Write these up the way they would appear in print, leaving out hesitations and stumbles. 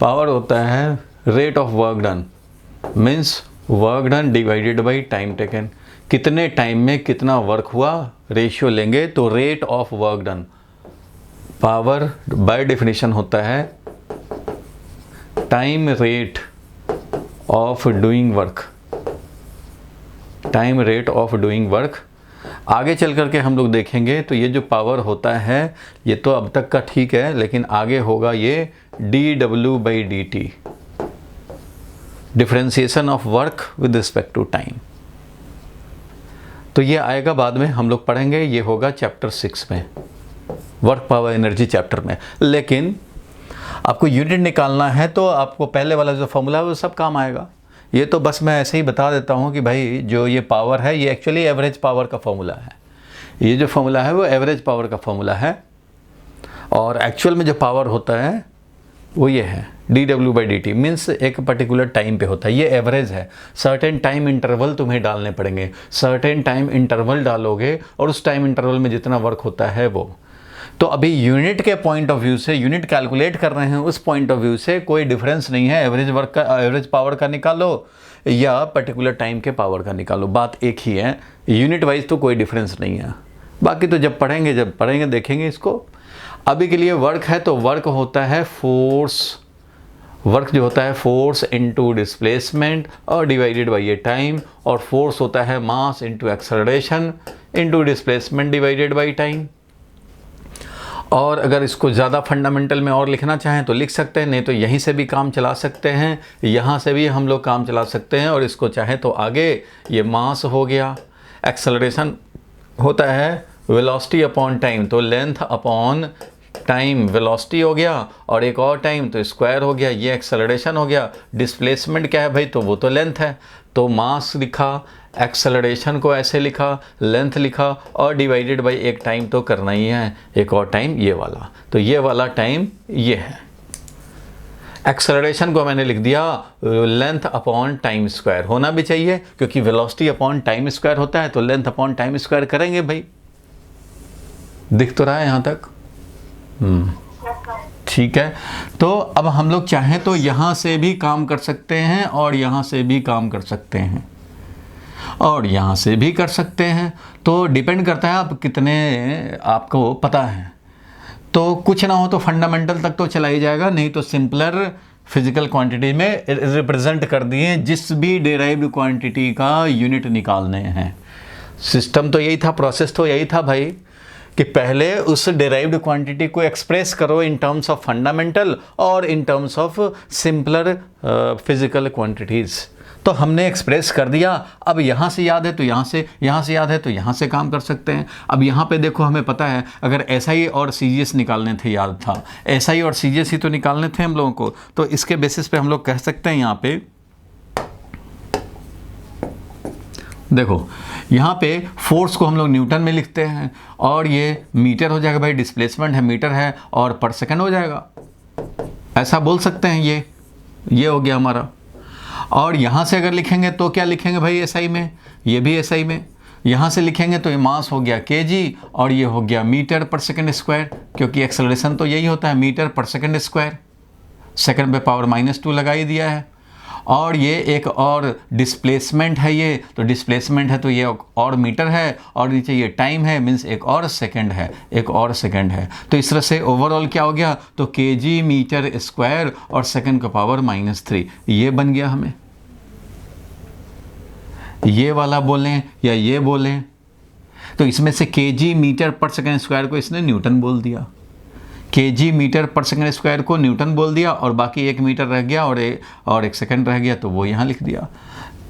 Power होता है rate of work done, means work done divided by time taken. कितने time में कितना वर्क हुआ रेशियो लेंगे तो rate of work done. Power by definition होता है time rate of doing work, time rate of doing work. आगे चल करके हम लोग देखेंगे तो ये जो पावर होता है ये तो अब तक का ठीक है, लेकिन आगे होगा ये dW/dt, differentiation of work with respect to time. तो ये आएगा बाद में, हम लोग पढ़ेंगे, ये होगा चैप्टर 6 में, वर्क पावर एनर्जी चैप्टर में। लेकिन आपको यूनिट निकालना है तो आपको पहले वाला जो फॉर्मूला है वो सब काम आएगा। ये तो बस मैं ऐसे ही बता देता हूँ कि भाई जो ये पावर है ये एक्चुअली एवरेज पावर का फॉर्मूला है। ये जो फॉर्मूला है वो एवरेज पावर का फॉर्मूला है, और एक्चुअल में जो पावर होता है वो ये है dW/dt, मीन्स एक पर्टिकुलर टाइम पे होता है। ये एवरेज है, सर्टेन टाइम इंटरवल तुम्हें डालने पड़ेंगे, सर्टेन टाइम इंटरवल डालोगे और उस टाइम इंटरवल में जितना वर्क होता है वो। तो अभी यूनिट के पॉइंट ऑफ व्यू से, यूनिट कैलकुलेट कर रहे हैं उस पॉइंट ऑफ व्यू से कोई डिफरेंस नहीं है, एवरेज वर्क का, एवरेज पावर का निकालो या पर्टिकुलर टाइम के पावर का निकालो, बात एक ही है। यूनिट वाइज तो कोई डिफरेंस नहीं है, बाकी तो जब पढ़ेंगे देखेंगे इसको। अभी के लिए वर्क है तो वर्क होता है फोर्स, वर्क जो होता है फोर्स इनटू डिस्प्लेसमेंट और डिवाइडेड बाय ये टाइम, और फोर्स होता है mass into acceleration into displacement divided by time. और अगर इसको ज़्यादा फंडामेंटल में और लिखना चाहें तो लिख सकते हैं, नहीं तो यहीं से भी काम चला सकते हैं, यहाँ से भी हम लोग काम चला सकते हैं। और इसको चाहे तो आगे ये मास हो गया, एक्सेलरेशन होता है वेलोसिटी अपॉन टाइम, तो लेंथ अपॉन टाइम वेलोसिटी हो गया, और एक और टाइम तो स्क्वायर हो गया, ये एक्सेलरेशन हो गया। डिस्प्लेसमेंट क्या है भाई, तो वो तो लेंथ है, तो मास लिखा, एक्सेलरेशन को ऐसे लिखा, लेंथ लिखा, और डिवाइडेड बाय एक टाइम तो करना ही है, एक और टाइम ये वाला, तो ये वाला टाइम ये है। एक्सेलरेशन को मैंने लिख दिया लेंथ अपॉन टाइम स्क्वायर, होना भी चाहिए क्योंकि वेलोसिटी अपॉन टाइम स्क्वायर होता है, तो लेंथ अपॉन टाइम स्क्वायर करेंगे भाई। दिख तो रहा है यहाँ तक? ठीक है। तो अब हम लोग चाहें तो यहाँ से भी काम कर सकते हैं और यहाँ से भी काम कर सकते हैं और यहाँ से भी कर सकते हैं, तो डिपेंड करता है आप कितने आपको पता है। तो कुछ ना हो तो फंडामेंटल तक तो चला ही जाएगा, नहीं तो सिंपलर फिजिकल क्वांटिटी में रिप्रेजेंट कर दिए जिस भी डेराइव्ड क्वांटिटी का यूनिट निकालने हैं। सिस्टम तो यही था, प्रोसेस तो यही था भाई कि पहले उस डेराइव्ड क्वांटिटी को एक्सप्रेस करो इन टर्म्स ऑफ फंडामेंटल और in terms of simpler physical quantities. तो हमने एक्सप्रेस कर दिया, अब यहाँ से याद है तो यहाँ से, यहाँ से याद है तो यहाँ से काम कर सकते हैं। अब यहाँ पे देखो हमें पता है अगर SI और CGS निकालने थे, याद था SI और CGS ही तो निकालने थे हम लोगों को, तो इसके बेसिस पे हम लोग कह सकते हैं यहाँ पे देखो, यहाँ पे फोर्स को हम लोग न्यूटन में लिखते हैं और ये मीटर हो जाएगा भाई, डिस्प्लेसमेंट है मीटर है, और पर सेकंड हो जाएगा, ऐसा बोल सकते हैं। ये हो गया हमारा। और यहाँ से अगर लिखेंगे तो क्या लिखेंगे भाई SI में, ये भी SI में। यहाँ से लिखेंगे तो ये मास हो गया kg और ये हो गया मीटर पर सेकंड स्क्वायर, क्योंकि एक्सेलरेशन तो यही होता है metre per second square, second पे पावर -2 लगा ही दिया है। और ये एक और डिस्प्लेसमेंट है, ये तो डिस्प्लेसमेंट है तो ये और मीटर है, और नीचे ये टाइम है, मीन्स एक और सेकंड है, एक और सेकंड है। तो इस तरह से ओवरऑल क्या हो गया, तो kg मीटर स्क्वायर और सेकंड का पावर -3, ये बन गया हमें। ये वाला बोलें या ये बोलें, तो इसमें से kg metre per second square को इसने न्यूटन बोल दिया, kg metre per second square को न्यूटन बोल दिया, और बाकी 1 मीटर रह गया और 1 सेकंड रह गया, तो वो यहाँ लिख दिया।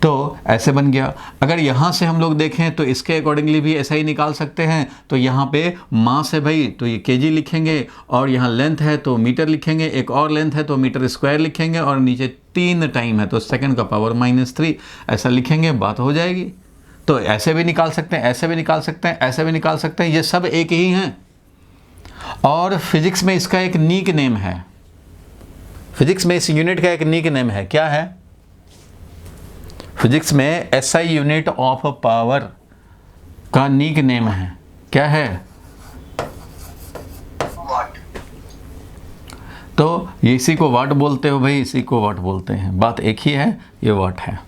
तो ऐसे बन गया। अगर यहाँ से हम लोग देखें तो इसके अकॉर्डिंगली भी ऐसा ही निकाल सकते हैं। तो यहाँ पे मास है भाई तो ये kg लिखेंगे, और यहाँ लेंथ है तो मीटर लिखेंगे, एक और लेंथ है तो मीटर स्क्वायर लिखेंगे, और नीचे 3 टाइम है तो सेकंड का पावर -3, ऐसा लिखेंगे, बात हो जाएगी। तो ऐसे भी निकाल सकते हैं, ऐसे भी निकाल सकते हैं, ऐसे भी निकाल सकते हैं, ये सब एक ही हैं। और फिजिक्स में इसका एक नीक नेम है, फिजिक्स में इस यूनिट का एक नीक नेम है, क्या है? फिजिक्स में SI यूनिट ऑफ पावर का नीक नेम है, क्या है? तो ये इसी को वाट बोलते हो भाई, इसी को वाट बोलते हैं, बात एक ही है, ये वाट है।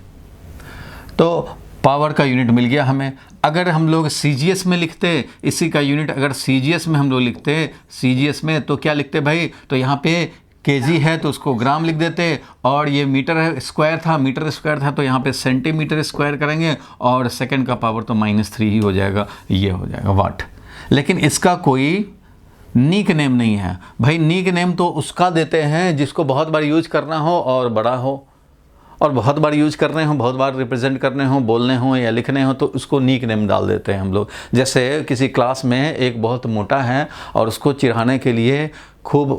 तो पावर का यूनिट मिल गया हमें। अगर हम लोग सीजीएस में लिखते इसी का यूनिट, अगर सीजीएस में हम लोग लिखते, सीजीएस में तो क्या लिखते भाई, तो यहाँ पे केजी है तो उसको ग्राम लिख देते, और ये मीटर स्क्वायर था तो यहाँ पे सेंटीमीटर स्क्वायर करेंगे, और सेकंड का पावर तो -3 ही हो जाएगा, ये हो जाएगा वाट। लेकिन इसका कोई नीक नेम नहीं है भाई। नीक नेम तो उसका देते हैं जिसको बहुत बार यूज करना हो और बड़ा हो, और बहुत बार यूज करने हो, बहुत बार रिप्रेजेंट करने हो, बोलने हो या लिखने हो, तो उसको नीक नेम डाल देते हैं हम लोग। जैसे किसी क्लास में एक बहुत मोटा है और उसको चिढ़ाने के लिए खूब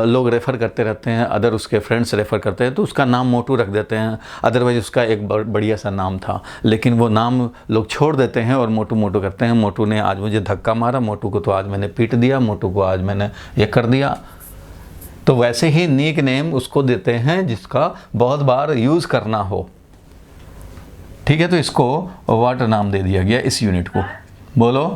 लोग रेफ़र करते रहते हैं, अदर उसके फ्रेंड्स रेफ़र करते हैं, तो उसका नाम मोटू रख देते हैं। अदरवाइज़ उसका एक बढ़िया सा नाम था, लेकिन वो नाम लोग छोड़ देते हैं और मोटू मोटू करते हैं। मोटू ने आज मुझे धक्का मारा, मोटू को तो आज मैंने पीट दिया, मोटू को आज मैंने ये कर दिया। तो वैसे ही नीक नेम उसको देते हैं जिसका बहुत बार यूज़ करना हो। ठीक है, तो इसको वाट नाम दे दिया गया इस यूनिट को। बोलो।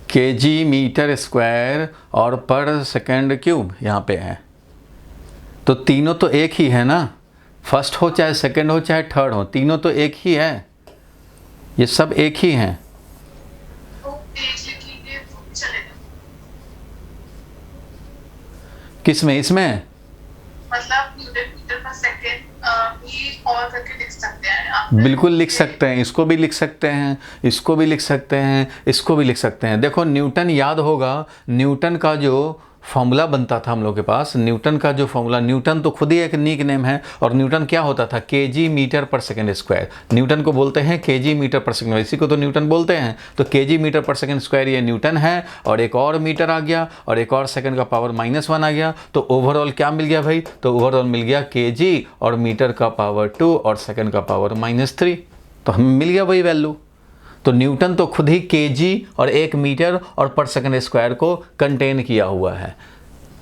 केजी मीटर स्क्वायर और पर सेकेंड क्यूब यहाँ पे है, तो तीनों तो एक ही है ना। फर्स्ट हो चाहे सेकेंड हो चाहे थर्ड हो, तीनों तो एक ही है, ये सब एक ही हैं। किस में? इसमें मतलब मीटर पर सेकंड भी और करके लिख सकते हैं। बिल्कुल लिख सकते हैं, इसको भी लिख सकते हैं, इसको भी लिख सकते हैं, इसको भी लिख सकते हैं। देखो न्यूटन याद होगा, न्यूटन का जो फॉर्मूला बनता था हम लोग के पास, न्यूटन का जो फॉर्मूला, न्यूटन तो खुद ही एक नीक नेम है, और न्यूटन क्या होता था, KG metre per second square. Newton को बोलते हैं केजी मीटर पर सेकंड, इसी को तो न्यूटन बोलते हैं। तो KG metre per second square ये न्यूटन है, और एक और मीटर आ गया, और एक और सेकंड का पावर -1 आ गया, तो ओवरऑल क्या मिल गया भाई, तो ओवरऑल मिल गया केजी और मीटर का पावर 2 और सेकंड का पावर -3। तो हमें मिल गया वही वैल्यू। तो न्यूटन तो खुद ही केजी और 1 मीटर और पर सेकंड स्क्वायर को कंटेन किया हुआ है।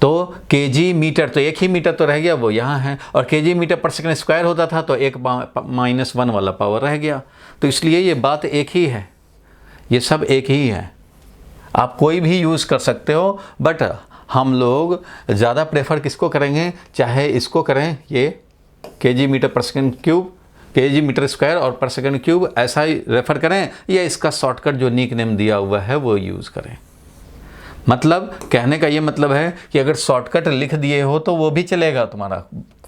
तो केजी मीटर तो एक ही मीटर तो रह गया, वो यहाँ है, और KG metre per second square होता था तो एक -1 वाला पावर रह गया। तो इसलिए ये बात एक ही है, ये सब एक ही है। आप कोई भी यूज़ कर सकते हो, बट हम लोग ज़्यादा प्रेफर किसको करेंगे, चाहे इसको करें, ये kg metre per second cube, kg metre square और पर सेकंड क्यूब, ऐसा ही रेफ़र करें, या इसका शॉर्टकट जो निक नेम दिया हुआ है वो यूज़ करें। मतलब कहने का ये मतलब है कि अगर शॉर्टकट लिख दिए हो तो वो भी चलेगा, तुम्हारा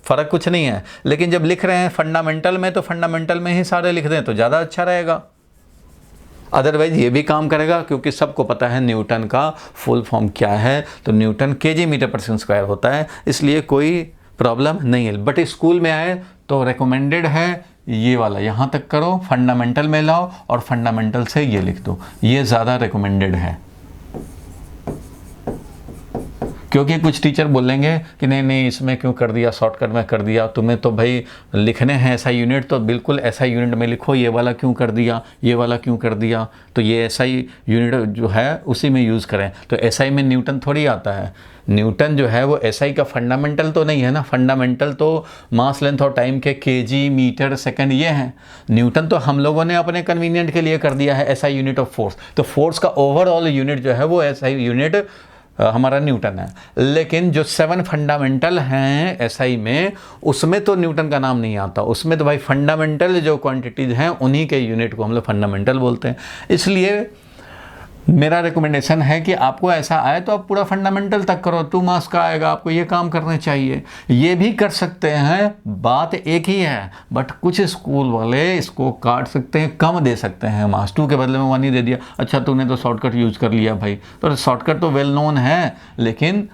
फ़र्क कुछ नहीं है। लेकिन जब लिख रहे हैं फंडामेंटल में, तो फंडामेंटल में ही सारे लिख दें तो ज़्यादा अच्छा रहेगा। अदरवाइज़ ये भी काम करेगा, क्योंकि सबको पता है न्यूटन का फुल फॉर्म क्या है। तो Newton KG metre per second square होता है, इसलिए कोई प्रॉब्लम नहीं है। बट स्कूल में आए तो रिकमेंडेड है ये वाला, यहाँ तक करो, फंडामेंटल में लाओ और फंडामेंटल से ये लिख दो, ये ज़्यादा रिकमेंडेड है। क्योंकि कुछ टीचर बोलेंगे कि नहीं नहीं इसमें क्यों कर दिया, शॉर्टकट में कर दिया, तुम्हें तो भाई लिखने हैं ऐसा यूनिट, तो बिल्कुल ऐसा यूनिट में लिखो, ये वाला क्यों कर दिया, ये वाला क्यों कर दिया। तो ये ऐसा ही यूनिट जो है उसी में यूज़ करें। तो एसआई में न्यूटन थोड़ी आता है, न्यूटन जो है वो एसआई का फंडामेंटल तो नहीं है ना। फंडामेंटल तो मास लेंथ और टाइम के केजी मीटर सेकंड ये हैं। न्यूटन तो हम लोगों ने अपने कन्वीनियंट के लिए कर दिया है एसआई यूनिट ऑफ फोर्स। तो फोर्स का ओवरऑल यूनिट जो है वो एसआई यूनिट हमारा न्यूटन है। लेकिन जो 7 फंडामेंटल हैं एसआई में, उसमें तो न्यूटन का नाम नहीं आता। उसमें तो भाई फंडामेंटल जो क्वांटिटीज़ हैं उन्हीं के यूनिट को हम लोग फंडामेंटल बोलते हैं। इसलिए मेरा रिकमेंडेशन है कि आपको ऐसा आए तो आप पूरा फंडामेंटल तक करो, 2 मार्क्स का आएगा, आपको ये काम करने चाहिए। ये भी कर सकते हैं, बात एक ही है, बट कुछ स्कूल वाले इसको काट सकते हैं, कम दे सकते हैं मार्क्स। 2 के बदले में 1 ही दे दिया, अच्छा तूने तो शॉर्टकट यूज़ कर लिया भाई। तो शॉर्टकट तो वेल नोन है, लेकिन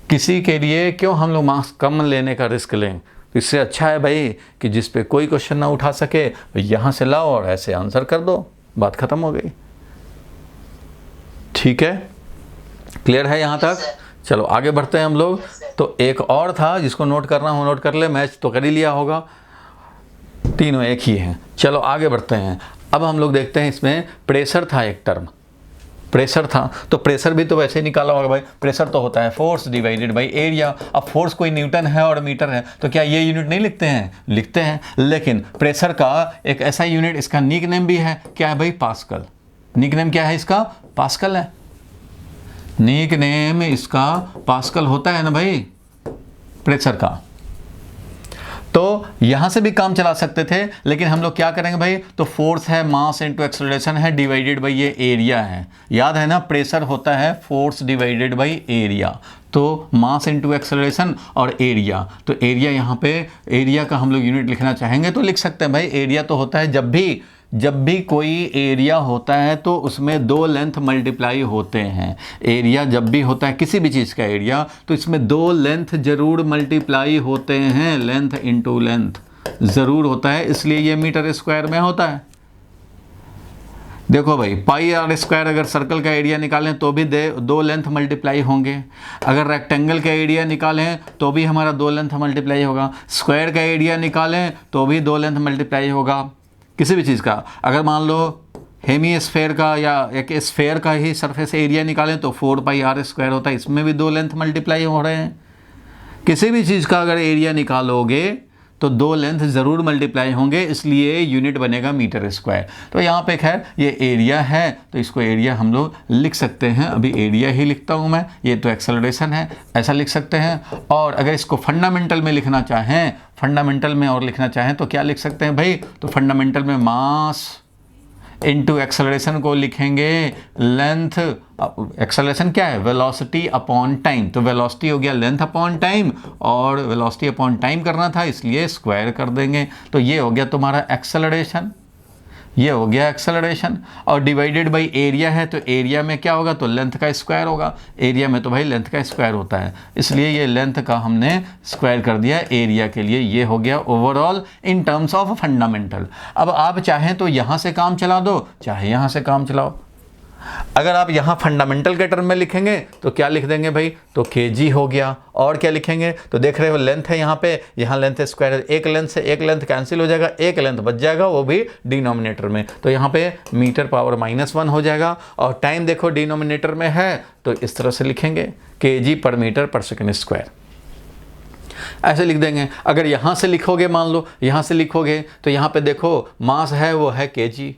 किसी के लिए क्यों हम लोग मार्क्स कम लेने का रिस्क लें। इससे अच्छा है भाई कि जिस पे कोई क्वेश्चन ना उठा सके यहाँ से लाओ और ऐसे आंसर कर दो, बात ख़त्म हो गई। ठीक है, क्लियर है यहाँ तक? चलो आगे बढ़ते हैं हम लोग। तो एक और था जिसको नोट करना हो नोट कर ले, मैच तो कर ही लिया होगा, तीनों एक ही हैं। चलो आगे बढ़ते हैं। अब हम लोग देखते हैं, इसमें प्रेशर था एक टर्म, प्रेशर था, तो प्रेशर भी तो वैसे ही निकाला होगा भाई। प्रेशर तो होता है फोर्स डिवाइडेड बाई एरिया। अब फोर्स कोई न्यूटन है और मीटर है, तो क्या ये यूनिट नहीं लिखते हैं? लिखते हैं, लेकिन प्रेशर का एक ऐसा यूनिट, इसका निक नेम भी है, क्या है भाई? पास्कल। निक नेम क्या है इसका? पास्कल है। निक नेम इसका पास्कल होता है ना भाई, प्रेशर का। तो यहां से भी काम चला सकते थे, लेकिन हम लोग क्या करेंगे भाई? तो फोर्स है मास इनटू एक्सेलरेशन है डिवाइडेड बाई ये एरिया है। याद है ना, प्रेशर होता है फोर्स डिवाइडेड बाई एरिया। तो मास इनटू एक्सेलरेशन और एरिया, तो एरिया यहाँ पे, एरिया का हम लोग यूनिट लिखना चाहेंगे तो लिख सकते हैं भाई। एरिया तो होता है जब भी कोई एरिया होता है तो उसमें दो लेंथ मल्टीप्लाई होते हैं। एरिया जब भी होता है किसी भी चीज़ का एरिया, तो इसमें दो लेंथ जरूर मल्टीप्लाई होते हैं। लेंथ इनटू लेंथ ज़रूर होता है, इसलिए ये मीटर स्क्वायर में होता है। देखो भाई, पाई आर स्क्वायर, अगर सर्कल का एरिया निकालें तो भी दो लेंथ मल्टीप्लाई होंगे। अगर रेक्टेंगल का एरिया निकालें तो भी हमारा दो लेंथ मल्टीप्लाई होगा। स्क्वायर का एरिया निकालें तो भी दो लेंथ मल्टीप्लाई होगा। किसी भी चीज़ का, अगर मान लो हेमी स्फेयर का या एक स्फेयर का ही सरफेस एरिया निकालें तो 4 पाई आर स्क्वायर होता है, इसमें भी दो लेंथ मल्टीप्लाई हो रहे हैं। किसी भी चीज़ का अगर एरिया निकालोगे तो दो लेंथ ज़रूर मल्टीप्लाई होंगे, इसलिए यूनिट बनेगा मीटर स्क्वायर। तो यहाँ पे खैर ये एरिया है, तो इसको एरिया हम लोग लिख सकते हैं। अभी एरिया ही लिखता हूँ मैं, ये तो एक्सेलरेशन है, ऐसा लिख सकते हैं। और अगर इसको फंडामेंटल में लिखना चाहें, फंडामेंटल में और लिखना चाहें तो क्या लिख सकते हैं भाई? तो फंडामेंटल में मास इनटू एक्सेलरेशन को लिखेंगे लेंथ। एक्सेलरेशन क्या है? Velocity upon time. तो वेलोसिटी हो गया लेंथ अपॉन टाइम, और वेलोसिटी अपॉन टाइम करना था इसलिए स्क्वायर कर देंगे। तो ये हो गया तुम्हारा एक्सेलरेशन, ये हो गया एक्सेलरेशन। और डिवाइडेड बाई एरिया है, तो एरिया में क्या होगा? तो लेंथ का स्क्वायर होगा। एरिया में तो भाई लेंथ का स्क्वायर होता है, इसलिए ये लेंथ का हमने स्क्वायर कर दिया एरिया के लिए। ये हो गया overall in terms of fundamental. अब आप चाहें तो यहाँ से काम चला दो, चाहे यहाँ से काम चलाओ। अगर आप यहाँ फंडामेंटल के टर्म में लिखेंगे तो क्या लिख देंगे भाई? तो kg हो गया। और क्या लिखेंगे? तो देख रहे हो लेंथ है यहाँ पे, यहाँ लेंथ स्क्वायर है, एक लेंथ से एक लेंथ कैंसिल हो जाएगा, एक लेंथ बच जाएगा, वो भी डिनोमिनेटर में। तो यहाँ पे मीटर पावर -1 हो जाएगा। और टाइम देखो डिनोमिनेटर में है तो इस तरह से लिखेंगे kg पर मीटर पर सेकेंड स्क्वायर, ऐसे लिख देंगे। अगर यहाँ से लिखोगे, मान लो यहाँ से लिखोगे तो यहाँ पे देखो मास है वो है kg,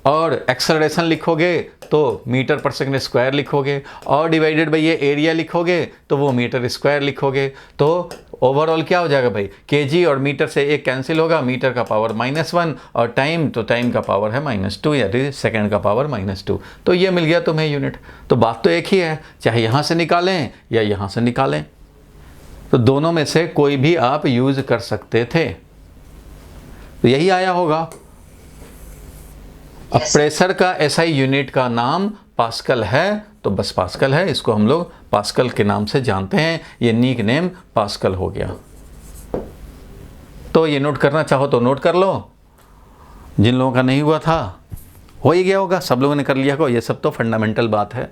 और एक्सेलरेशन लिखोगे तो मीटर पर सेकंड स्क्वायर लिखोगे, और डिवाइडेड बाई ये एरिया लिखोगे तो वो मीटर स्क्वायर लिखोगे। तो ओवरऑल क्या हो जाएगा भाई? केजी और मीटर से एक कैंसिल होगा, मीटर का पावर -1, और टाइम तो टाइम का पावर है -2, यानी सेकंड का पावर -2। तो ये मिल गया तुम्हें यूनिट। तो बात तो एक ही है, चाहे यहाँ से निकालें या यहाँ से निकालें, तो दोनों में से कोई भी आप यूज कर सकते थे। तो यही आया होगा। अब प्रेशर का एसआई यूनिट का नाम पास्कल है, तो बस पास्कल है, इसको हम लोग पास्कल के नाम से जानते हैं। ये निक नेम पास्कल हो गया। तो ये नोट करना चाहो तो नोट कर लो, जिन लोगों का नहीं हुआ था हो ही गया होगा, सब लोगों ने कर लिया होगा। ये सब तो फंडामेंटल बात है।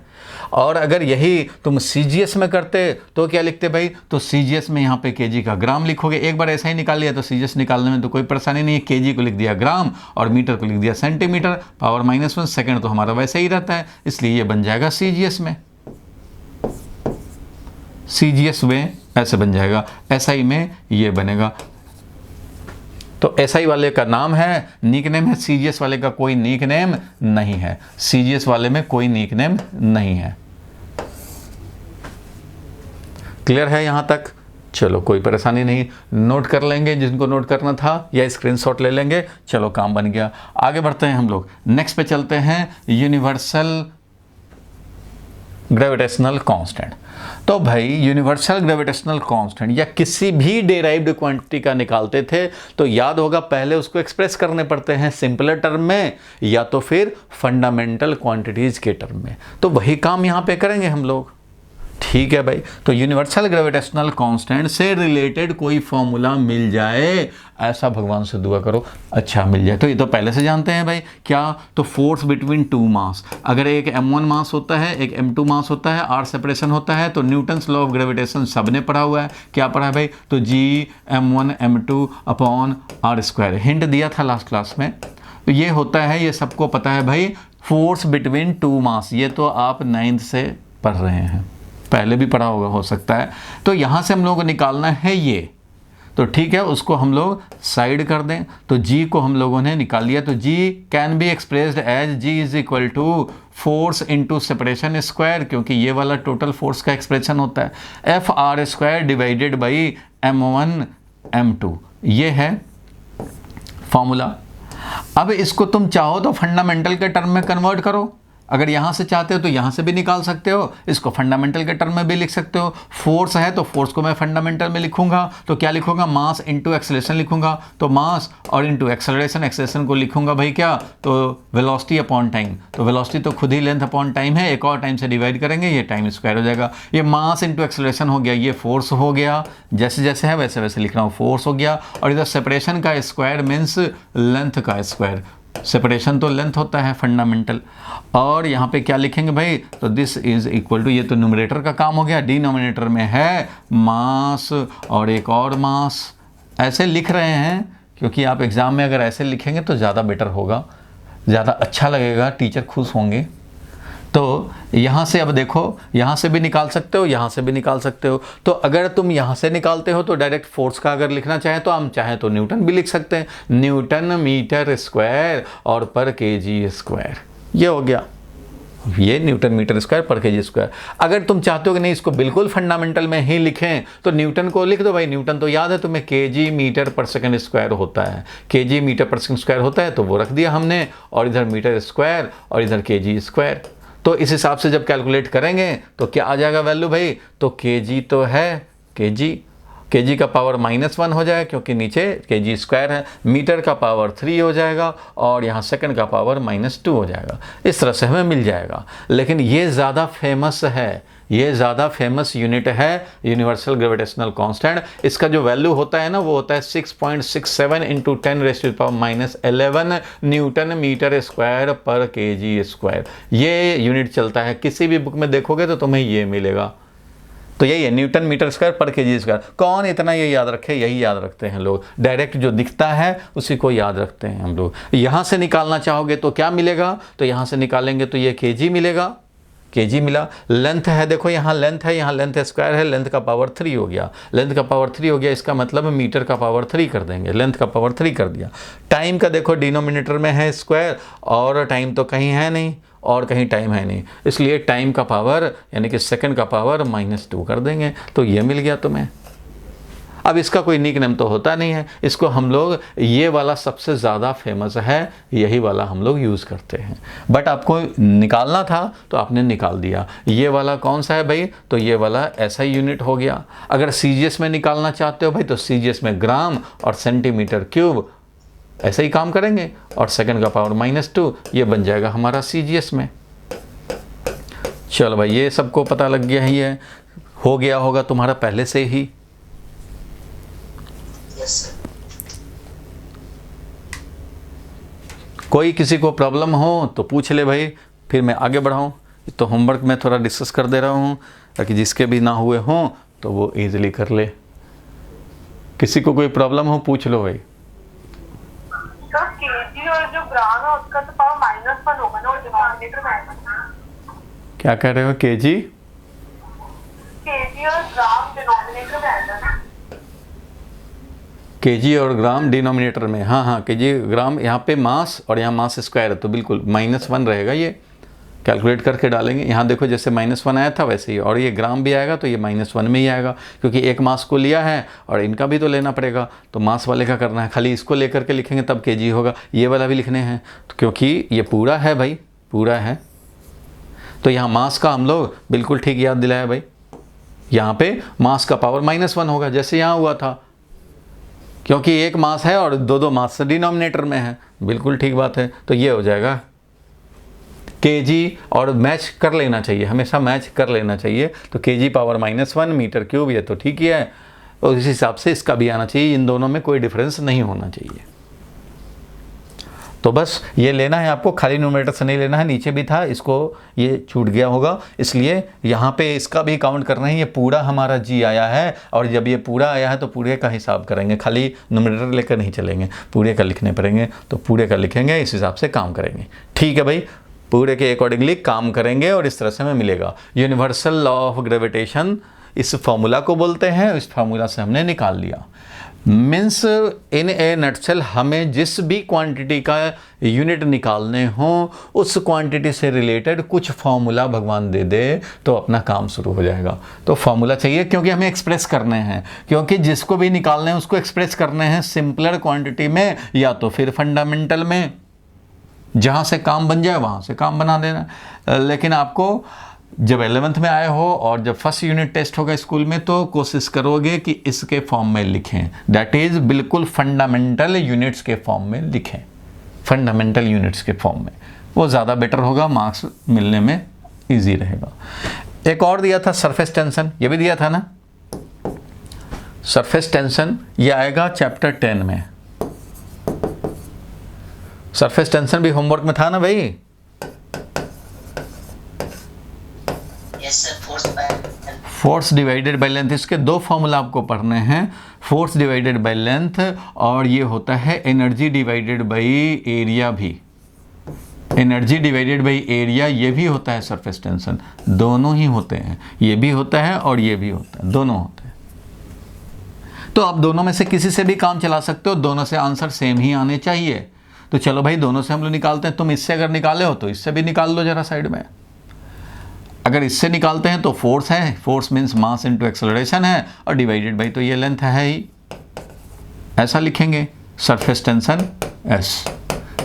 और अगर यही तुम सीजीएस में करते तो क्या लिखते भाई? तो सीजीएस में यहाँ पे केजी का ग्राम लिखोगे। एक बार ऐसा ही निकाल लिया तो सीजीएस निकालने में तो कोई परेशानी नहीं है। केजी को लिख दिया ग्राम और मीटर को लिख दिया सेंटीमीटर, पावर -1, सेकंड तो हमारा वैसे ही रहता है, इसलिए ये बन जाएगा सीजीएस में। सीजीएस में ऐसे बन जाएगा, एसआई में ये बनेगा। तो एसआई वाले का नाम है, निक नेम है। सीजीएस वाले का कोई निक नेम नहीं है, सीजीएस वाले में कोई निक नेम नहीं है। क्लियर है यहां तक? चलो कोई परेशानी नहीं, नोट कर लेंगे जिनको नोट करना था, या स्क्रीनशॉट ले लेंगे। चलो काम बन गया। आगे बढ़ते हैं हम लोग, नेक्स्ट पे चलते हैं, यूनिवर्सल ग्रेविटेशनल कांस्टेंट। तो भाई यूनिवर्सल ग्रेविटेशनल कांस्टेंट या किसी भी डेराइव्ड क्वांटिटी का निकालते थे तो याद होगा पहले उसको एक्सप्रेस करने पड़ते हैं सिंपलर टर्म में या तो फिर फंडामेंटल क्वांटिटीज के टर्म में। तो वही काम यहाँ पे करेंगे हम लोग। ठीक है भाई, तो यूनिवर्सल ग्रेविटेशनल कांस्टेंट से रिलेटेड कोई फॉर्मूला मिल जाए, ऐसा भगवान से दुआ करो अच्छा मिल जाए। तो ये तो पहले से जानते हैं भाई, क्या? तो फोर्स बिटवीन टू मास। अगर एक m1 मास होता है, एक m2 मास होता है, r सेपरेशन होता है, तो न्यूटन्स लॉ ऑफ ग्रेविटेशन सबने पढ़ा हुआ है। क्या पढ़ा है भाई? तो g m1 m2 upon r square, hint दिया था लास्ट क्लास में। तो ये होता है, ये सबको पता है भाई, फोर्स बिटवीन टू मास, ये तो आप 9th से पढ़ रहे हैं, पहले भी पढ़ा होगा हो सकता है। तो यहाँ से हम लोगों को निकालना है ये, तो ठीक है, उसको हम लोग साइड कर दें। तो जी को हम लोगों ने निकाल लिया। तो G can be expressed as G is equal to force into separation square, क्योंकि ये वाला टोटल फोर्स का एक्सप्रेशन होता है, F R square divided by m1 m2, ये है फॉर्मूला। अब इसको तुम चाहो तो फंडामेंटल के टर्म में कन्वर्ट करो, अगर यहाँ से चाहते हो तो यहाँ से भी निकाल सकते हो, इसको फंडामेंटल के टर्म में भी लिख सकते हो। फोर्स है तो फोर्स को मैं फंडामेंटल में लिखूंगा, तो क्या लिखूंगा, मास इंटू एक्सेलरेशन लिखूंगा, तो मास और इंटू एक्सेलरेशन, एक्सेलरेशन को लिखूंगा भाई क्या, तो वेलोसिटी अपॉन टाइम, तो वेलोसिटी तो खुद ही लेंथ अपॉन टाइम है, एक और टाइम से डिवाइड करेंगे, ये टाइम स्क्वायर हो जाएगा। ये मास इंटू एक्सेलरेशन हो गया, ये फोर्स हो गया, जैसे जैसे है वैसे वैसे लिख रहा हूँ, फोर्स हो गया। और इधर सेपरेशन का स्क्वायर मीन्स लेंथ का स्क्वायर, सेपरेशन तो लेंथ होता है फंडामेंटल। और यहाँ पे क्या लिखेंगे भाई, तो दिस इज इक्वल टू, ये तो न्यूमरेटर का काम हो गया, डिनोमिनेटर में है मास और एक और मास, ऐसे लिख रहे हैं क्योंकि आप एग्ज़ाम में अगर ऐसे लिखेंगे तो ज़्यादा बेटर होगा, ज़्यादा अच्छा लगेगा, टीचर खुश होंगे। तो यहाँ से अब देखो, यहाँ से भी निकाल सकते हो, यहाँ से भी निकाल सकते हो। तो अगर तुम यहाँ से निकालते हो तो डायरेक्ट फोर्स का अगर लिखना चाहे तो हम चाहे तो न्यूटन भी लिख सकते हैं, न्यूटन मीटर स्क्वायर और पर केजी स्क्वायर, ये हो गया, ये न्यूटन मीटर स्क्वायर पर केजी स्क्वायर। अगर तुम चाहते हो कि नहीं इसको बिल्कुल फंडामेंटल में ही लिखें तो न्यूटन को लिख दो भाई, न्यूटन तो याद है तुम्हें, KG metre per second square होता है, KG metre per second square होता है, तो वो रख दिया हमने, और इधर मीटर स्क्वायर और इधर केजी स्क्वायर। तो इस हिसाब से जब कैलकुलेट करेंगे तो क्या आ जाएगा वैल्यू भाई, तो केजी तो है, केजी का पावर -1 हो जाएगा क्योंकि नीचे केजी स्क्वायर है, मीटर का पावर 3 हो जाएगा और यहाँ सेकंड का पावर -2 हो जाएगा। इस तरह से हमें मिल जाएगा। लेकिन ये ज़्यादा फेमस है, ये ज़्यादा फेमस यूनिट है यूनिवर्सल ग्रेविटेशनल कांस्टेंट। इसका जो वैल्यू होता है ना वो होता है 6.67 इंटू 10⁻11 न्यूटन मीटर स्क्वायर पर केजी स्क्वायर। ये यूनिट चलता है, किसी भी बुक में देखोगे तो तुम्हें ये मिलेगा। तो यही है न्यूटन मीटर स्क्वायर पर केजी स्क्वायर। कौन इतना ये याद रखे, यही याद रखते हैं लोग, डायरेक्ट जो दिखता है उसी को याद रखते हैं हम लोग। यहाँ से निकालना चाहोगे तो क्या मिलेगा, तो यहाँ से निकालेंगे तो ये केजी मिलेगा, केजी मिला। लेंथ है, देखो यहाँ लेंथ है, यहाँ लेंथ स्क्वायर है, लेंथ का पावर 3 हो गया, लेंथ का पावर 3 हो गया, इसका मतलब मीटर का पावर 3 कर देंगे, लेंथ का पावर 3 कर दिया। टाइम का देखो डिनोमिनेटर में है स्क्वायर, और टाइम तो कहीं है नहीं और कहीं टाइम है नहीं, इसलिए टाइम का पावर यानी कि सेकंड का पावर -2 कर देंगे, तो ये मिल गया तुम्हें। अब इसका कोई निक नेम तो होता नहीं है, इसको हम लोग, ये वाला सबसे ज़्यादा फेमस है, यही वाला हम लोग यूज़ करते हैं। बट आपको निकालना था तो आपने निकाल दिया। ये वाला कौन सा है भाई, तो ये वाला ऐसा ही यूनिट हो गया। अगर सीजीएस में निकालना चाहते हो भाई तो सीजीएस में ग्राम और सेंटीमीटर क्यूब ऐसे ही काम करेंगे, और सेकंड का पावर -2 ये बन जाएगा हमारा सीजीएस में। चलो भाई, ये सबको पता लग गया ही है, हो गया होगा तुम्हारा पहले से ही। कोई किसी को प्रॉब्लम हो तो पूछ ले भाई, फिर मैं आगे बढ़ाऊँ। तो होमवर्क में थोड़ा डिस्कस कर दे रहा हूँ ताकि जिसके भी ना हुए हों तो वो इजीली कर ले। किसी को कोई प्रॉब्लम हो पूछ लो भाई। तो केजी और जो ग्राम है उसका तो पावर -1 होगा ना, और डिनोमिनेटर में आएगा। क्या कह रहे हो, केजी और ग्राम डिनोमिनेटर में आएगा ना, केजी और ग्राम डिनोमिनेटर में, हाँ हाँ, केजी ग्राम, यहाँ पे मास और यहाँ मास स्क्वायर है तो बिल्कुल -1 रहेगा। ये कैलकुलेट करके डालेंगे, यहाँ देखो जैसे -1 आया था वैसे ही, और ये ग्राम भी आएगा तो ये -1 में ही आएगा क्योंकि एक मास को लिया है और इनका भी तो लेना पड़ेगा, तो मास वाले का करना है, खाली इसको लेकर के लिखेंगे तब केजी होगा। ये वाला भी लिखने हैं तो क्योंकि ये पूरा है भाई, पूरा है, तो यहाँ मास का हम लोग बिल्कुल ठीक याद दिलाया भाई, यहाँ पे मास का पावर -1 होगा जैसे यहाँ हुआ था, क्योंकि एक मास है और दो मास डिनोमिनेटर में है, बिल्कुल ठीक बात है। तो ये हो जाएगा केजी, और मैच कर लेना चाहिए, हमेशा मैच कर लेना चाहिए। तो केजी पावर -1 मीटर क्यूब, ये तो ठीक ही है, और इस हिसाब से इसका भी आना चाहिए, इन दोनों में कोई डिफरेंस नहीं होना चाहिए। तो बस ये लेना है आपको, खाली न्यूमरेटर से नहीं लेना है, नीचे भी था, इसको ये छूट गया होगा, इसलिए यहाँ पे इसका भी काउंट करना है। ये पूरा हमारा जी आया है, और जब ये पूरा आया है तो पूरे का हिसाब करेंगे, खाली न्यूमरेटर लेकर नहीं चलेंगे, पूरे का लिखने पड़ेंगे, तो पूरे का लिखेंगे, इस हिसाब से काम करेंगे। ठीक है भाई, पूरे के अकॉर्डिंगली काम करेंगे और इस तरह से हमें मिलेगा। यूनिवर्सल लॉ ऑफ ग्रेविटेशन इस फॉर्मूला को बोलते हैं, इस फार्मूला से हमने निकाल लिया। मीन्स इन ए नटसेल हमें जिस भी क्वांटिटी का यूनिट निकालने हो उस क्वांटिटी से रिलेटेड कुछ फार्मूला भगवान दे दे तो अपना काम शुरू हो जाएगा। तो फार्मूला चाहिए क्योंकि हमें एक्सप्रेस करने हैं, क्योंकि जिसको भी निकालने हैं उसको एक्सप्रेस करने हैं सिंपलर क्वांटिटी में या तो फिर फंडामेंटल में, जहाँ से काम बन जाए वहाँ से काम बना देना। लेकिन आपको जब 11th में आए हो और जब फर्स्ट यूनिट टेस्ट होगा स्कूल में तो कोशिश करोगे कि इसके फॉर्म में लिखें, दैट इज़ बिल्कुल फंडामेंटल यूनिट्स के फॉर्म में लिखें, फंडामेंटल यूनिट्स के फॉर्म में, वो ज़्यादा बेटर होगा, मार्क्स मिलने में इजी रहेगा। एक और दिया था सरफेस टेंशन, ये भी दिया था ना, सरफेस टेंशन, ये आएगा चैप्टर 10 में। सरफेस टेंशन भी होमवर्क में था ना भाई? फोर्स डिवाइडेड बाय लेंथ, इसके दो फॉर्मूला आपको पढ़ने हैं, फोर्स डिवाइडेड बाय लेंथ और ये होता है एनर्जी डिवाइडेड बाय एरिया भी, एनर्जी डिवाइडेड बाय एरिया ये भी होता है सरफेस टेंशन, दोनों ही होते हैं, ये भी होता है और ये भी होता है, दोनों होते हैं। तो आप दोनों में से किसी से भी काम चला सकते हो, दोनों से आंसर सेम ही आने चाहिए। तो चलो भाई दोनों से हम लोग निकालते हैं, तुम इससे अगर निकाले हो तो इससे भी निकाल लो जरा साइड में। अगर इससे निकालते हैं तो फोर्स है, force means mass into acceleration है, और डिवाइडेड बाई तो ये लेंथ है ही, ऐसा लिखेंगे सरफेस टेंशन एस।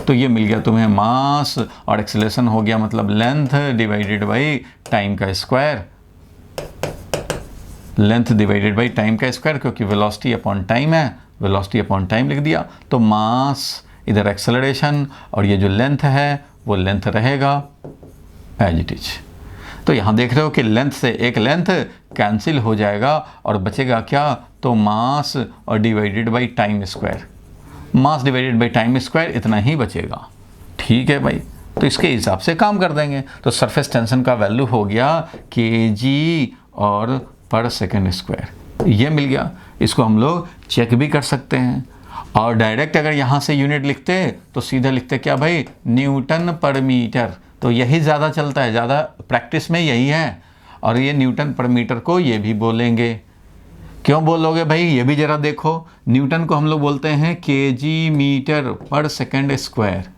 तो ये मिल गया तुम्हें मास और एक्सेलरेशन हो गया मतलब लेंथ डिवाइडेड बाई टाइम का square, length divided by time का स्क्वायर, क्योंकि वेलोसिटी अपॉन टाइम है, वेलोसिटी अपॉन टाइम लिख दिया। तो मास इधर एक्सेलरेशन और ये जो लेंथ है वो लेंथ रहेगा एज इट इज। तो यहाँ देख रहे हो कि लेंथ से एक लेंथ कैंसिल हो जाएगा और बचेगा क्या, तो मास और divided by time square, mass divided by time square इतना ही बचेगा। ठीक है भाई, तो इसके हिसाब से काम कर देंगे। तो सरफेस टेंशन का वैल्यू हो गया kg और पर सेकेंड स्क्वायर, ये मिल गया। इसको हम लोग चेक भी कर सकते हैं, और डायरेक्ट अगर यहाँ से यूनिट लिखते तो सीधा लिखते क्या भाई, न्यूटन पर मीटर। तो यही ज़्यादा चलता है, ज़्यादा प्रैक्टिस में यही है। और ये न्यूटन पर मीटर को ये भी बोलेंगे। क्यों बोलोगे भाई, ये भी ज़रा देखो, न्यूटन को हम लोग बोलते हैं kg metre per second square.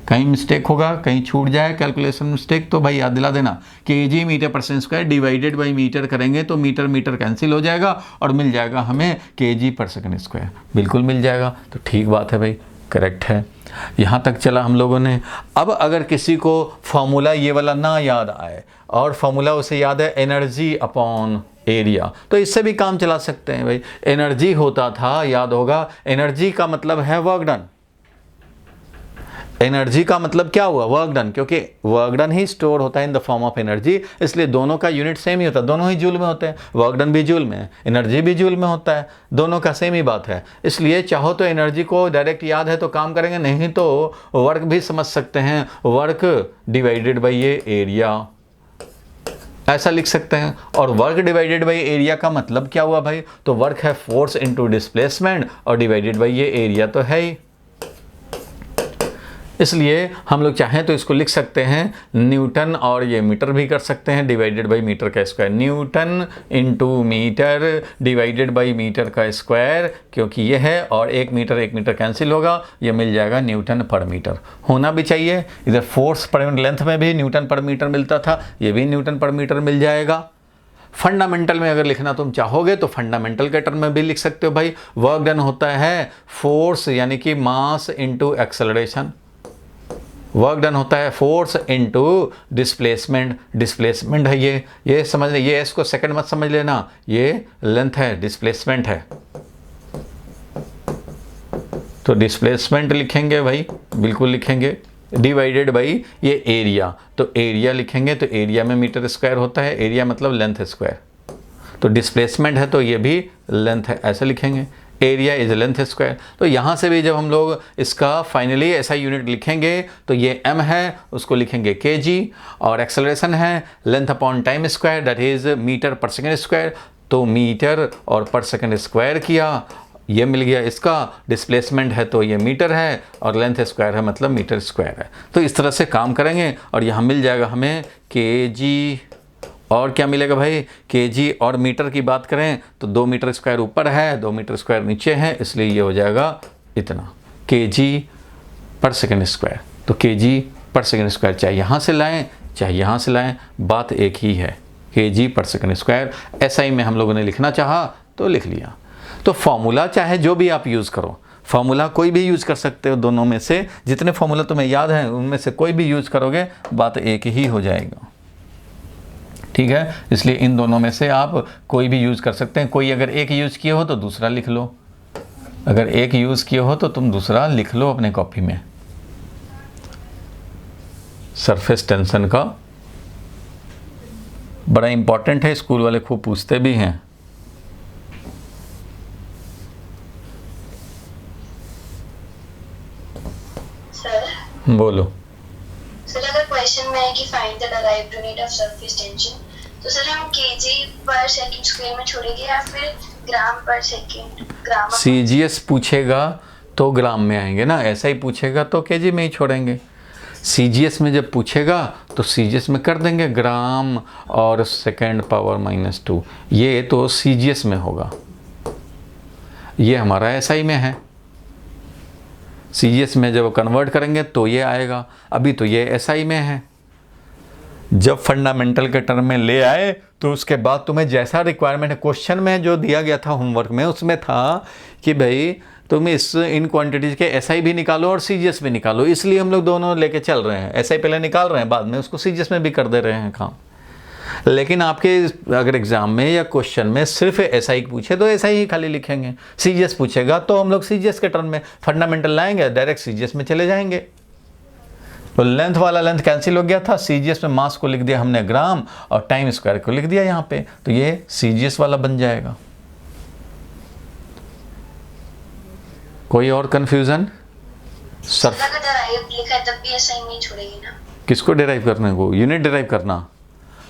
कहीं मिस्टेक होगा, कहीं छूट जाए कैलकुलेशन मिस्टेक तो भाई याद दिला देना, kg metre per second square divided by metre करेंगे तो मीटर मीटर कैंसिल हो जाएगा और मिल जाएगा हमें kg पर सेकेंड स्क्वायर, बिल्कुल मिल जाएगा। तो ठीक बात है भाई, करेक्ट है। यहाँ तक चला हम लोगों ने। अब अगर किसी को फॉर्मूला ये वाला ना याद आए और फॉर्मूला उसे याद है एनर्जी अपॉन एरिया, तो इससे भी काम चला सकते हैं भाई। एनर्जी होता था, याद होगा, एनर्जी का मतलब है वर्क डन। एनर्जी का मतलब क्या हुआ, वर्क डन, क्योंकि वर्क डन ही स्टोर होता है in the form of energy, इसलिए दोनों का यूनिट सेम ही होता है, दोनों ही जूल में होते हैं। वर्क डन भी जूल में है, एनर्जी भी जूल में होता है, दोनों का सेम ही बात है। इसलिए चाहो तो एनर्जी को डायरेक्ट याद है तो काम करेंगे, नहीं तो वर्क भी समझ सकते हैं, वर्क डिवाइडेड बाई ये एरिया, ऐसा लिख सकते हैं। और वर्क डिवाइडेड बाई एरिया का मतलब क्या हुआ भाई, तो वर्क है फोर्स इनटू डिस्प्लेसमेंट और डिवाइडेड बाई ये एरिया तो है ही। इसलिए हम लोग चाहें तो इसको लिख सकते हैं न्यूटन, और ये मीटर भी कर सकते हैं, डिवाइडेड बाई मीटर का square, newton into metre divided by metre का स्क्वायर, क्योंकि ये है और एक मीटर कैंसिल होगा, ये मिल जाएगा न्यूटन पर मीटर। होना भी चाहिए, इधर फोर्स पर लेंथ में भी न्यूटन पर मीटर मिलता था, ये भी न्यूटन पर मीटर मिल जाएगा। फंडामेंटल में अगर लिखना तुम चाहोगे तो फंडामेंटल के टर्म में भी लिख सकते हो भाई। वर्क डन होता है फोर्स यानी कि mass into acceleration, work done होता है फोर्स इनटू डिस्प्लेसमेंट, डिस्प्लेसमेंट है ये समझ ले, ये इसको सेकंड मत समझ लेना, ये लेंथ है, डिस्प्लेसमेंट है। तो डिस्प्लेसमेंट लिखेंगे भाई, बिल्कुल लिखेंगे, डिवाइडेड बाई ये एरिया, तो एरिया लिखेंगे, तो एरिया में मीटर स्क्वायर होता है, एरिया मतलब लेंथ स्क्वायर, तो डिस्प्लेसमेंट है तो ये भी लेंथ है, ऐसे लिखेंगे, एरिया इज लेंथ स्क्वायर। तो यहाँ से भी जब हम लोग इसका फाइनली ऐसा यूनिट लिखेंगे तो ये m है, उसको लिखेंगे kg, और एक्सेलरेशन है length upon time square, that is metre per second square, तो मीटर और पर सेकेंड स्क्वायर किया ये मिल गया, इसका डिस्प्लेसमेंट है तो ये मीटर है और लेंथ स्क्वायर है मतलब मीटर स्क्वायर है। तो इस तरह से काम करेंगे और यहाँ मिल जाएगा हमें केजी, और क्या मिलेगा भाई, केजी, और मीटर की बात करें तो 2 मीटर स्क्वायर ऊपर है, 2 मीटर स्क्वायर नीचे है, इसलिए ये हो जाएगा इतना केजी पर सेकेंड स्क्वायर। तो केजी पर सेकेंड स्क्वायर चाहे यहाँ से लाएं चाहे यहाँ से लाएं, बात एक ही है, केजी पर सेकेंड स्क्वायर। एसआई में हम लोगों ने लिखना चाहा तो लिख लिया। तो फॉर्मूला चाहे जो भी आप यूज़ करो, फॉर्मूला कोई भी यूज़ कर सकते हो, दोनों में से जितने फॉर्मूला तुम्हें याद हैं उनमें से कोई भी यूज़ करोगे बात एक ही हो जाएगा, ठीक है। इसलिए इन दोनों में से आप कोई भी यूज़ कर सकते हैं। कोई अगर एक यूज़ किए हो तो दूसरा लिख लो, अगर एक यूज़ किए हो तो तुम दूसरा लिख लो अपने कॉपी में। सरफेस टेंशन का बड़ा इंपॉर्टेंट है, स्कूल वाले खूब पूछते भी हैं। सर बोलो। सर अगर क्वेश्चन में है कि find the derived unit of surface tension, तो सर हम केजी पर सेकंड स्क्वायर में छोड़ेंगे या फिर ग्राम पर सेकंड? ग्राम सीजीएस पूछेगा तो ग्राम में आएंगे ना, ऐसा ही पूछेगा तो केजी में ही छोड़ेंगे। सीजीएस में जब पूछेगा तो सीजीएस में कर देंगे ग्राम और सेकेंड पावर -2, ये तो सीजीएस में होगा, ये हमारा एसआई में है। सीजीएस में जब कन्वर्ट करेंगे तो ये आएगा, अभी तो ये एसआई में है। जब फंडामेंटल के टर्म में ले आए तो उसके बाद तुम्हें जैसा रिक्वायरमेंट है, क्वेश्चन में जो दिया गया था होमवर्क में उसमें था कि भाई तुम इन क्वांटिटीज़ के एसआई भी निकालो और सीजीएस भी निकालो, इसलिए हम लोग दोनों लेके चल रहे हैं। एसआई पहले निकाल रहे हैं, बाद में उसको सीजीएस में भी कर दे रहे हैं काम। लेकिन आपके अगर एग्जाम में या क्वेश्चन में सिर्फ एसआई पूछे तो एसआई ही खाली लिखेंगे, सीजीएस पूछेगा तो हम लोग सीजीएस के टर्म में फंडामेंटल लाएंगे, डायरेक्ट सीजीएस में चले जाएंगे। तो लेंथ वाला लेंथ कैंसिल हो गया था, सीजीएस में मास को लिख दिया हमने ग्राम और टाइम स्क्वायर को लिख दिया यहाँ पे, तो ये सीजीएस वाला बन जाएगा। कोई और कंफ्यूजन? सर अगर डिराइव्ड लिखा है तब भी एसआई नहीं छोड़ेगी ना? किसको डिराइव करने को? यूनिट डिराइव करना।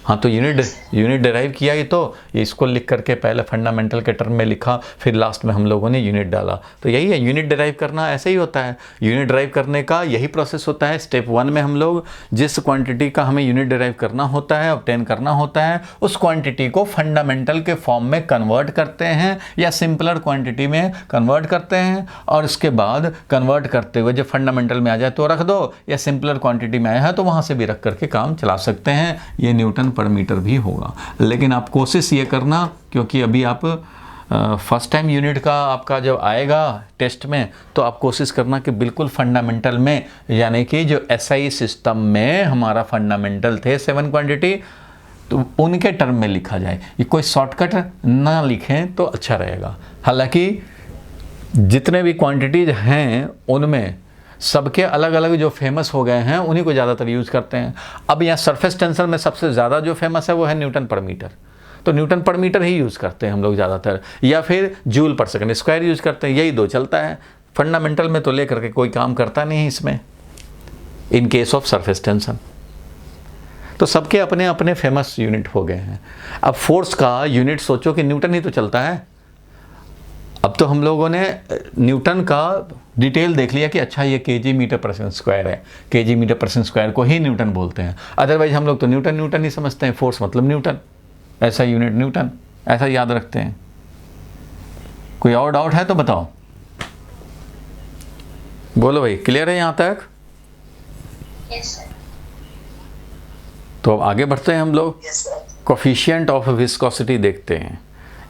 हाँ तो यूनिट डिराइव किया ही तो, ये इसको लिख करके पहले फंडामेंटल के टर्म में लिखा, फिर लास्ट में हम लोगों ने यूनिट डाला, तो यही है यूनिट डिराइव करना। ऐसे ही होता है, यूनिट डिराइव करने का यही प्रोसेस होता है। स्टेप 1 में हम लोग जिस क्वांटिटी का हमें यूनिट डिराइव करना होता है, ऑब्टेन करना होता है, उस क्वांटिटी को फंडामेंटल के फॉर्म में कन्वर्ट करते हैं या सिंपलर क्वांटिटी में कन्वर्ट करते हैं, और उसके बाद कन्वर्ट करते हुए जब फंडामेंटल में आ जाए तो रख दो, या सिंपलर क्वांटिटी में आया है तो वहाँ से भी रख करके काम चला सकते हैं। ये न्यूटन पर मीटर भी होगा। लेकिन आप कोशिश ये करना, क्योंकि अभी आप फर्स्ट टाइम यूनिट का आपका जब आएगा टेस्ट में, तो आप कोशिश करना कि बिल्कुल फंडामेंटल में, यानी कि जो एसआई सिस्टम में हमारा फंडामेंटल थे 7 क्वांटिटी, तो उनके टर्म में लिखा जाए। ये कोई शॉर्टकट ना लिखें तो अच्छा रहेगा। हालांकि जितने भी क्वांटिटीज हैं उनमें सबके अलग अलग जो फेमस हो गए हैं उन्हीं को ज़्यादातर यूज़ करते हैं। अब यहाँ सरफेस टेंशन में सबसे ज़्यादा जो फेमस है वो है न्यूटन पर मीटर, तो न्यूटन पर मीटर ही यूज़ करते हैं हम लोग ज़्यादातर, या फिर जूल पर सेकंड स्क्वायर यूज़ करते हैं, यही दो चलता है। फंडामेंटल में तो लेकर के कोई काम करता नहीं है इसमें, in case of surface tension. तो सबके अपने अपने फेमस यूनिट हो गए हैं। अब फोर्स का यूनिट सोचो कि न्यूटन ही तो चलता है। अब तो हम लोगों ने न्यूटन का डिटेल देख लिया कि अच्छा ये kg metre per second square है, KG metre per second square को ही न्यूटन बोलते हैं। अदरवाइज हम लोग तो न्यूटन ही समझते हैं, फोर्स मतलब न्यूटन, ऐसा यूनिट न्यूटन, ऐसा याद रखते हैं। कोई और डाउट है तो बताओ, बोलो भाई। क्लियर है यहाँ तक? Yes sir. तो अब आगे बढ़ते हैं हम लोग। Yes sir. Coefficient of viscosity देखते हैं।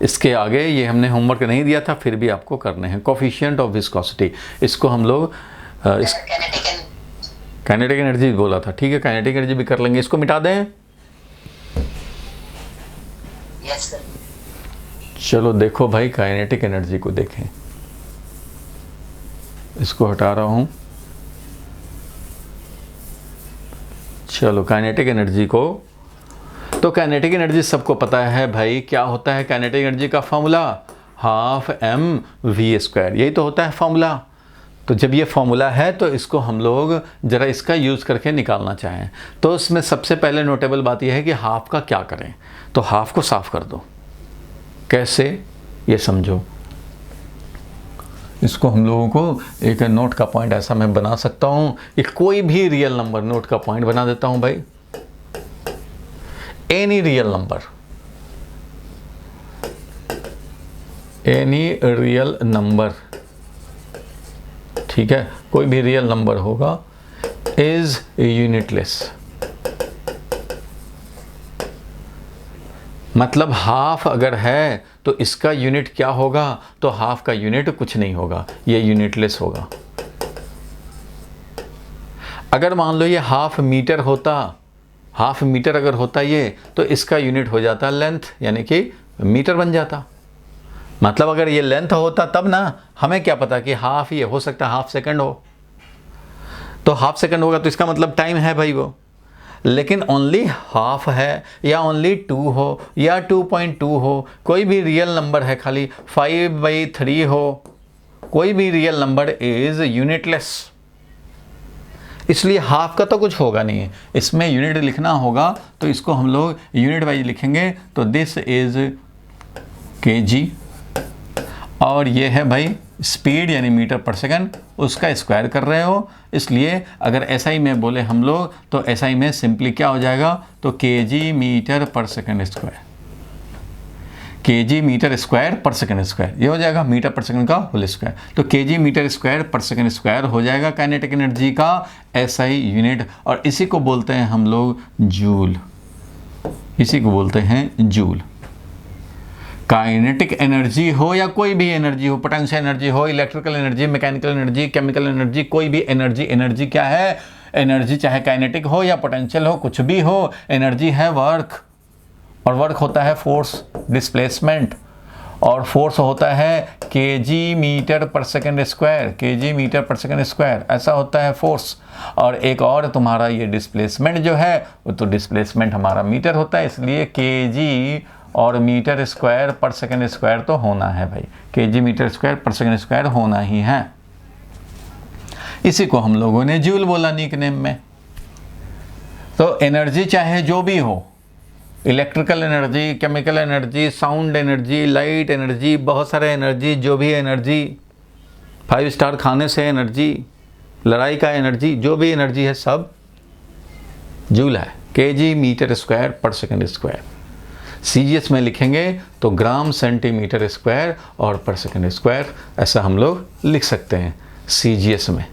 इसके आगे ये हमने होमवर्क नहीं दिया था, फिर भी आपको करने हैं। कोफिशिएंट ऑफ विस्कोसिटी, इसको हम लोग काइनेटिक एनर्जी बोला था, ठीक है, काइनेटिक एनर्जी भी कर लेंगे। इसको मिटा दें? Yes sir. चलो देखो भाई, काइनेटिक एनर्जी को देखें। इसको हटा रहा हूं। चलो काइनेटिक एनर्जी को, तो काइनेटिक एनर्जी सबको पता है भाई, क्या होता है काइनेटिक एनर्जी का फॉर्मूला? 12mv², यही तो होता है फॉर्मूला। तो जब ये फॉर्मूला है तो इसको हम लोग ज़रा इसका यूज़ करके निकालना चाहें तो इसमें सबसे पहले नोटेबल बात यह है कि हाफ का क्या करें। तो हाफ को साफ कर दो। कैसे, ये समझो। इसको हम लोगों को एक नोट का पॉइंट ऐसा मैं बना सकता हूँ कि कोई भी रियल नंबर, नोट का पॉइंट बना देता हूँ भाई, any real number, any real number, ठीक है, कोई भी रियल नंबर होगा इज यूनिटलेस। मतलब हाफ अगर है तो इसका यूनिट क्या होगा, तो हाफ का यूनिट कुछ नहीं होगा, ये यूनिटलेस होगा। अगर मान लो ये हाफ मीटर होता, हाफ मीटर अगर होता ये, तो इसका यूनिट हो जाता लेंथ, यानी कि मीटर बन जाता। मतलब अगर ये लेंथ होता तब ना, हमें क्या पता कि हाफ ये हो सकता हाफ सेकंड हो, तो हाफ सेकंड होगा तो इसका मतलब टाइम है भाई वो। लेकिन ओनली हाफ है या ओनली 2 हो या 2.2 हो, कोई भी रियल नंबर है, खाली 5/3 हो, कोई भी रियल नंबर इज यूनिटलेस। इसलिए हाफ का तो कुछ होगा नहीं, इसमें यूनिट लिखना होगा तो इसको हम लोग यूनिट वाइज लिखेंगे। तो दिस इज kg, और ये है भाई स्पीड यानी मीटर पर सेकंड, उसका स्क्वायर कर रहे हो, इसलिए अगर SI में बोले हम लोग तो SI में सिंपली क्या हो जाएगा, तो kg metre per second square, kg metre square per second square, ये हो जाएगा मीटर पर सेकंड का होल स्क्वायर। तो kg metre square per second square हो जाएगा काइनेटिक एनर्जी का SI यूनिट, और इसी को बोलते हैं हम लोग जूल, इसी को बोलते हैं जूल। काइनेटिक एनर्जी हो या कोई भी एनर्जी हो, पोटेंशियल एनर्जी हो, electrical energy, mechanical energy, chemical energy, कोई भी एनर्जी, एनर्जी क्या है, एनर्जी चाहे काइनेटिक हो या पोटेंशियल हो, कुछ भी हो, एनर्जी है वर्क, और वर्क होता है फोर्स, डिस्प्लेसमेंट, और फोर्स होता है kg metre per second square, kg metre per second square, ऐसा होता है फोर्स। और एक और तुम्हारा ये डिस्प्लेसमेंट जो है, वो तो डिस्प्लेसमेंट हमारा मीटर होता है, इसलिए kg और metre square per second square तो होना है भाई, kg metre square per second square होना ही है। इसी को हम लोगों ने जूल बोला निक नेम में। तो एनर्जी चाहे जो भी हो, electrical energy, chemical energy, sound energy, light energy, बहुत सारे एनर्जी, जो भी एनर्जी, 5 स्टार खाने से एनर्जी, लड़ाई का एनर्जी, जो भी एनर्जी है सब जूल है, kg metre square per second square. CGS में लिखेंगे तो ग्राम सेंटीमीटर स्क्वायर और पर सेकंड स्क्वायर, ऐसा हम लोग लिख सकते हैं CGS में।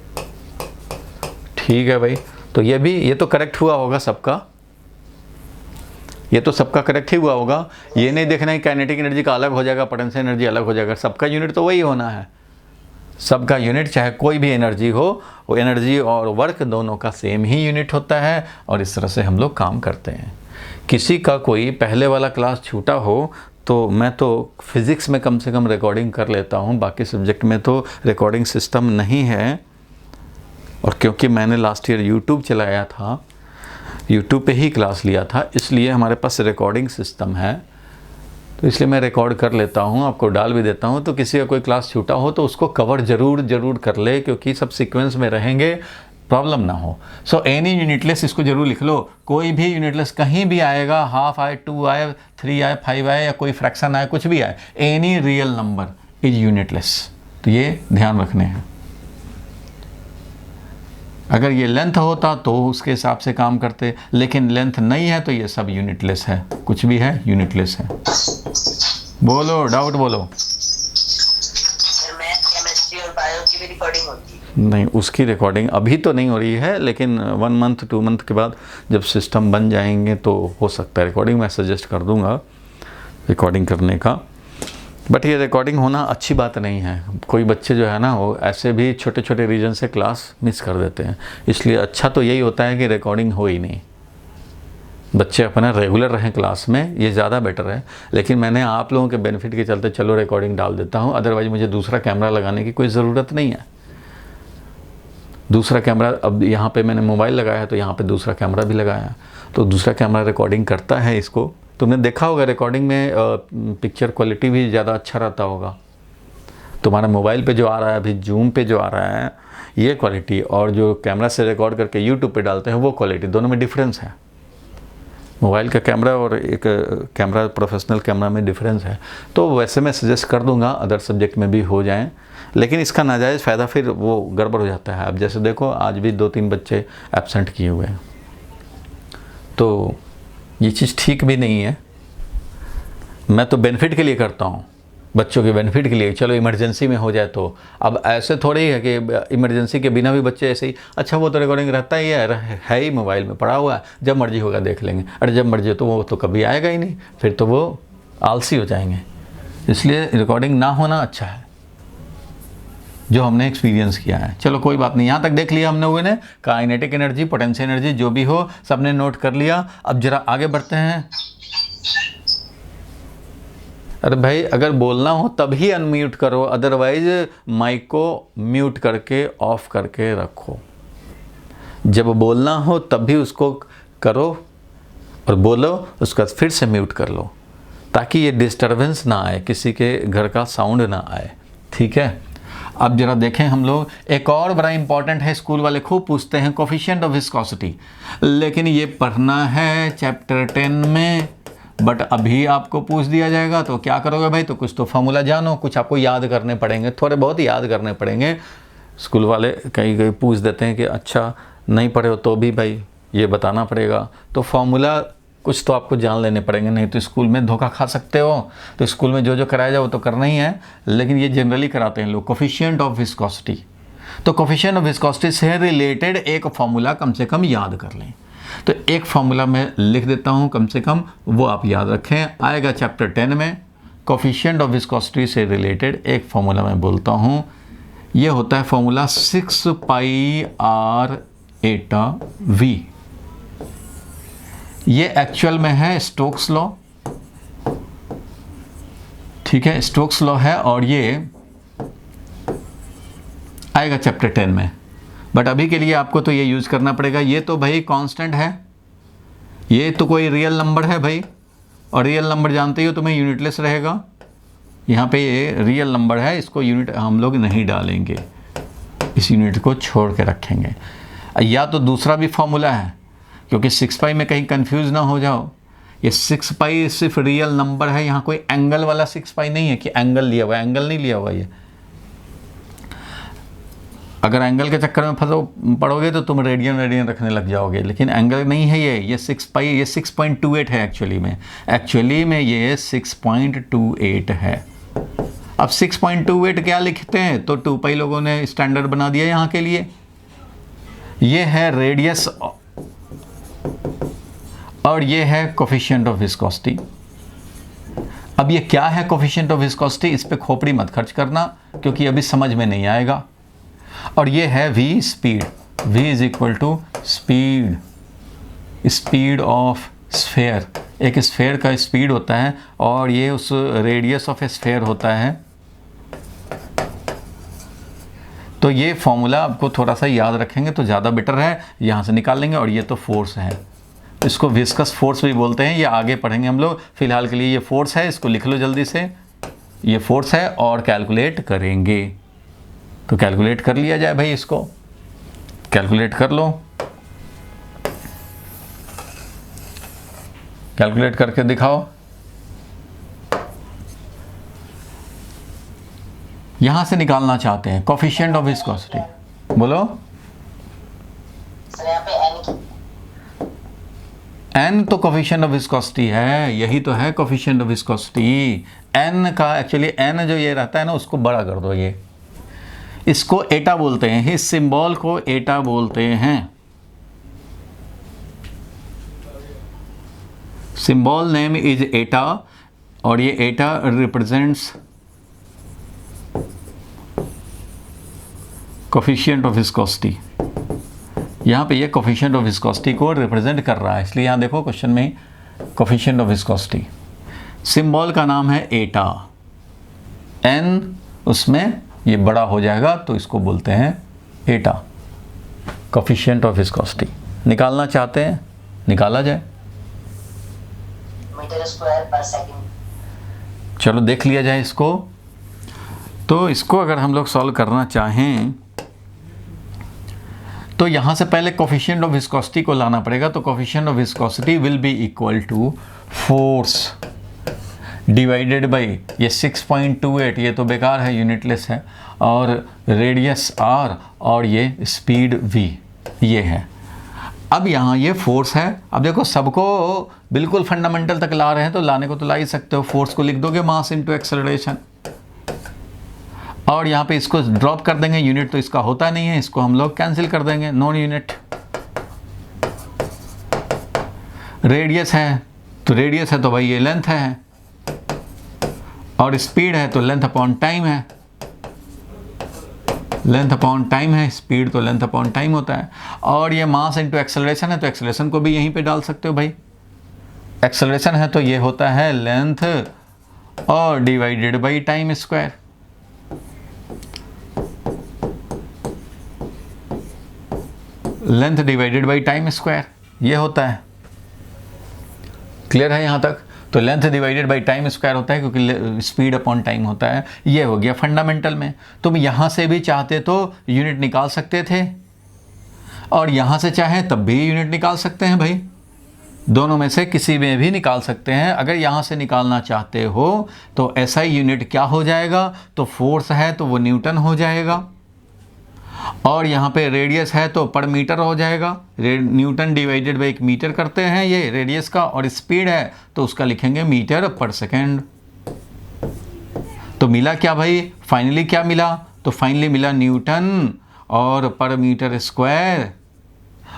ठीक है भाई, तो ये तो करेक्ट हुआ होगा सबका, ये तो सबका करेक्ट ही हुआ होगा। ये नहीं देखना है काइनेटिक एनर्जी का अलग हो जाएगा, पोटेंशियल एनर्जी अलग हो जाएगा, सबका यूनिट तो वही होना है। सबका यूनिट चाहे कोई भी एनर्जी हो, वो एनर्जी और वर्क दोनों का सेम ही यूनिट होता है, और इस तरह से हम लोग काम करते हैं। किसी का कोई पहले वाला क्लास छूटा हो तो मैं तो फिज़िक्स में कम से कम रिकॉर्डिंग कर लेता हूँ, बाकी सब्जेक्ट में तो रिकॉर्डिंग सिस्टम नहीं है। और क्योंकि मैंने लास्ट ईयर यूट्यूब चलाया था, यूट्यूब पे ही क्लास लिया था, इसलिए हमारे पास रिकॉर्डिंग सिस्टम है, तो इसलिए मैं रिकॉर्ड कर लेता हूँ, आपको डाल भी देता हूँ। तो किसी का कोई क्लास छूटा हो तो उसको कवर ज़रूर कर ले, क्योंकि सब सीक्वेंस में रहेंगे, प्रॉब्लम ना हो। सो एनी यूनिटलेस, इसको जरूर लिख लो, कोई भी यूनिटलेस कहीं भी आएगा, हाफ आए, 2 आए, 3 आए, 5 आए, या कोई फ्रैक्शन आए, कुछ भी आए, any real number is unitless. तो ये ध्यान रखने हैं। अगर ये लेंथ होता तो उसके हिसाब से काम करते, लेकिन लेंथ नहीं है तो ये सब यूनिटलेस है, कुछ भी है यूनिटलेस है। बोलो, डाउट बोलो। केमिस्ट्री और बायो की भी रिकॉर्डिंग होती है? नहीं, उसकी रिकॉर्डिंग अभी तो नहीं हो रही है, लेकिन 1 मंथ 2 मंथ के बाद जब सिस्टम बन जाएंगे तो हो सकता है रिकॉर्डिंग। मैं सजेस्ट कर दूंगा रिकॉर्डिंग करने का, बट ये रिकॉर्डिंग होना अच्छी बात नहीं है। कोई बच्चे जो है ना, वो ऐसे भी छोटे छोटे रीजन से क्लास मिस कर देते हैं, इसलिए अच्छा तो यही होता है कि रिकॉर्डिंग हो ही नहीं, बच्चे अपना रेगुलर रहें क्लास में, ये ज़्यादा बेटर है। लेकिन मैंने आप लोगों के बेनिफिट के चलते चलो रिकॉर्डिंग डाल देता हूँ, अदरवाइज मुझे दूसरा कैमरा लगाने की कोई ज़रूरत नहीं है। दूसरा कैमरा, अब यहाँ पे मैंने मोबाइल लगाया तो यहाँ पे दूसरा कैमरा भी लगाया, तो दूसरा कैमरा रिकॉर्डिंग करता है इसको। तुमने देखा होगा रिकॉर्डिंग में पिक्चर क्वालिटी भी ज़्यादा अच्छा रहता होगा। तुम्हारा मोबाइल पे जो आ रहा है अभी, जूम पे जो आ रहा है, ये क्वालिटी, और जो कैमरा से रिकॉर्ड करके यूट्यूब पे डालते हैं वो क्वालिटी, दोनों में डिफरेंस है। मोबाइल का कैमरा और एक कैमरा प्रोफेशनल कैमरा में डिफरेंस है। तो वैसे मैं सजेस्ट कर दूंगा अदर सब्जेक्ट में भी हो जाएं, लेकिन इसका नाजायज़ फ़ायदा फिर वो गड़बड़ हो जाता है। अब जैसे देखो आज भी 2-3 बच्चे एब्सेंट किए हुए हैं, तो ये चीज़ ठीक भी नहीं है। मैं तो बेनिफिट के लिए करता हूँ, बच्चों के बेनिफिट के लिए, चलो इमरजेंसी में हो जाए तो। अब ऐसे थोड़ी है कि इमरजेंसी के बिना भी बच्चे ऐसे ही, अच्छा वो तो रिकॉर्डिंग रहता ही है ही मोबाइल में पड़ा हुआ है, जब मर्जी होगा देख लेंगे। अरे जब मर्जी तो वो तो कभी आएगा ही नहीं, फिर तो वो आलसी हो जाएंगे। इसलिए रिकॉर्डिंग ना होना अच्छा है, जो हमने एक्सपीरियंस किया है। चलो कोई बात नहीं, यहाँ तक देख लिया हम लोगों ने, काइनेटिक एनर्जी, पोटेंशियल एनर्जी जो भी हो सबने नोट कर लिया। अब जरा आगे बढ़ते हैं। अरे भाई अगर बोलना हो तभी अनम्यूट करो, अदरवाइज माइक को म्यूट करके ऑफ करके रखो। जब बोलना हो तब भी उसको करो और बोलो, उसका फिर से म्यूट कर लो, ताकि ये डिस्टरबेंस ना आए, किसी के घर का साउंड ना आए। ठीक है, अब जरा देखें हम लोग, एक और बड़ा इंपॉर्टेंट है, स्कूल वाले खूब पूछते हैं, कोफिशिएंट ऑफ विस्कोसिटी। लेकिन ये पढ़ना है चैप्टर 10 में, बट अभी आपको पूछ दिया जाएगा तो क्या करोगे भाई? तो कुछ तो फार्मूला जानो, कुछ आपको याद करने पड़ेंगे, थोड़े बहुत याद करने पड़ेंगे। स्कूल वाले कहीं पूछ देते हैं कि अच्छा नहीं पढ़े हो तो भी भाई ये बताना पड़ेगा, तो फार्मूला कुछ तो आपको जान लेने पड़ेंगे, नहीं तो स्कूल में धोखा खा सकते हो। तो स्कूल में जो जो कराया जाए वो तो करना ही है, लेकिन ये जनरली कराते हैं लोग, कोफिशिएंट ऑफ विस्कोसिटी। तो कोफिशिएंट ऑफ विस्कोसिटी से रिलेटेड एक फार्मूला कम से कम याद कर लें। तो एक फार्मूला मैं लिख देता हूँ कम से कम, वो आप याद रखें, आएगा चैप्टर 10 में। कोफिशिएंट ऑफ विस्कोसिटी से रिलेटेड एक फार्मूला मैं बोलता हूँ, ये होता है फार्मूला 6 पाई r एटा v। ये एक्चुअल में है स्टोक्स लॉ, ठीक है, स्टोक्स लॉ है, और ये आएगा चैप्टर 10 में। बट अभी के लिए आपको तो ये यूज़ करना पड़ेगा। ये तो भाई कांस्टेंट है, ये तो कोई रियल नंबर है भाई, और रियल नंबर जानते ही हो तुम्हें यूनिटलेस रहेगा। यहाँ पे ये रियल नंबर है, इसको यूनिट हम लोग नहीं डालेंगे, इस यूनिट को छोड़ के रखेंगे। या तो दूसरा भी फॉर्मूला है, क्योंकि 6 पाई में कहीं कंफ्यूज ना हो जाओ, ये 6 पाई सिर्फ रियल नंबर है, यहाँ कोई एंगल वाला 6 पाई नहीं है कि एंगल लिया हुआ है, एंगल नहीं लिया हुआ। ये अगर एंगल के चक्कर में फंसो पड़ोगे तो तुम रेडियन रखने लग जाओगे, लेकिन एंगल नहीं है ये 6 पाई, ये 6.28 है एक्चुअली में ये 6.28 है। अब 6.28 क्या लिखते हैं? तो 2 पाई लोगों ने स्टैंडर्ड बना दिया यहाँ के लिए। ये है रेडियस और ये है कोफिशिएंट ऑफ विस्कोसिटी। अब ये क्या है कोफिशिएंट ऑफ विस्कोसिटी? इस पे खोपड़ी मत खर्च करना, क्योंकि अभी समझ में नहीं आएगा। और ये है v speed, v is equal to speed of sphere. एक स्फेयर का स्पीड होता है और ये उस रेडियस ऑफ स्फेयर होता है। तो ये फॉर्मूला आपको थोड़ा सा याद रखेंगे तो ज़्यादा बेटर है, यहाँ से निकाल लेंगे। और ये तो फोर्स है, इसको विस्कस फोर्स भी बोलते हैं, ये आगे पढ़ेंगे हम लोग। फिलहाल के लिए ये फोर्स है, इसको लिख लो जल्दी से, ये फोर्स है और कैलकुलेट करेंगे। तो कैलकुलेट कर लिया जाए भाई, इसको कैलकुलेट कर लो, कैलकुलेट करके दिखाओ। यहां से निकालना चाहते हैं कोफिशिएंट ऑफ विस्कोसिटी, बोलो। सर यहाँ पे n तो कोफिशिएंट ऑफ विस्कोसिटी है, यही तो है कोफिशिएंट ऑफ विस्कोसिटी। n का एक्चुअली n जो ये रहता है ना, उसको बड़ा कर दो, ये इसको एटा बोलते हैं, इस सिंबल को एटा बोलते हैं। सिंबल नेम इज एटा, और ये एटा रिप्रेजेंट्स कोफिशिएंट ऑफ विस्कोसिटी। यहाँ पे ये कोफिशिएंट ऑफ विस्कोसिटी को रिप्रेजेंट कर रहा है, इसलिए यहाँ देखो क्वेश्चन में कोफिशिएंट ऑफ विस्कोसिटी, सिंबल का नाम है एटा, n उसमें ये बड़ा हो जाएगा तो इसको बोलते हैं एटा, कोफिशिएंट ऑफ विस्कोसिटी। निकालना चाहते हैं, निकाला जाए। Metre square per second. चलो देख लिया जाए इसको। तो इसको अगर हम लोग सॉल्व करना चाहें तो यहाँ से पहले कोफिशिएंट ऑफ विस्कोसिटी को लाना पड़ेगा। तो coefficient of viscosity will be equal to force divided by ये 6.28, ये तो बेकार है, यूनिटलेस है, और रेडियस r और ये स्पीड v, ये है। अब यहाँ ये फोर्स है। अब देखो सबको बिल्कुल फंडामेंटल तक ला रहे हैं, तो लाने को तो ला ही सकते हो। फोर्स को लिख दोगे मास इनटू एक्सेलरेशन, और यहाँ पे इसको ड्रॉप कर देंगे, यूनिट तो इसका होता नहीं है, इसको हम लोग कैंसिल कर देंगे, नॉन यूनिट। रेडियस है तो रेडियस है तो भाई ये लेंथ है, और स्पीड है तो लेंथ अपॉन टाइम है, लेंथ अपॉन टाइम है, स्पीड तो लेंथ अपॉन टाइम होता है। और ये मास इनटू एक्सेलरेशन है, तो एक्सेलरेशन को भी यहीं पे डाल सकते हो भाई। एक्सेलरेशन है तो ये होता है लेंथ और divided by time square. Length divided by time square ये होता है। क्लियर है यहाँ तक? तो length divided by time square होता है, क्योंकि स्पीड अपॉन टाइम होता है। ये हो गया फंडामेंटल में। तुम यहाँ से भी चाहते तो यूनिट निकाल सकते थे, और यहाँ से चाहे तब भी यूनिट निकाल सकते हैं भाई। दोनों में से किसी में भी निकाल सकते हैं। अगर यहाँ से निकालना चाहते हो तो ऐसा ही यूनिट क्या हो जाएगा, तो फोर्स है तो वो न्यूटन हो जाएगा, और यहाँ पे रेडियस है तो पर मीटर हो जाएगा। न्यूटन डिवाइडेड बाई 1 मीटर करते हैं ये रेडियस का, और स्पीड है तो उसका लिखेंगे मीटर पर सेकेंड। तो मिला क्या भाई, फाइनली क्या मिला, तो फाइनली मिला न्यूटन और पर मीटर स्क्वायर,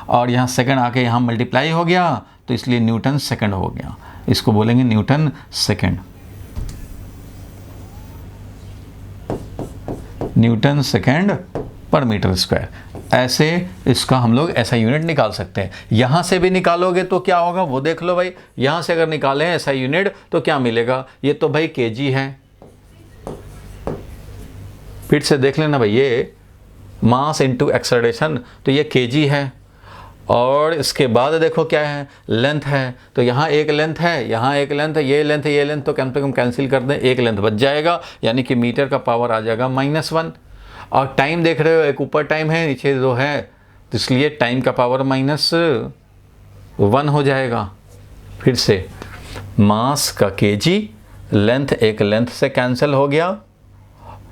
और यहाँ सेकंड आके यहाँ मल्टीप्लाई हो गया, तो इसलिए न्यूटन सेकंड हो गया। इसको बोलेंगे न्यूटन सेकंड, न्यूटन सेकंड पर मीटर स्क्वायर। ऐसे इसका हम लोग ऐसा यूनिट निकाल सकते हैं। यहाँ से भी निकालोगे तो क्या होगा वो देख लो भाई। यहाँ से अगर निकालें ऐसा यूनिट तो क्या मिलेगा, ये तो भाई केजी है। फिर से देख लेना भाई, ये मास इनटू एक्सेलरेशन, तो ये केजी है। और इसके बाद देखो क्या है, लेंथ है, तो यहाँ एक लेंथ है, यहाँ एक लेंथ है, ये लेंथ तो कम से कम कैंसिल कर दें, एक लेंथ बच जाएगा, यानी कि मीटर का पावर आ जाएगा -1। और टाइम देख रहे हो, एक ऊपर टाइम है नीचे 2 है, तो इसलिए टाइम का पावर -1 हो जाएगा। फिर से मास का केजी, लेंथ एक लेंथ से कैंसिल हो गया,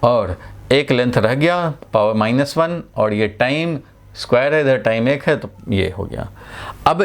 और एक लेंथ रह गया पावर -1, और ये टाइम स्क्वायर है, इधर टाइम 1 है, तो ये हो गया। अब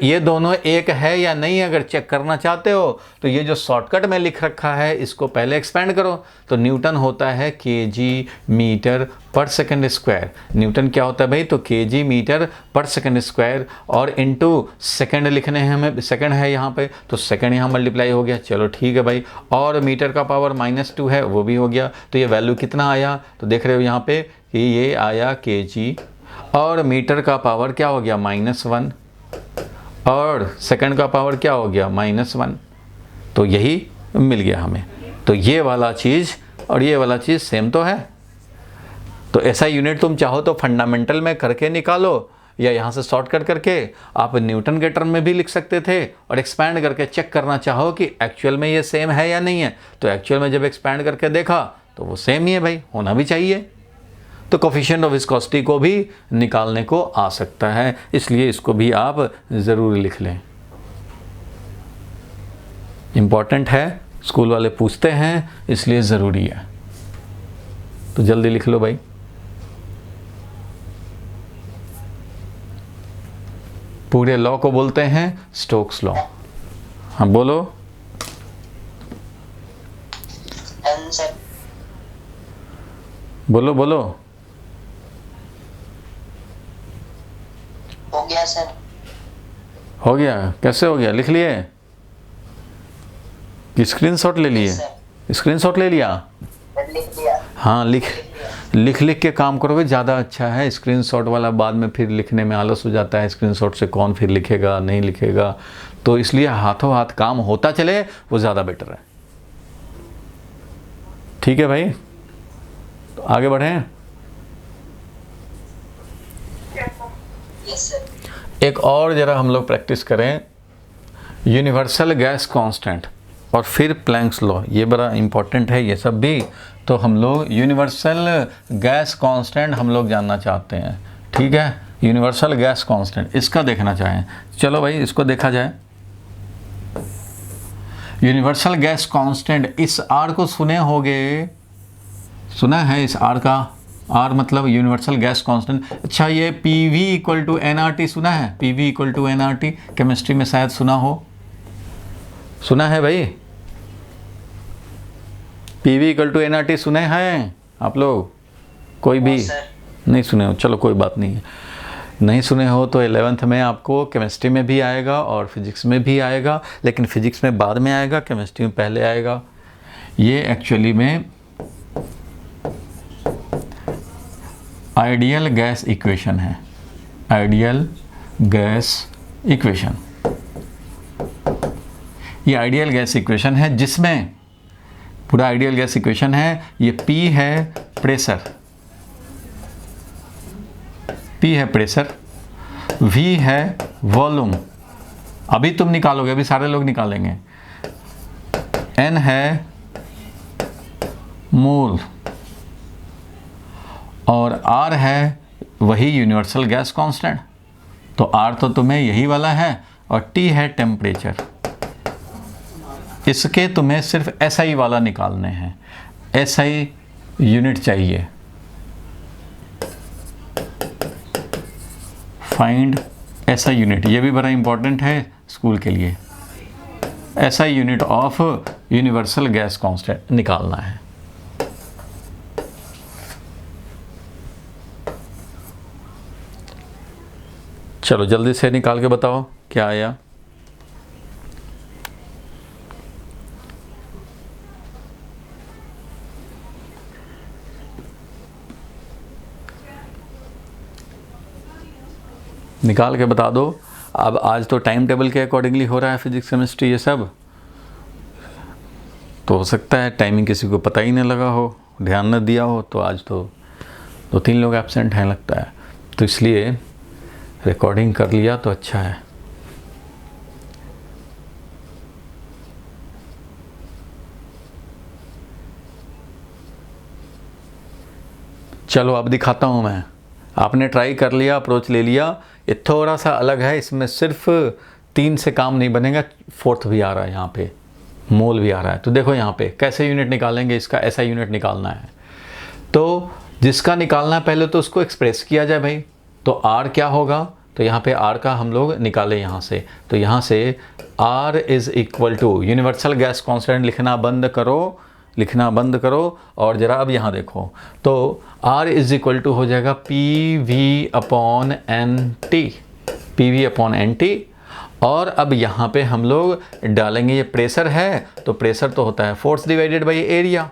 ये दोनों एक है या नहीं अगर चेक करना चाहते हो, तो ये जो शॉर्टकट में लिख रखा है इसको पहले एक्सपेंड करो। तो न्यूटन होता है KG metre per second square. Newton क्या होता है भाई, तो KG metre per second square, और इनटू सेकंड लिखने हैं हमें, सेकंड है यहाँ पे, तो सेकंड यहाँ मल्टीप्लाई हो गया। चलो ठीक है भाई, और मीटर का पावर -2 है, वो भी हो गया। तो ये वैल्यू कितना आया, तो देख रहे हो यहाँ पे कि ये आया केजी, और मीटर का पावर क्या हो गया -1, और सेकंड का पावर क्या हो गया -1। तो यही मिल गया हमें। तो ये वाला चीज़ और ये वाला चीज़ सेम तो है। तो ऐसा यूनिट तुम चाहो तो फंडामेंटल में करके निकालो, या यहाँ से शॉर्टकट करके आप न्यूटन के टर्म में भी लिख सकते थे, और एक्सपैंड करके चेक करना चाहो कि एक्चुअल में ये सेम है या नहीं है। तो एक्चुअल में जब एक्सपैंड करके देखा तो वो सेम ही है भाई, होना भी चाहिए। तो कोफिशिएंट ऑफ विस्कोसिटी को भी निकालने को आ सकता है, इसलिए इसको भी आप ज़रूर लिख लें। इम्पॉर्टेंट है, स्कूल वाले पूछते हैं, इसलिए ज़रूरी है। तो जल्दी लिख लो भाई। पूरे लॉ को बोलते हैं स्टोक्स लॉ। हाँ बोलो। बोलो बोलो। हो गया सर। हो गया? कैसे हो गया, लिख लिए कि स्क्रीनशॉट ले लिए? स्क्रीनशॉट ले लिया? लिख लिया। हाँ लिख के काम करोगे ज़्यादा अच्छा है। स्क्रीनशॉट वाला बाद में फिर लिखने में आलस हो जाता है, स्क्रीनशॉट से कौन फिर लिखेगा नहीं लिखेगा, तो इसलिए हाथों हाथ काम होता चले वो ज़्यादा बेटर है। ठीक है भाई, तो आगे बढ़ें। एक और ज़रा हम लोग प्रैक्टिस करें, यूनिवर्सल गैस कांस्टेंट और फिर प्लैंक्स लॉ। ये बड़ा इम्पोर्टेंट है ये सब भी। तो हम लोग यूनिवर्सल गैस कांस्टेंट हम लोग जानना चाहते हैं, ठीक है। यूनिवर्सल गैस कांस्टेंट, इसका देखना चाहें, चलो भाई इसको देखा जाए। यूनिवर्सल गैस कांस्टेंट, इस आर को सुने होंगे, सुना है इस आर का, आर मतलब यूनिवर्सल गैस कांस्टेंट। अच्छा ये P V equal to N R T सुना है, P V equal to N R T, chemistry में शायद सुना हो, सुना है भाई, P V equal to N R T सुने हैं आप लोग? कोई भी नहीं सुने हो, चलो कोई बात नहीं है, नहीं सुने हो तो 11th में आपको केमिस्ट्री में भी आएगा और फिजिक्स में भी आएगा, लेकिन फिजिक्स में बाद में आएगा, केमिस्ट्री में पहले आएगा। ये एक्चुअली में आइडियल गैस इक्वेशन है, आइडियल गैस इक्वेशन। ये आइडियल गैस इक्वेशन है जिसमें पूरा आइडियल गैस इक्वेशन है, ये P है प्रेशर, P है प्रेशर, V है वॉल्यूम, अभी तुम निकालोगे, अभी सारे लोग निकालेंगे, N है मोल और R है वही यूनिवर्सल गैस कांस्टेंट। तो R तो तुम्हें यही वाला है और T है टेम्परेचर। इसके तुम्हें सिर्फ SI वाला निकालने हैं, SI यूनिट चाहिए, फाइंड SI यूनिट, ये भी बड़ा इंपॉर्टेंट है स्कूल के लिए, SI unit of universal gas constant निकालना है। चलो जल्दी से निकाल के बताओ क्या आया। निकाल के बता दो। अब आज तो टाइम टेबल के अकॉर्डिंगली हो रहा है फिजिक्स केमिस्ट्री ये सब, तो हो सकता है टाइमिंग किसी को पता ही नहीं लगा हो, ध्यान न दिया हो, तो आज तो 2-3 लोग एब्सेंट हैं लगता है, तो इसलिए रिकॉर्डिंग कर लिया तो अच्छा है। चलो अब दिखाता हूँ मैं, आपने ट्राई कर लिया, अप्रोच ले लिया, ये थोड़ा सा अलग है, इसमें सिर्फ 3 से काम नहीं बनेगा, 4th भी आ रहा है यहाँ पे, मोल भी आ रहा है। तो देखो यहाँ पे कैसे यूनिट निकालेंगे, इसका ऐसा यूनिट निकालना है, तो जिसका निकालना है पहले तो उसको एक्सप्रेस किया जाए भाई। तो R क्या होगा, तो यहाँ पे R का हम लोग निकालें यहाँ से, तो यहाँ से R is equal to, universal gas constant लिखना बंद करो, लिखना बंद करो, और ज़रा अब यहाँ देखो, तो R इज़ इक्वल टू हो जाएगा PV upon NT, PV upon NT। और अब यहाँ पे हम लोग डालेंगे, ये प्रेशर है तो प्रेशर तो होता है फोर्स डिवाइडेड बाई एरिया,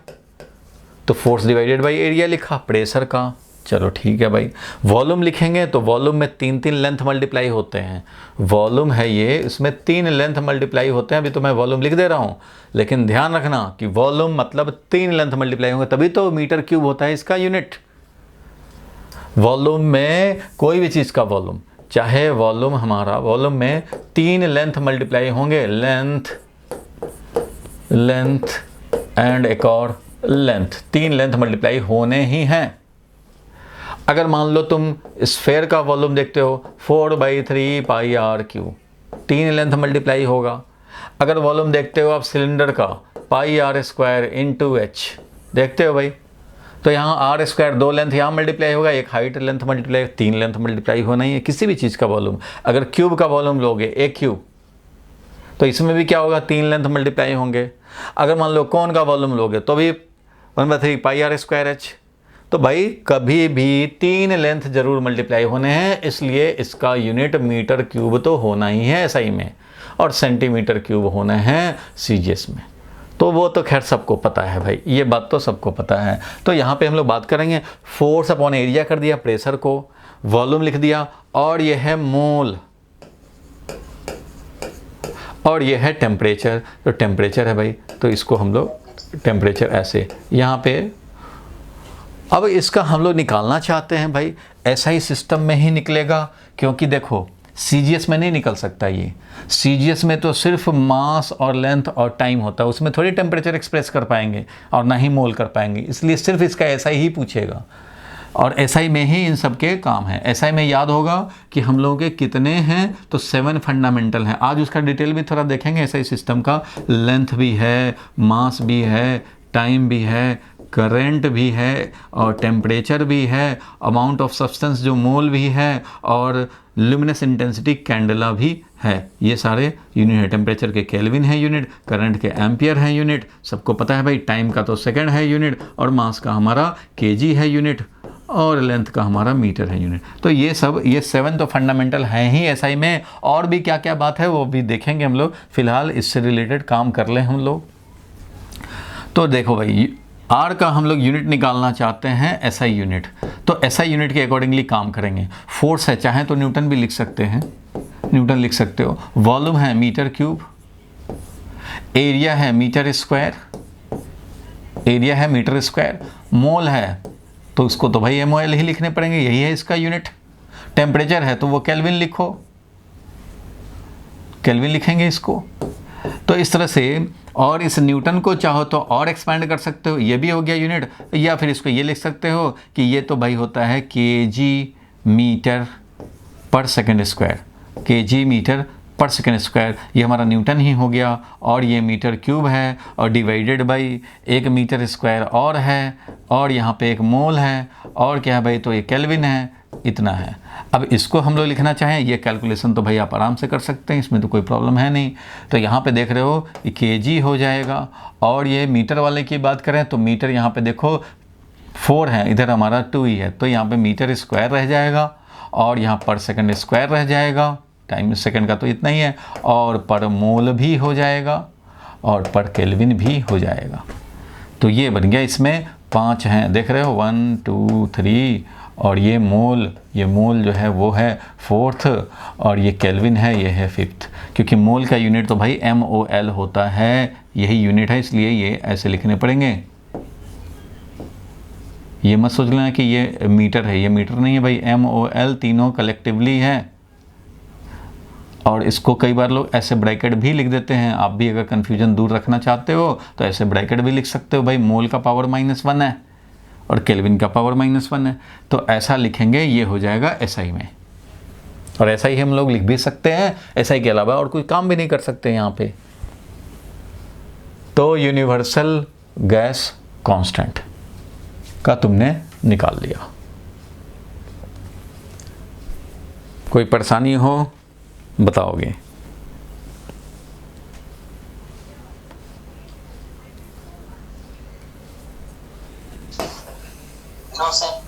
तो फोर्स डिवाइडेड बाई एरिया लिखा प्रेशर का। चलो ठीक है भाई। वॉल्यूम लिखेंगे तो वॉल्यूम में 3 लेंथ मल्टीप्लाई होते हैं, वॉल्यूम है ये, इसमें 3 लेंथ मल्टीप्लाई होते हैं। अभी तो मैं वॉल्यूम लिख दे रहा हूँ, लेकिन ध्यान रखना कि वॉल्यूम मतलब 3 लेंथ मल्टीप्लाई होंगे, तभी तो मीटर क्यूब होता है इसका यूनिट। वॉल्यूम में कोई भी चीज़ का वॉल्यूम, चाहे वॉल्यूम हमारा, वॉल्यूम में 3 लेंथ मल्टीप्लाई होंगे, लेंथ, लेंथ एंड एक और लेंथ, 3 लेंथ मल्टीप्लाई होने ही हैं। अगर मान लो तुम स्फेयर का वॉल्यूम देखते हो 4/3 पाई आर क्यू, 3 लेंथ मल्टीप्लाई होगा। अगर वॉल्यूम देखते हो आप सिलेंडर का पाई आर स्क्वायर इंटू एच, देखते हो भाई, तो यहाँ आर स्क्वायर 2 लेंथ यहाँ मल्टीप्लाई होगा, एक height length multiply, 3 length multiply होना ही है किसी भी चीज़ का वॉल्यूम। अगर क्यूब का वॉल्यूम लोगे एक क्यूब, तो इसमें भी क्या होगा, 3 लेंथ मल्टीप्लाई होंगे। अगर मान लो कोन का वॉल्यूम लोगे तो भी 1/3 पाई आर स्क्वायर एच। तो भाई कभी भी 3 लेंथ जरूर मल्टीप्लाई होने हैं, इसलिए इसका यूनिट मीटर क्यूब तो होना ही है एसआई में, और सेंटीमीटर क्यूब होना है सीजीएस में। तो वो तो खैर सबको पता है भाई, ये बात तो सबको पता है। तो यहाँ पे हम लोग बात करेंगे, फोर्स अपॉन एरिया कर दिया, प्रेशर को, वॉल्यूम लिख दिया, और ये है मोल, और ये है टेम्परेचर। तो टेम्परेचर है भाई, तो इसको हम लोग टेम्परेचर ऐसे यहाँ पे। अब इसका हम लोग निकालना चाहते हैं भाई, एसआई सिस्टम में ही निकलेगा, क्योंकि देखो सीजीएस में नहीं निकल सकता ये। सीजीएस में तो सिर्फ मास और लेंथ और टाइम होता है, उसमें थोड़ी टेम्परेचर एक्सप्रेस कर पाएंगे और ना ही मोल कर पाएंगे, इसलिए सिर्फ इसका एसआई ही पूछेगा। और एसआई में ही इन सब के काम है। एसआई में याद होगा कि हम लोगों के कितने हैं, तो 7 फंडामेंटल हैं। आज उसका डिटेल भी थोड़ा देखेंगे। एसआई सिस्टम का लेंथ भी है, मास भी है, टाइम भी है, करंट भी है और टेम्परेचर भी है, अमाउंट ऑफ सब्सटेंस जो मोल भी है और ल्यूमिनस इंटेंसिटी कैंडेला भी है। ये सारे यूनिट है। टेम्परेचर के केल्विन है यूनिट, करंट के एम्पियर है यूनिट, सबको पता है भाई। टाइम का तो सेकंड है यूनिट और मास का हमारा केजी है यूनिट और लेंथ का हमारा मीटर है यूनिट। तो ये सब, ये 7 तो फंडामेंटल हैं ही एसआई में। और भी क्या क्या बात है वो भी देखेंगे हम लोग। फिलहाल इससे रिलेटेड काम कर लें हम लोग। तो देखो भाई, आर का हम लोग यूनिट निकालना चाहते हैं एसआई यूनिट, तो एसआई यूनिट के अकॉर्डिंगली काम करेंगे। फोर्स है, चाहे तो न्यूटन भी लिख सकते हैं, न्यूटन लिख सकते हो। वॉल्यूम है मीटर क्यूब, एरिया है मीटर स्क्वायर, एरिया है मीटर स्क्वायर, मोल है तो उसको तो भाई MOL ही लिखने पड़ेंगे, यही है इसका यूनिट। टेम्परेचर है तो वो केल्विन लिखो, केल्विन लिखेंगे इसको। तो इस तरह से, और इस न्यूटन को चाहो तो और एक्सपैंड कर सकते हो, ये भी हो गया यूनिट। या फिर इसको ये लिख सकते हो कि ये तो भाई होता है KG metre per second square, KG metre per second square, ये हमारा न्यूटन ही हो गया। और ये मीटर क्यूब है और डिवाइडेड बाई 1 मीटर स्क्वायर और है, और यहाँ पे 1 मोल है, और क्या है भाई, तो ये केल्विन है, इतना है। अब इसको हम लोग लिखना चाहें, ये कैलकुलेशन तो भाई आप आराम से कर सकते हैं, इसमें तो कोई प्रॉब्लम है नहीं। तो यहाँ पे देख रहे हो कि केजी हो जाएगा। और ये मीटर वाले की बात करें तो मीटर यहाँ पे देखो 4 है, इधर हमारा 2 ही है, तो यहाँ पे मीटर स्क्वायर रह जाएगा और यहाँ पर सेकंड स्क्वायर रह जाएगा। टाइम सेकंड का तो इतना ही है, और पर मोल भी हो जाएगा और पर केल्विन भी हो जाएगा। तो ये बन गया, इसमें 5 हैं, देख रहे हो 1 2 3, और ये मोल जो है वो है 4th, और ये केल्विन है, ये है 5th। क्योंकि मोल का यूनिट तो भाई MOL होता है, यही यूनिट है, इसलिए ये ऐसे लिखने पड़ेंगे। ये मत सोच लेना कि ये मीटर है, ये मीटर नहीं है भाई, MOL तीनों कलेक्टिवली है। और इसको कई बार लोग ऐसे ब्रैकेट भी लिख देते हैं। आप भी अगर कन्फ्यूजन दूर रखना चाहते हो तो ऐसे ब्रैकेट भी लिख सकते हो भाई, मोल का पावर -1 है और केल्विन का पावर -1 है, तो ऐसा लिखेंगे, ये हो जाएगा एसआई में। और ऐसा ही हम लोग लिख भी सकते हैं, एसआई के अलावा और कोई काम भी नहीं कर सकते यहाँ पे। तो यूनिवर्सल गैस कांस्टेंट का तुमने निकाल लिया। कोई परेशानी हो बताओगे? No sir.